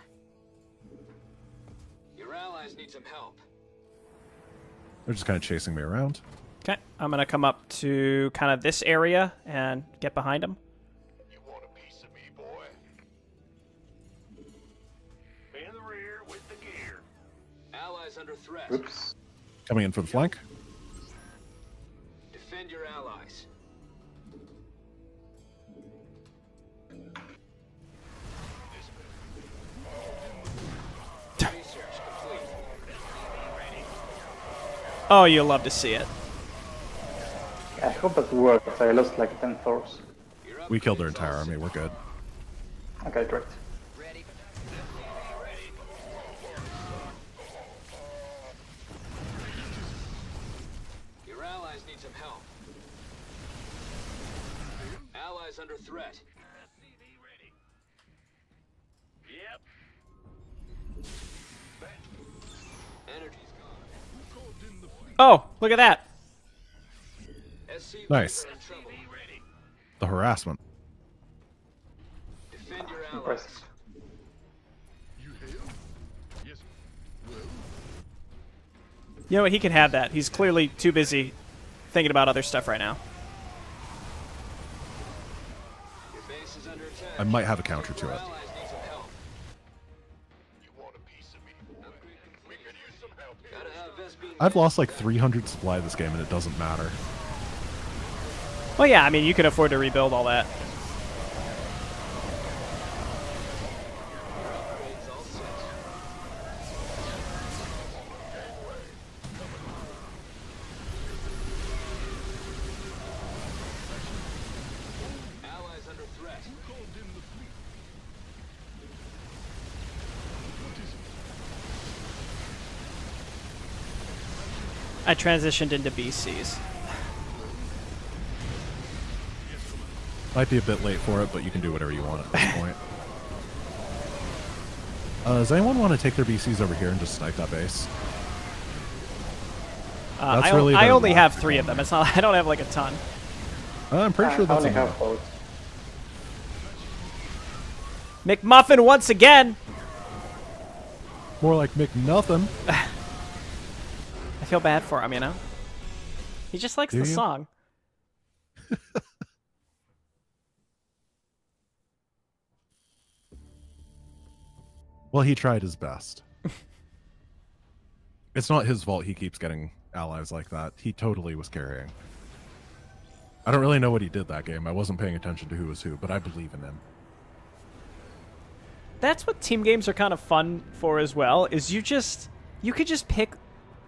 Your allies need some help. They're just kind of chasing me around. Okay, I'm gonna come up to kind of this area and get behind him. You want a piece of me, boy? In the rear with the gear. Allies under threat. Oops. Coming in for the flank. Defend your allies. Research complete. Oh, you'll love to see it. I hope that works. I lost like 10 Thors. We killed their entire army. We're good. Okay, great. Your allies need some help. Allies under threat. Yep. Energy's gone. Oh, look at that. SC Nice. in trouble. The harassment. Defend your allies. Impressive. You know what? He can have that. He's clearly too busy thinking about other stuff right now. Your base is under attack. I might have a counter to Your it. allies need some help. You want a piece of me? Upgrade complete. We could use some help here. Gotta have Vespine I've gas. lost like 300 supply this game and it doesn't matter. Well, yeah, I mean, you can afford to rebuild all that. Upgrades all set. Allies under threat. I transitioned into BCs. Might be a bit late for it, but you can do whatever you want at this point. Does anyone want to take their BCs over here and just snipe that base? That's really I their only have last 3 of them. It's not. I don't have like a ton. I'm pretty sure I that's only enough. have both. McMuffin once again. More like McNothing. I feel bad for him, you know? He just likes Do the you? song. Well, he tried his best. It's not his fault he keeps getting allies like that. He totally was carrying. I don't really know what he did that game. I wasn't paying attention to who was who, but I believe in him. That's what team games are kind of fun for as well, is you could just pick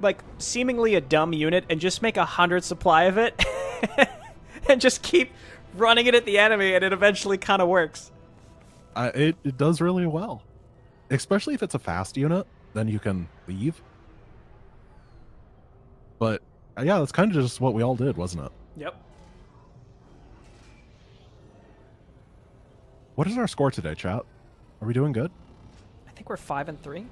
like seemingly a dumb unit and just make 100 supply of it and just keep running it at the enemy and it eventually kind of works. It does really well. Especially if it's a fast unit, then you can leave. But yeah, that's kind of just what we all did, wasn't it? Yep. What is our score today, chat? Are we doing good? I think we're 5-3.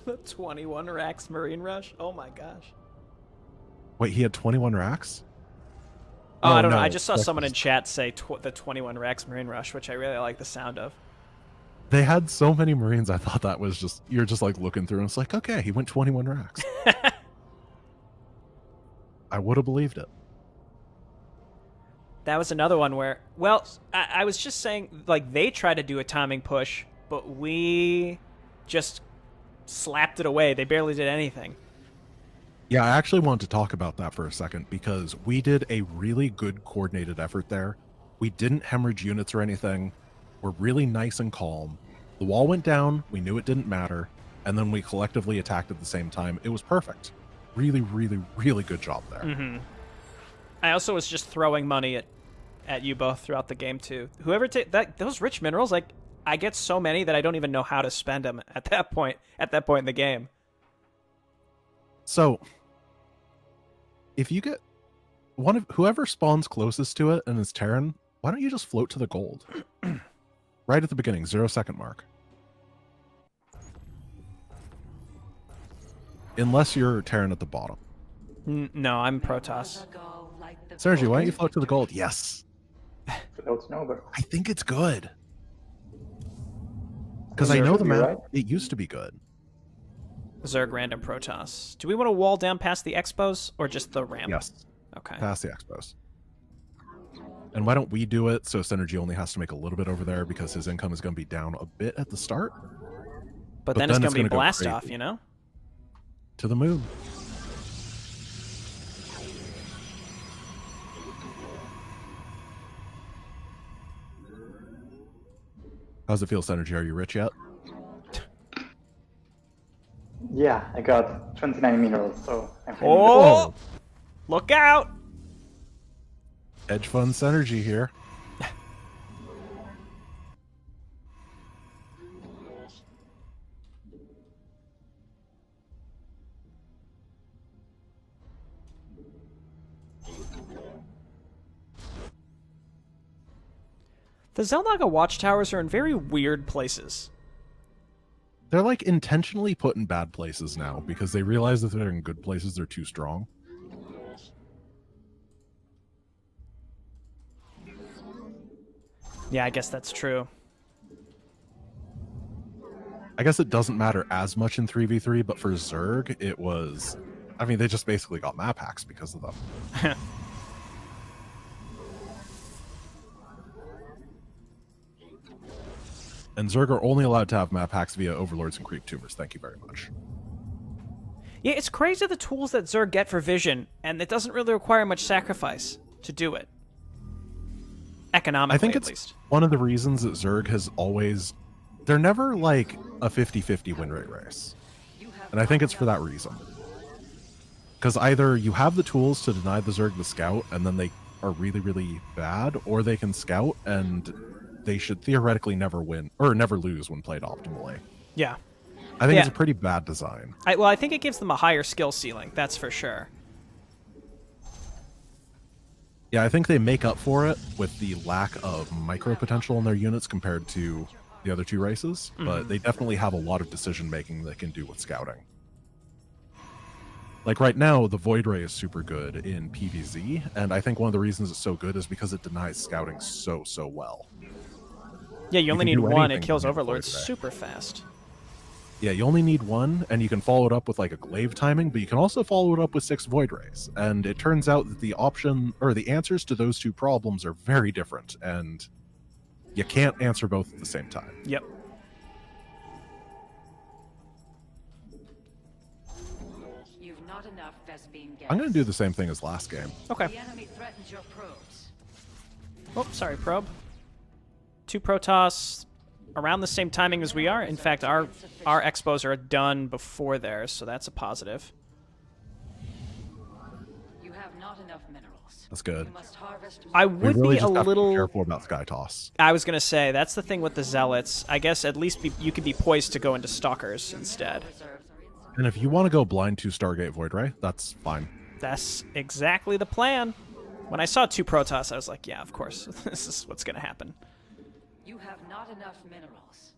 The 21 racks Marine Rush. Oh my gosh. Wait, he had 21 racks? Oh, I don't know. no, I just saw that's someone in just- chat say the 21 racks Marine Rush, which I really like the sound of. They had so many Marines, I thought that was just, you're just like looking through and it's like, okay, he went 21 racks. I would have believed it. That was another one where, well, I was just saying, like, they tried to do a timing push, but we just slapped it away. They barely did anything. Yeah, I actually wanted to talk about that for a second because we did a really good coordinated effort there. We didn't hemorrhage units or anything. We're really nice and calm. The wall went down. We knew it didn't matter. And then we collectively attacked at the same time. It was perfect. Really, really, really good job there. Mm-hmm. I also was just throwing money at you both throughout the game, too. Whoever those rich minerals, like, I get so many that I don't even know how to spend them at that point in the game. So, if you get whoever spawns closest to it and is Terran, why don't you just float to the gold? Right at the beginning, 0-second mark. Unless you're Terran at the bottom. No, I'm Protoss. Sergi, why don't you float to the gold? Yes. Floats nowhere. I think it's good. Because I know the Should be, map, right? it used to be good. Zerg random Protoss. Do we want to wall down past the expos or just the ramp? Yes. Okay. Past the expos. And why don't we do it so Synergy only has to make a little bit over there because his income is going to be down a bit at the start? But then it's going to be gonna go blast crazy. off, you know? To the moon. How's it feel, Synergy? Are you rich yet? Yeah, I got 29 minerals, so I'm feeling Oh! Look out! Hedge fund Synergy here. The Xel'Naga watchtowers are in very weird places. They're like intentionally put in bad places now because they realize that they're in good places, they're too strong. Yeah, I guess that's true. I guess it doesn't matter as much in 3v3, but for Zerg, it was... I mean, they just basically got map hacks because of them. And Zerg are only allowed to have map hacks via Overlords and Creep Tumors. Thank you very much. Yeah, it's crazy the tools that Zerg get for vision, and it doesn't really require much sacrifice to do it. Economically, I think at it's least. one of the reasons that Zerg has always... They're never like a 50-50 win rate race. And I think it's for that reason. Because either you have the tools to deny the Zerg the scout, and then they are really, really bad, or they can scout, and they should theoretically never win, or never lose when played optimally. Yeah. I think it's a pretty bad design. I think it gives them a higher skill ceiling, that's for sure. Yeah, I think they make up for it with the lack of micro potential in their units compared to the other two races, but they definitely have a lot of decision-making they can do with scouting. Like right now, the Void Ray is super good in PvZ, and I think one of the reasons it's so good is because it denies scouting so well. Yeah, you only need do one, it anything kills with Void Overlords Ray. super fast. Yeah, you only need one, and you can follow it up with like a glaive timing, but you can also follow it up with 6 Void Rays. And it turns out that the option, or the answers to those two problems are very different, and you can't answer both at the same time. Yep. You've not enough Vespene gas. I'm going to do the same thing as last game. Okay. The enemy threatens your probes. Oh, sorry, probe. 2 Protoss around the same timing as we are. In fact, our expos are done before theirs, so that's a positive. You have not enough minerals. That's good. You must harvest I We would really be a just have to be little... careful about Sky Toss. I was going to say, that's the thing with the Zealots. I guess at least you could be poised to go into Stalkers instead. reserves are in And if you want to go blind to Stargate Void Ray, that's fine. That's exactly the plan. When I saw 2 Protoss, I was like, yeah, of course. This is what's going to happen. You have not enough minerals.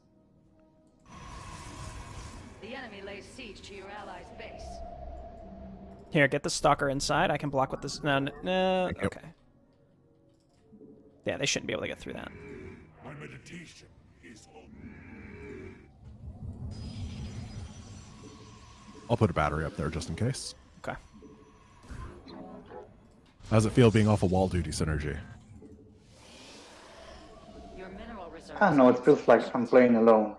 The enemy lays siege to your allies' base. Here, get the Stalker inside. I can block with this. No, okay. Yeah, they shouldn't be able to get through that. My meditation is open. I'll put a battery up there just in case. Okay. How's it feel being off of wall duty synergy? Your mineral reserves. I don't know, it feels like I'm playing alone.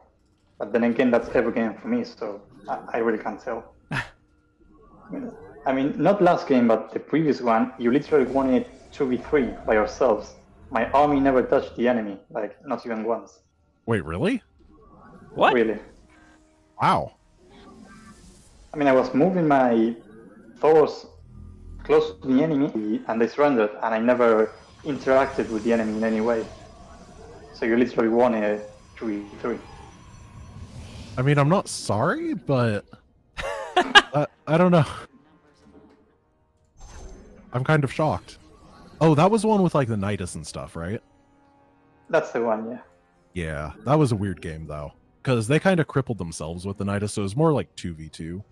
But then again, that's every game for me, so I really can't tell. I mean, not last game, but the previous one, you literally won it 2v3 by yourselves. My army never touched the enemy, like, not even once. Wait, really? What? Really. Wow. I mean, I was moving my Thors close to the enemy, and they surrendered, and I never interacted with the enemy in any way. So you literally won a 2v3. I mean, I'm not sorry, but I don't know. I'm kind of shocked. Oh, that was the one with like the Nidus and stuff, right? That's the one, yeah. Yeah, that was a weird game though, because they kind of crippled themselves with the Nidus, so it was more like 2v2.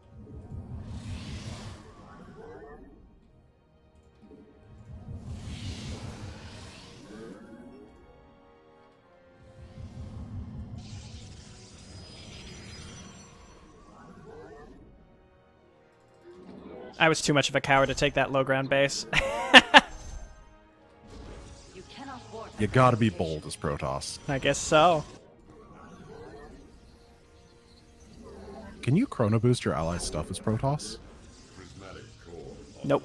I was too much of a coward to take that low ground base. You cannot board You gotta be bold as Protoss. I guess so. Can you chrono boost your allies' stuff as Protoss? Prismatic core. Nope.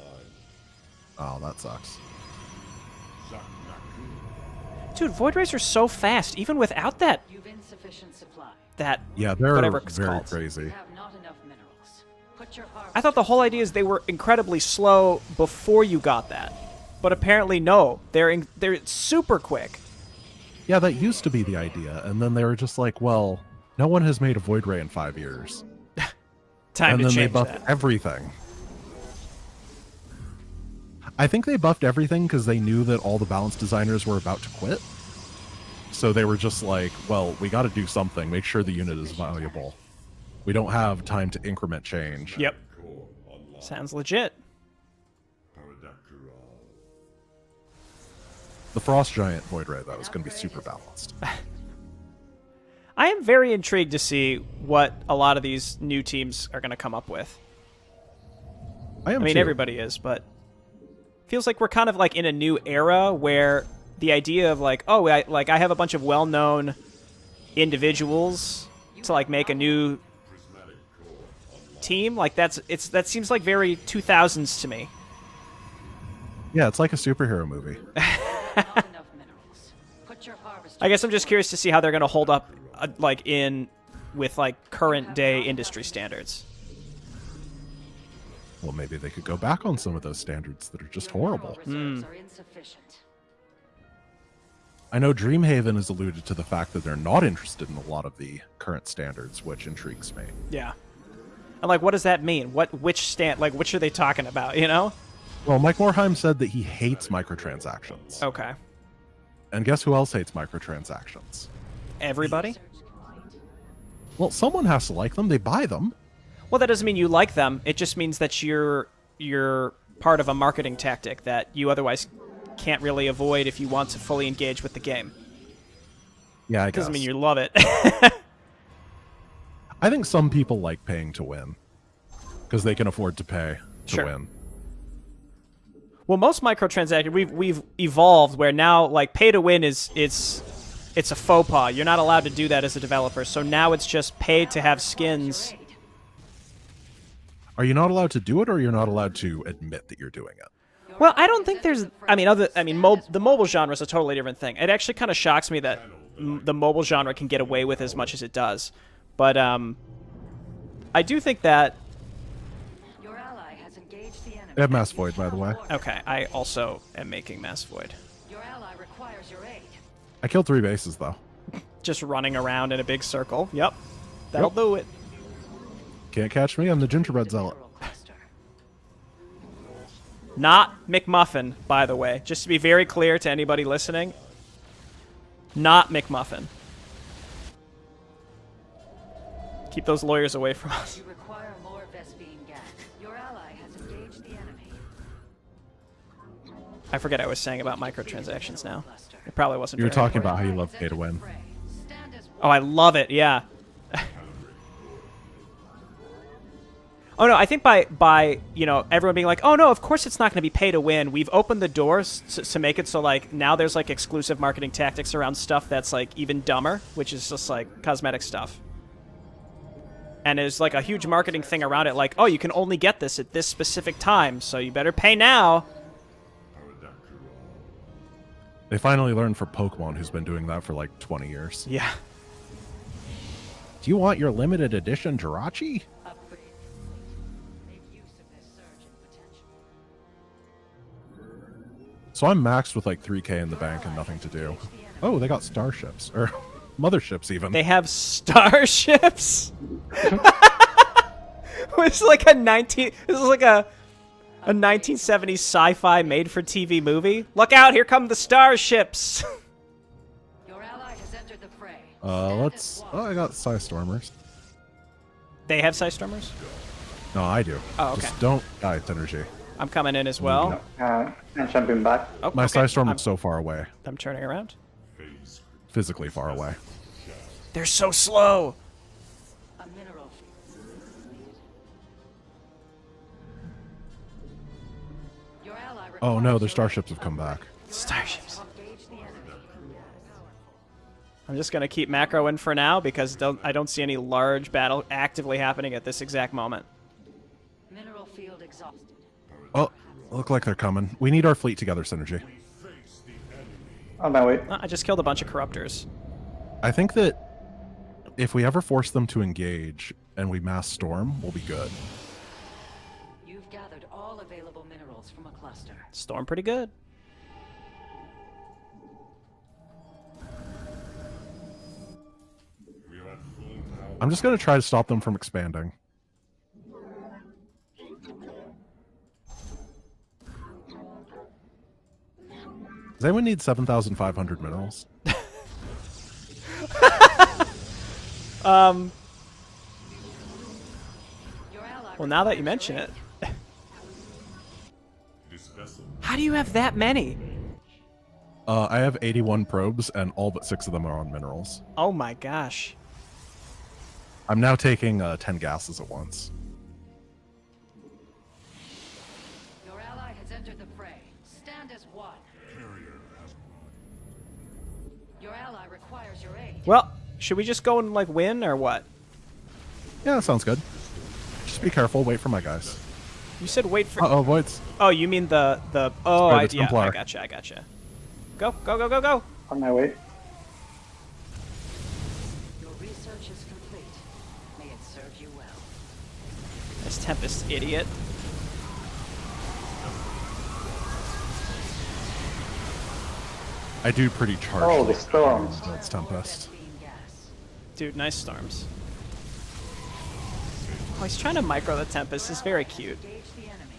Oh, that sucks. Dude, Void Rays are so fast, even without that. You've insufficient supply. Yeah, they're Whatever it's very called. You crazy. have not enough minerals. Put your I thought the whole idea is they were incredibly slow before you got that. But apparently, no. They're super quick. Yeah, that used to be the idea, and then they were just like, well, no one has made a Void Ray in 5 years. Time And to then they change buffed that. everything. I think they buffed everything because they knew that all the balance designers were about to quit. So they were just like, well, we got to do something. Make sure the unit is valuable. We don't have time to increment change. Yep. Core online. Sounds legit. Paradactyl. The Frost Giant Void Ray, though, is going to be super balanced. I am very intrigued to see what a lot of these new teams are going to come up with. I mean, too. everybody is, but feels like we're kind of like in a new era where the idea of like, oh, I have a bunch of well-known individuals to like make a new team. Like that seems like very 2000s to me. Yeah, it's like a superhero movie. Not enough minerals. Put your harvester. I guess I'm just curious to see how they're going to hold up, like with like current day industry standards. Well, maybe they could go back on some of those standards that are just horrible. Reserves are insufficient. I know Dreamhaven has alluded to the fact that they're not interested in a lot of the current standards, which intrigues me. Yeah. And like, what does that mean? Which are they talking about, you know? Well, Mike Morheim said that he hates microtransactions. Okay. And guess who else hates microtransactions? Everybody? Well, someone has to like them. They buy them. Well, that doesn't mean you like them. It just means that you're part of a marketing tactic that you otherwise can't really avoid if you want to fully engage with the game. Yeah, I guess. Doesn't mean you love it. I think some people like paying to win because they can afford to pay to Sure. win. Well, most microtransactions we've evolved where now like pay to win it's a faux pas. You're not allowed to do that as a developer. So now it's just pay to have skins. Are you not allowed to do it, or you're not allowed to admit that you're doing it? Well, I don't think there's. The mobile genre is a totally different thing. It actually kind of shocks me that the mobile genre can get away with as much as it does. But I do think that. Your ally has engaged the enemy. I have Mass Void, by the way. Okay, I also am making Mass Void. Your ally requires your aid. I killed 3 bases, though. Just running around in a big circle. Yep, that'll Yep. do it. Can't catch me. I'm the gingerbread zealot. Mineral cluster. Not McMuffin, by the way. Just to be very clear to anybody listening. Not McMuffin. Keep those lawyers away from us. You require more Vespine gas. Your ally has engaged the enemy. I forget I was saying about microtransactions now. Cluster. It probably wasn't. You were very talking important. about how you love pay to win. Stand as Oh, I love it. Yeah. Oh no, I think by everyone being like, oh no, of course it's not going to be pay to win. We've opened the doors to make it so like now there's like exclusive marketing tactics around stuff that's like even dumber, which is just like cosmetic stuff. And there's like a huge marketing thing around it, like, oh, you can only get this at this specific time, so you better pay now. They finally learned from Pokemon, who's been doing that for like 20 years. Yeah. Do you want your limited edition Jirachi? upgrade. Make use of this surge in potential. So I'm maxed with like 3K in the bank and nothing to do. Oh, they got starships. Or motherships, even. They have starships. It's like a 1970s sci-fi made-for-TV movie. Look out! Here come the starships. Your ally has entered the fray. Let's... Oh, I got Psystormers. They have Psystormers? No, I do. Oh, okay. Just don't die, Synergy. I'm coming in as well. And jumping back. Oh, My okay. Psystorm is so far away. I'm turning around. Physically far away. They're so slow. A mineral. Your ally Oh no, requires their your starships have come back. Starships. engage the enemy. I'm just gonna keep macro in for now because I don't see any large battle actively happening at this exact moment. Mineral field exhausted. Oh, look like they're coming. We need our fleet together, Synergy. On my way. I just killed a bunch of corruptors. I think that if we ever force them to engage and we mass storm, we'll be good. You've gathered all available minerals from a cluster. Storm pretty good. I'm just going to try to stop them from expanding. Does anyone need 7,500 minerals? Well, Your ally now that you requires mention your it, aid. This vessel how do you have that many? I have 81 probes, and all but 6 of them are on minerals. Oh my gosh. I'm now taking 10 gases at once. Your ally has entered the fray. Stand as one. carrier has Your ally requires your aid. Well, should we just go and like win or what? Yeah, that sounds good. Just be careful. Wait for my guys. You said wait for. Uh-oh, voids. Oh, you mean the oh Sorry, the yeah, I Templar. gotcha. Go go go go go. On my way. Your research is complete. May it serve you well. This Tempest idiot. I do pretty charged. Oh, the storms. That's Tempest. Vespene gas. Dude, nice storms. Oh, he's trying to micro the Tempest. It's very cute. Engage the enemy.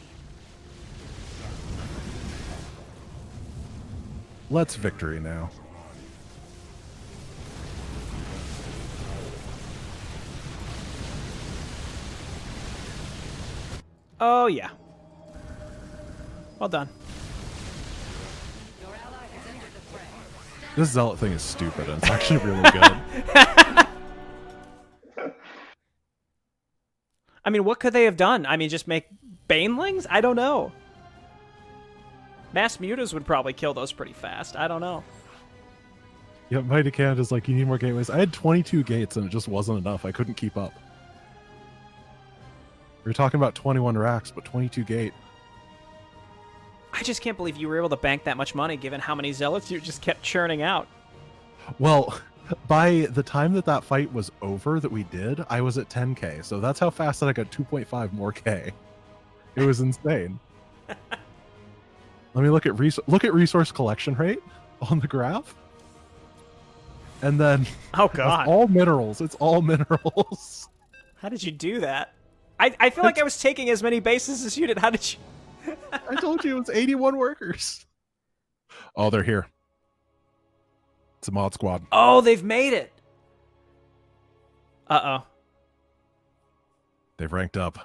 Let's victory now. Oh yeah. Well done. Your ally has entered the fray. This Zealot thing is stupid, and it's actually really good. I mean, what could they have done? I mean, just make banelings? I don't know. Mass mutas would probably kill those pretty fast. I don't know. Yeah, Mighty Canada's like, you need more gateways. I had 22 gates, and it just wasn't enough. I couldn't keep up. We were talking about 21 racks, but 22 gate. I just can't believe you were able to bank that much money given how many zealots you just kept churning out. Well, by the time that fight was over that we did, I was at 10k. So that's how fast that I got 2.5 more k. It was insane. Let me look at resource collection rate on the graph. And then Oh it's god. all minerals. It's all minerals. How did you do that? I feel like I was taking as many bases as you did. How did you... I told you it was 81 workers. Oh, they're here. It's a mod squad. Oh, they've made it. Uh-oh. They've ranked up.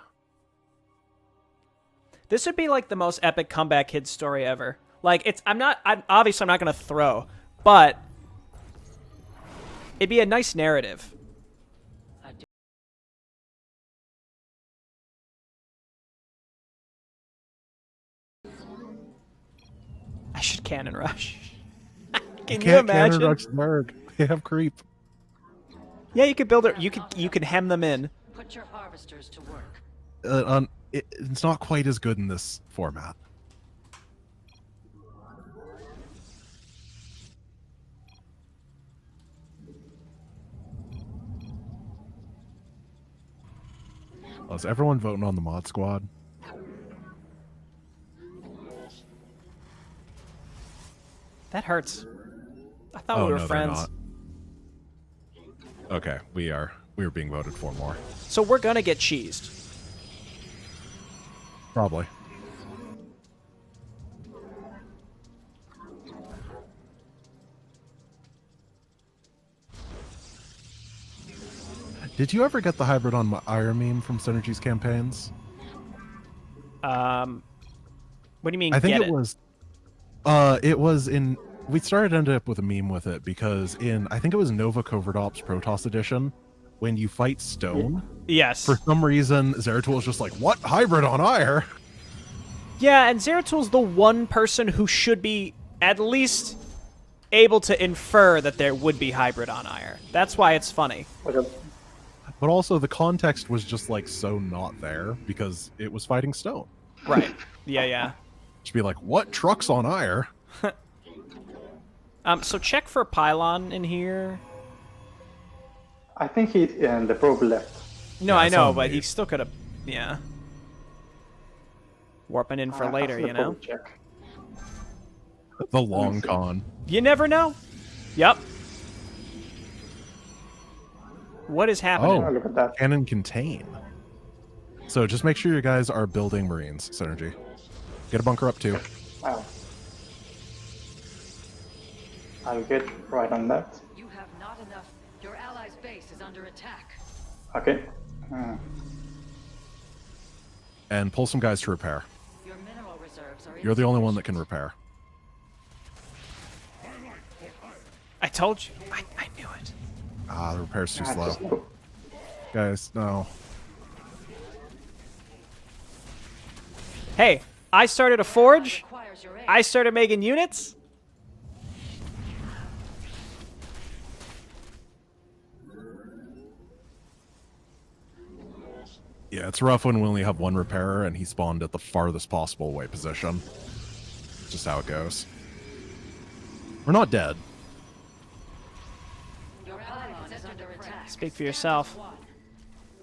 This would be like the most epic comeback kid story ever. Like, I'm obviously not going to throw, but it'd be a nice narrative. I should cannon rush. Can you imagine? Cannon rush Zerg. They have creep. Yeah, you could build it. You could hem them in. Put your harvesters to work. It's not quite as good in this format. Oh, is everyone voting on the mod squad? That hurts. I thought we were no, friends. they're not. Okay, we are being voted for more. So we're gonna get cheesed. Probably. Did you ever get the hybrid on Iron meme from Synergy's campaigns? What do you mean? I think get it was in. We ended up with a meme with it because I think it was Nova Covert Ops Protoss Edition, when you fight Stone, Yes. for some reason Zeratul is just like, what hybrid on Ire? Yeah, and Zeratul's the one person who should be at least able to infer that there would be hybrid on Ire. That's why it's funny. But also the context was just like so not there because it was fighting Stone. Right. Yeah. Just be like, what trucks on Ire? So check for Pylon in here. I think the probe left. No, Yeah, I know, some but may. he still could have. Yeah. Warping in for later, After the you know? probe check. The long con. You never know. Yep. What is happening? Oh, look at that. Cannon contain. So just make sure you guys are building Marines, Synergy. Get a bunker up too. Wow. I'll get right on that. You have not enough. Your ally's base is is under attack. Okay. And pull some guys to repair. Your mineral reserves are You're the only one that can insufficient. repair. I told you. I knew it. Ah, the repair's too Ah, slow. just go. Guys, no. Hey, I started a forge. Requires your aid. I started making units. Yeah, it's rough when we only have one repairer and he spawned at the farthest possible away position. Just how it goes. We're not dead. Your pylon is under attack. Speak for yourself. Stand as one.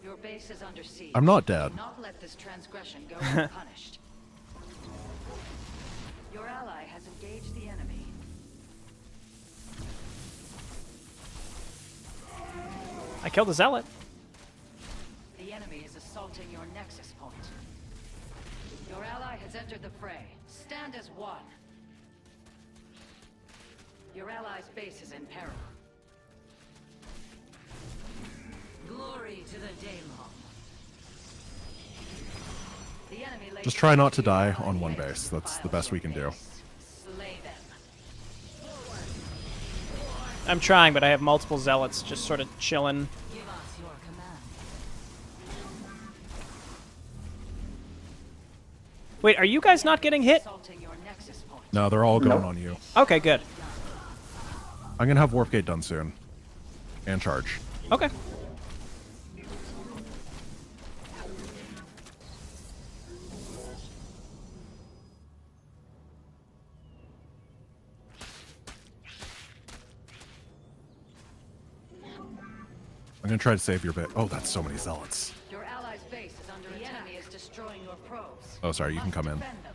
Your base is under siege. I'm not dead. Do not let this transgression go unpunished. Your ally has engaged the enemy. I killed a zealot. The enemy is assaulting your nexus point. Your ally has entered the fray. Stand as one. Your ally's base is in peril. Glory to the Daylong. The enemy lays Just try not to die siege to on your one base. base. That's the File best we your can do. base. Slay them. I'm trying, but I have multiple zealots just sort of chilling. Give us your command. Wait, are you guys not getting hit? Assaulting your nexus point. No, they're all going on you. Okay, good. I'm gonna have Warp Gate done soon. And charge. Okay. I'm gonna try to save your bit. Oh, that's so many zealots. Your ally's base is under attack. The enemy is destroying your probes. Oh, sorry, you can Must come in. defend them.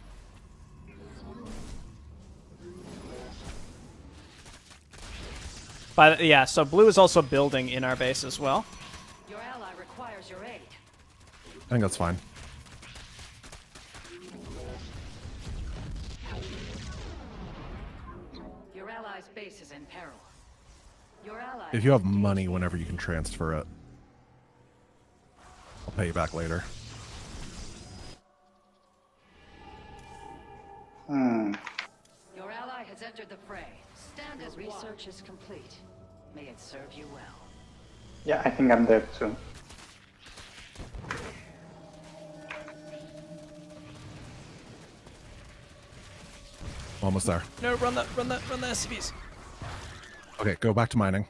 Yeah, so blue is also building in our base as well. Your ally requires your aid. I think that's fine. Your ally's base is in peril. Your ally If you have has engaged money the whenever you can transfer it, I'll pay you back later. Your ally has entered the fray. Stand Your as one. research is complete. May it serve you well. Yeah, I think I'm dead too. Almost there. No, run the SCVs. Okay, go back to mining.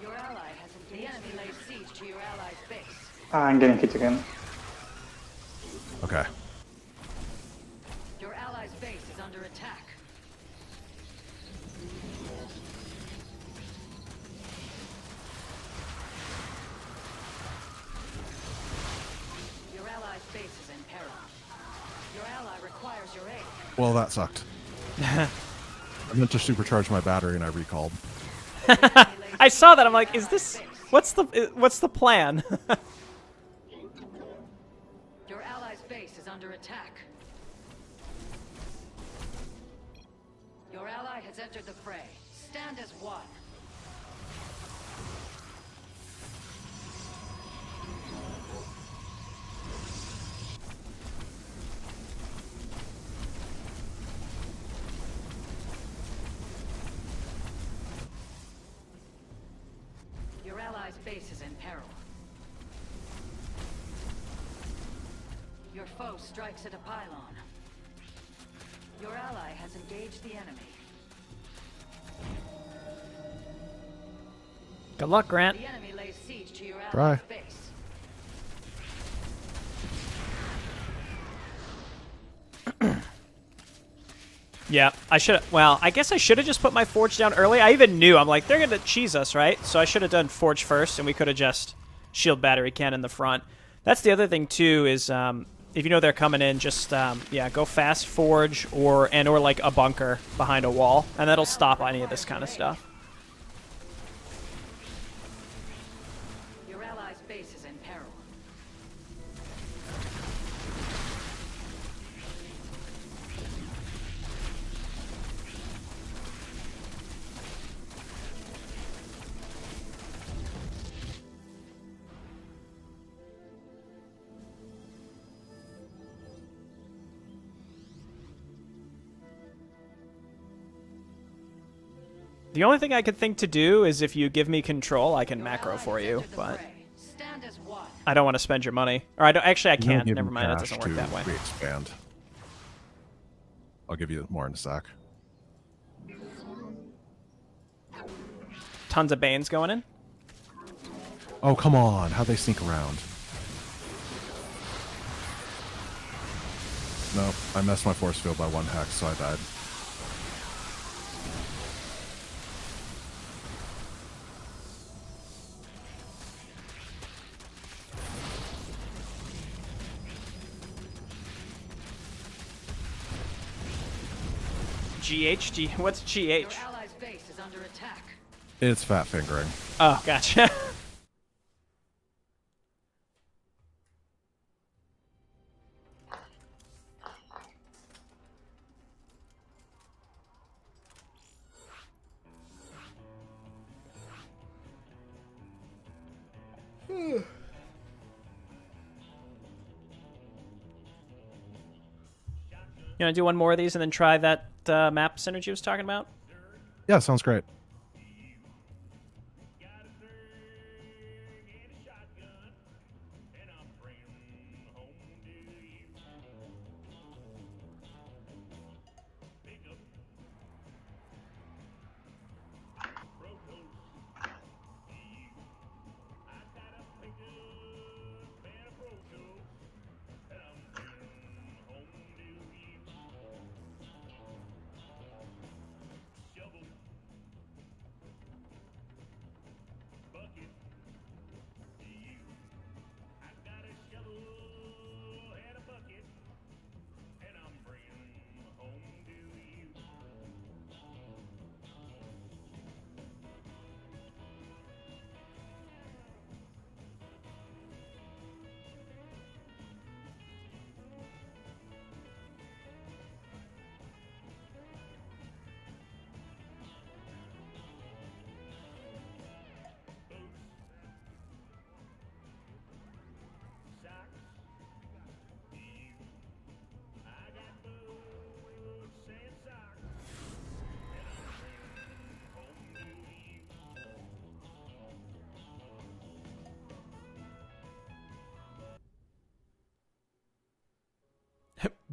Your ally has the enemy lays siege to your ally's base. Ah, I'm getting hit again. Okay. Your ally's base is under attack. Your ally's base is in peril. Your ally requires your aid. Well, that sucked. I meant to supercharge my battery and I recalled. I saw that. I'm like, is this? What's the plan? Your ally's base is under attack. Your ally has entered the fray. Stand as one. Your ally's base is in peril. Your foe strikes at a pylon. Your ally has engaged the enemy. Good luck, Grant. The enemy lays siege to your Try. ally's base. Yeah, I should. Well, I guess I should have just put my forge down early. I even knew. I'm like, they're gonna cheese us, right? So I should have done forge first, and we could have just shield battery cannon the front. That's the other thing too. Is if you know they're coming in, just yeah, go fast forge or like a bunker behind a wall, and that'll stop any of this kind of stuff. The only thing I could think to do is if you give me control, I can macro for you, but Stand as one. I don't want to spend your money. Or I don't. Actually, I You don't can't. give Never me mind. That cash doesn't work to that way. Re-expand. I'll give you more in a sec. Tons of Banes going in. Oh, come on. How'd they sneak around? No, I messed my force field by 1 hex, so I died. GH? What's GH? Your allies' base is under attack. It's fat fingering. Oh, gotcha. You want to do one more of these and then try that map synergy I was talking about? Yeah, sounds great.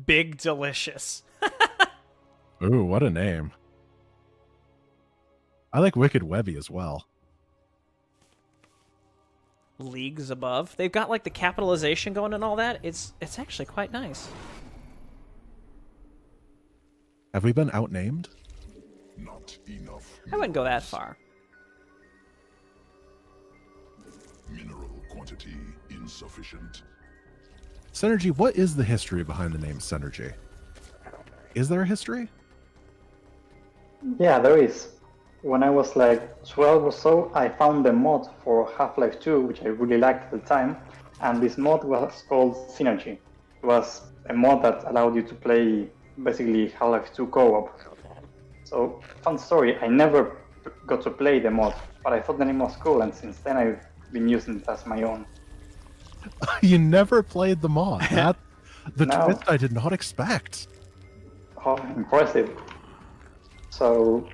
Big Delicious. Ooh, what a name. I like Wicked Webby as well. Leagues above. They've got like the capitalization going and all that. It's actually quite nice. Have we been outnamed? Not enough. I wouldn't go that far. Mineral quantity insufficient. Synergy, what is the history behind the name Synergy? Is there a history? Yeah, there is. When I was like 12 or so, I found a mod for Half-Life 2, which I really liked at the time, and this mod was called Synergy. It was a mod that allowed you to play basically Half-Life 2 co-op. So, fun story, I never got to play the mod, but I thought the name was cool, and since then I've been using it as my own. You never played the mod. That the No. twist I did not expect. Oh, impressive. So,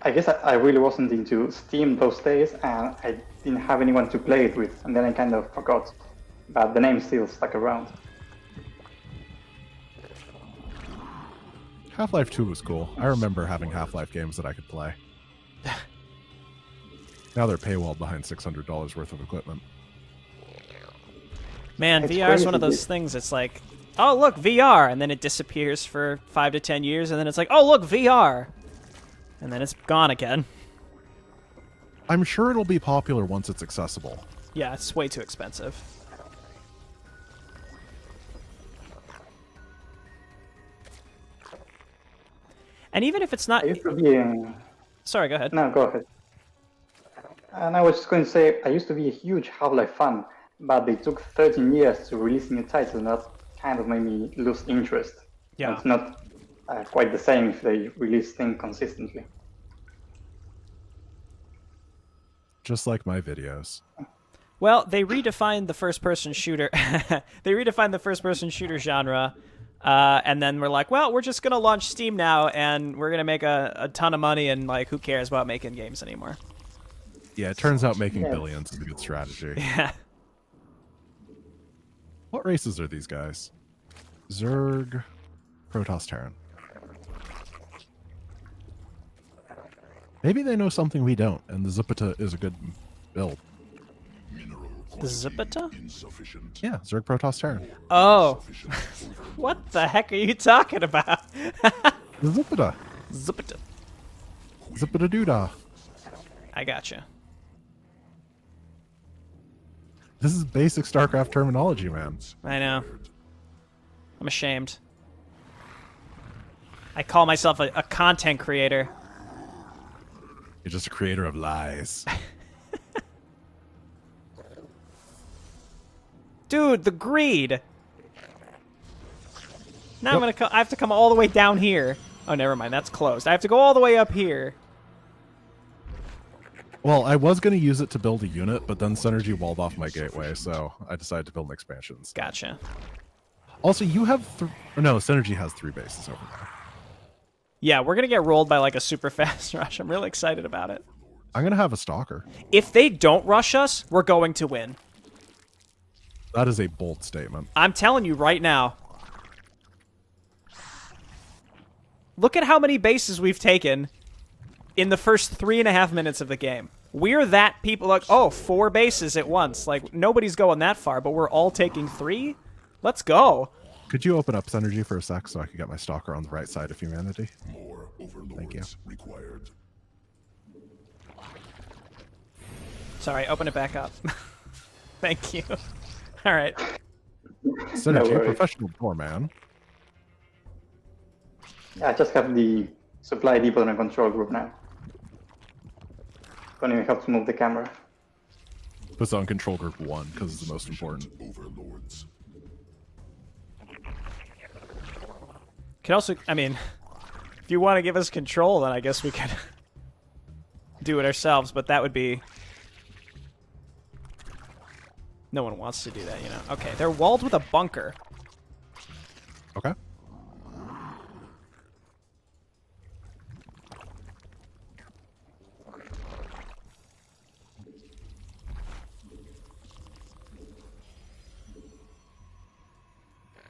I guess I really wasn't into Steam those days, and I didn't have anyone to play it with, and then I kind of forgot. But the name still stuck around. Half-Life 2 was cool. I remember having Half-Life games that I could play. Now they're paywalled behind $600 worth of equipment. Man, It's VR is one of crazy. those things. It's like, oh look, VR, and then it disappears for 5 to 10 years, and then it's like, oh look, VR, and then it's gone again. I'm sure it'll be popular once it's accessible. Yeah, it's way too expensive. And even if it's not, I used to be sorry, go ahead. No, go ahead. And I was just going to say, I used to be a huge Half-Life fan, but they took 13 years to release a new title, and that kind of made me lose interest. Yeah. It's not quite the same if they release things consistently. Just like my videos. Well, they redefined the first-person shooter. They redefined the first-person shooter genre And then we're like, well, we're just gonna launch Steam now, and we're gonna make a ton of money, and like, who cares about making games anymore? Yeah, it turns out making billions is a good strategy. Yeah. What races are these guys? Zerg, Protoss Terran. Maybe they know something we don't, and the Zipita is a good build. The Zipita? Insufficient. Yeah, Zerg Protoss Terran. Oh. What the heck are you talking about? The Zipita. Zipita. Zipita doodah. I gotcha. This is basic StarCraft terminology, man. I know. I'm ashamed. I call myself a content creator. You're just a creator of lies. Dude, the greed. Now I'm gonna. I have to come all the way down here. Oh, never mind. That's closed. I have to go all the way up here. Well, I was going to use it to build a unit, but then Synergy walled off my gateway, so I decided to build an expansion. Gotcha. Also, you have no, Synergy has 3 bases over there. Yeah, we're gonna get rolled by like a super fast rush. I'm really excited about it. I'm going to have a Stalker. If they don't rush us, we're going to win. That is a bold statement. I'm telling you right now. Look at how many bases we've taken in the first 3.5 minutes of the game. We're that people like, oh, 4 bases at once. Like, nobody's going that far, but we're all taking 3? Let's go. Could you open up Synergy for a sec so I could get my Stalker on the right side of humanity? More overlords Thank you. required. Sorry, open it back up. Thank you. All right. Synergy, worries. professional doorman. Yeah, I just have the supply depot in a control group now. Don't even have to move the camera. Puts on control group 1 because it's the most important. Overlords. Can also, I mean, if you want to give us control, then I guess we could do it ourselves, but that would be... No one wants to do that, you know. Okay, they're walled with a bunker. Okay.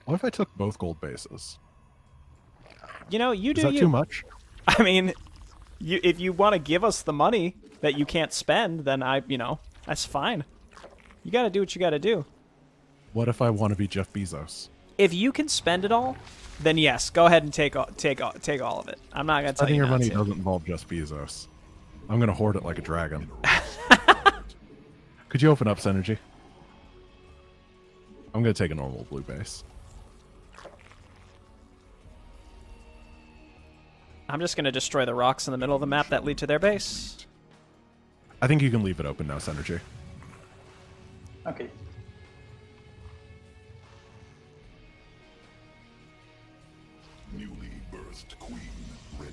What if I took both gold bases? You know, you do Is that you. too much? I mean, if you want to give us the money that you can't spend, then that's fine. You got to do what you got to do. What if I want to be Jeff Bezos? If you can spend it all, then yes, go ahead and take all of it. I'm not gonna tell Spending you your not money to. doesn't involve Jeff Bezos. I'm gonna hoard it like a dragon. Could you open up Synergy? I'm gonna take a normal blue base. I'm just gonna destroy the rocks in the middle of the map that lead to their base. I think you can leave it open now, Synergy. Okay. Newly birthed queen ready.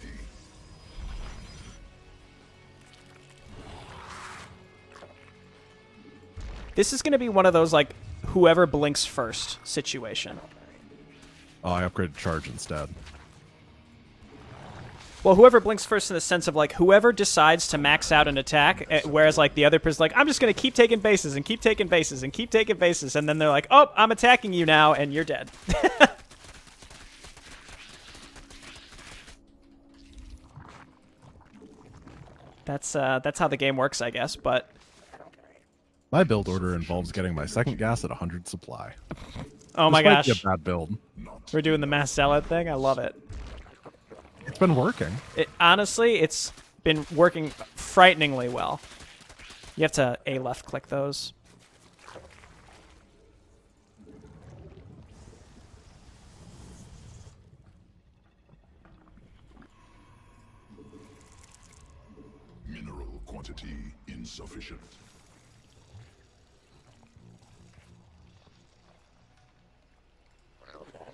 This is gonna be one of those like whoever blinks first situation. Oh, I upgraded charge instead. Well, whoever blinks first in the sense of like whoever decides to max out an attack, whereas like the other person's like, I'm just gonna keep taking bases and keep taking bases and keep taking bases, and then they're like, oh, I'm attacking you now, and you're dead. That's how the game works, I guess. But My build order involves getting my second gas at 100 supply. oh my This might be gosh, a bad build. we're doing the mass sellout thing. I love it. It's been working. Honestly, it's been working frighteningly well. You have to A left click those. Mineral quantity insufficient.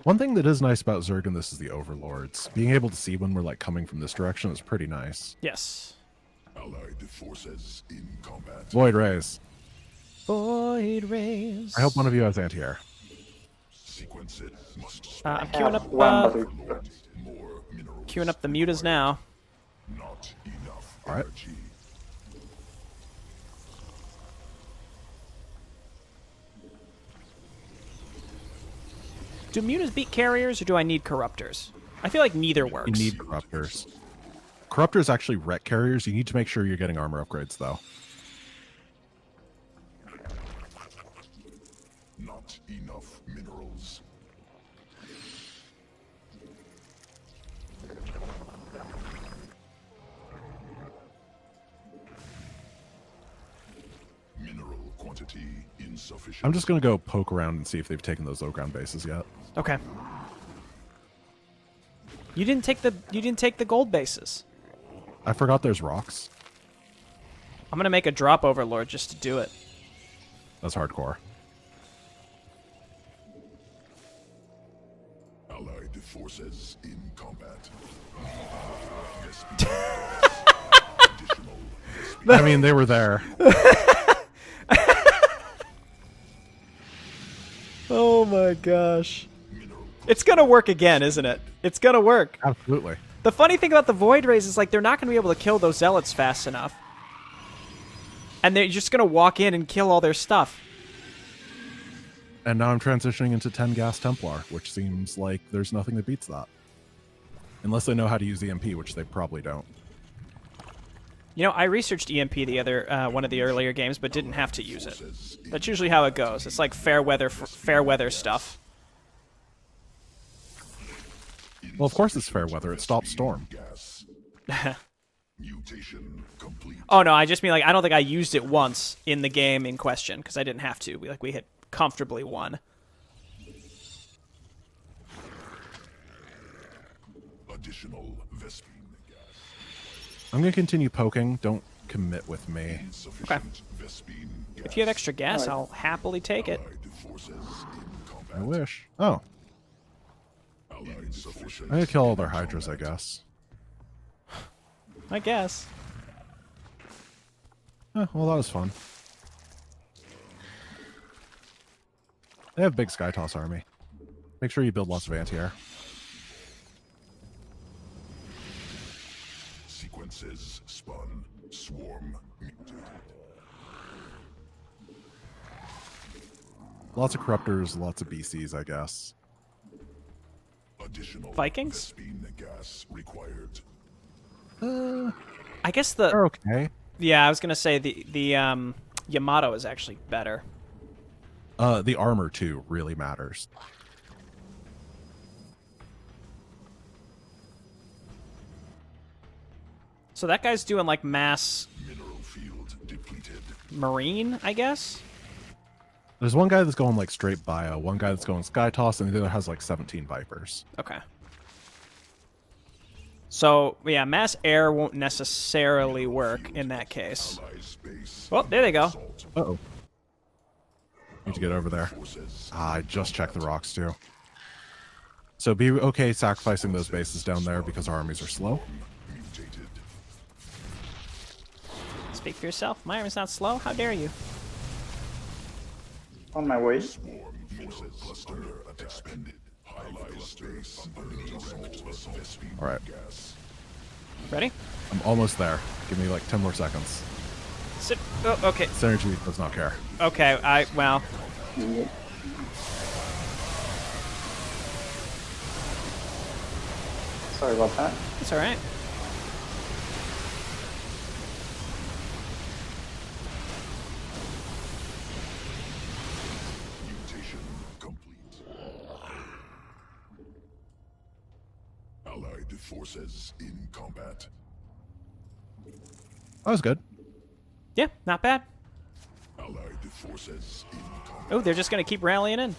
One thing that is nice about Zerg in this is the overlords. Being able to see when we're like coming from this direction is pretty nice. Yes. Allied forces in combat. Void Rays. Void rays. I hope one of you has anti-air. Sequences must I'm I queuing have up, one battery. more minerals. queuing up the mutas now. Not enough All right. energy. Do mutas beat carriers, or do I need corruptors? I feel like neither You works. need corruptors. Corruptors actually wreck carriers. You need to make sure you're getting armor upgrades, though. Not enough minerals. Mineral quantity insufficient. I'm just going to go poke around and see if they've taken those low-ground bases yet. Okay. You didn't take the gold bases. I forgot there's rocks. I'm gonna make a drop overlord just to do it. That's hardcore. Allied forces in combat. Additional I mean, they were there. Oh my gosh. It's gonna work again, isn't it? It's gonna work. Absolutely. The funny thing about the Void Rays is, like, they're not gonna be able to kill those zealots fast enough. And they're just gonna walk in and kill all their stuff. And now I'm transitioning into 10 Gas Templar, which seems like there's nothing that beats that. Unless they know how to use EMP, which they probably don't. You know, I researched EMP the other one of the earlier games, but didn't have to use it. That's usually how it goes. It's like fair weather stuff. Well, of course it's fair weather. It stops storm. gas. Mutation complete. Oh no, I just mean, like, I don't think I used it once in the game in question because I didn't have to. We had comfortably won. Additional Vespine gas. I'm going to continue poking. Don't commit with me. Insufficient Vespine gas. If you have extra gas, I'll happily take it. Allied forces in combat. I wish. Oh, Allied forces. I'm going to kill all their Hydras, I guess. I guess. Well, that was fun. They have big Skytoss army. Make sure you build lots of anti-air. Sequences spun. Swarm mutated. Lots of Corruptors, lots of BCs, I guess. Additional Vikings? Vespine gas required. I guess They're okay. yeah, I was gonna say the Yamato is actually better. The armor, too, really matters. So that guy's doing, like, mass Mineral field depleted. marine, I guess. There's one guy that's going, like, straight bio, one guy that's going Skytoss, and the other has, like, 17 Vipers. Okay. So, yeah, mass air won't necessarily work in that case. Allied space. Well, there they go. Assault. Uh-oh. Need to get over there. Forces. I just checked the rocks, too. So be okay sacrificing those bases down there because our armies are slow. Mutated. Speak for yourself. My army's not slow. How dare you? On my way. Swarm forces cluster expended. Allied space under direct Vespine All right. gas. Ready? I'm almost there. Give me, like, 10 more seconds. Sit. Oh, okay. Synergy does not care. Okay, well. Sorry about that. It's alright. Mutation complete. Allied forces in combat. That was good. Yeah, not bad. Allied forces in combat. Oh, they're just gonna keep rallying in.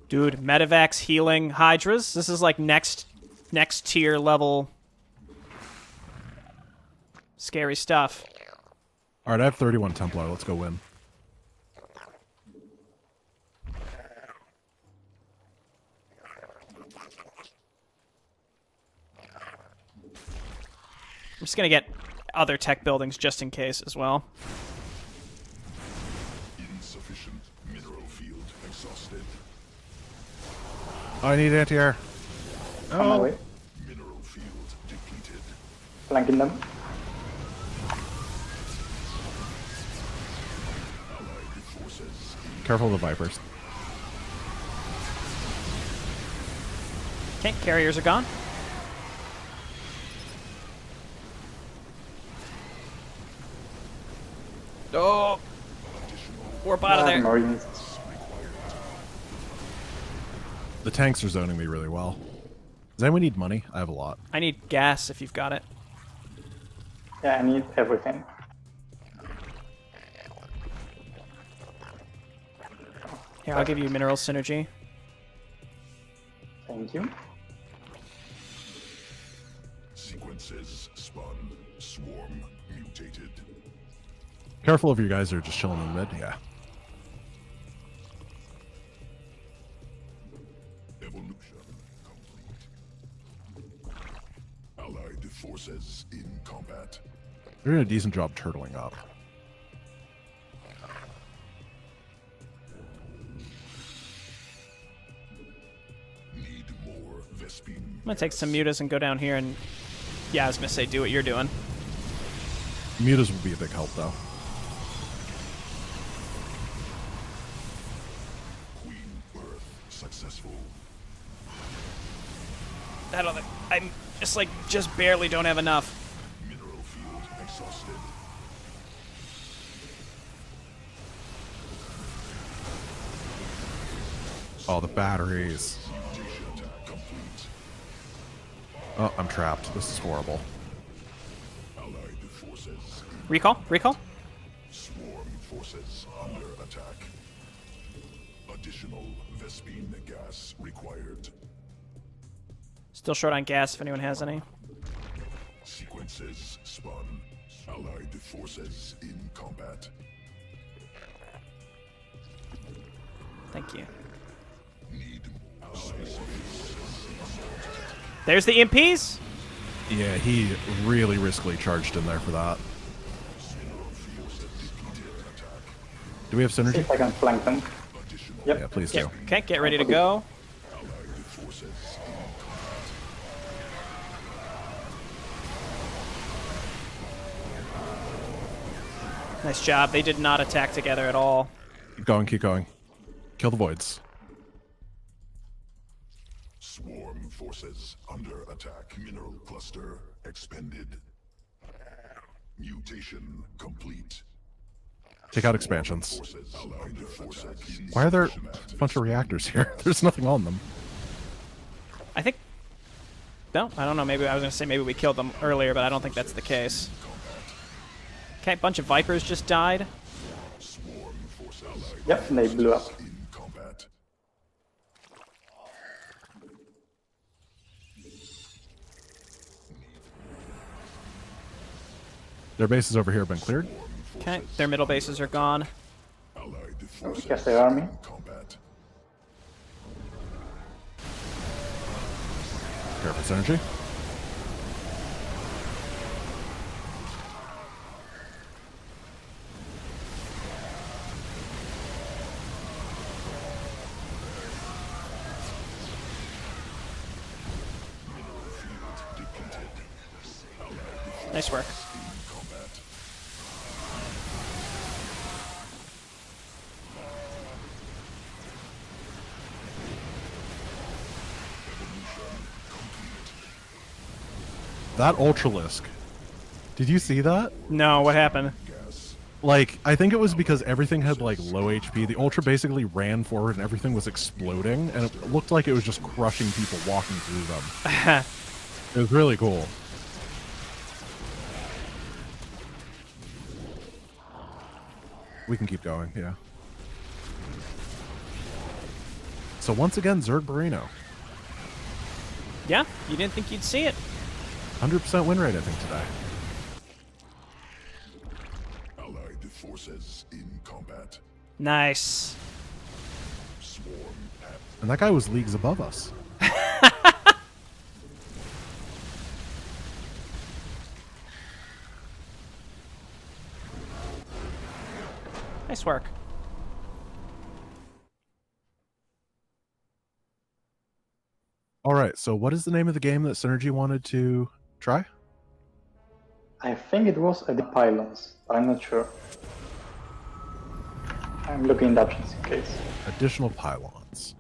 Dude, Medivacs healing Hydras. This is like next tier level scary stuff. All right, I have 31 Templar. Let's go win. I'm just gonna get other tech buildings just in case as well. Insufficient mineral field exhausted. I need anti-air. On my way. Mineral field depleted. Flanking them. Allied forces Careful of the Vipers. Okay, carriers are gone. Oh! Warp out of there. Marines. The tanks are zoning me really well. Does anyone need money? I have a lot. I need gas if you've got it. Yeah, I need everything. Here, I'll give you mineral synergy. Thank you. sequences spun. Swarm mutated. Careful if you guys are just chilling in mid. Yeah. Evolution complete. Allied forces in combat. They're doing a decent job turtling up. Need more Vespine. I'm gonna take some mutas and go down here and... Yeah, I was gonna say, do what you're doing. Mutas would be a big help, though. Queen birth successful. That other... I'm just like, just barely don't have enough. Mineral field exhausted. Oh, the batteries. Mutation attack complete. Oh, I'm trapped. This is horrible. Allied forces. Recall? Recall? Swarm forces under attack. Additional Vespine gas required. Still short on gas if anyone has any. Sequences spun. Allied forces in combat. Thank you. Need There's the EMPs! Yeah, he really riskily charged in there for that. Do we have See synergy? if I can flank them. Yep. Yeah, please Get, do. okay, get ready to go. Allied forces in Nice job. They did not attack together at all. Keep going, keep going. Kill the voids. Swarm forces under attack. Mineral cluster expended. Mutation complete. Take out expansions. Forces allied forces. Why are there a bunch of reactors here? There's nothing on them. I think... No, I don't know. Maybe I was going to say maybe we killed them earlier, but I don't think that's the case. Okay, bunch of Vipers just died. Swarm forces allied Yep, they blew up. in combat. Their bases over here have been cleared. Okay, their middle bases are gone. Allied forces Guess their army. in combat. Careful synergy. Nice work. In combat. That Ultralisk. Did you see that? No, what happened? Gas. Like, I think it was because everything had, like, low HP. The Ultra basically ran forward and everything was exploding, and it looked like it was just crushing people walking through them. It was really cool. We can keep going, yeah. So once again, Zerg Barino. Yeah, you didn't think you'd see it. 100% win rate, I think, today. Allied forces in combat. Nice. Swarm at And that guy was leagues above us. Nice work. All right, so what is the name of the game that Synergy wanted to try? I think it was the pylons, but I'm not sure. I'm looking it up just in case. Additional pylons.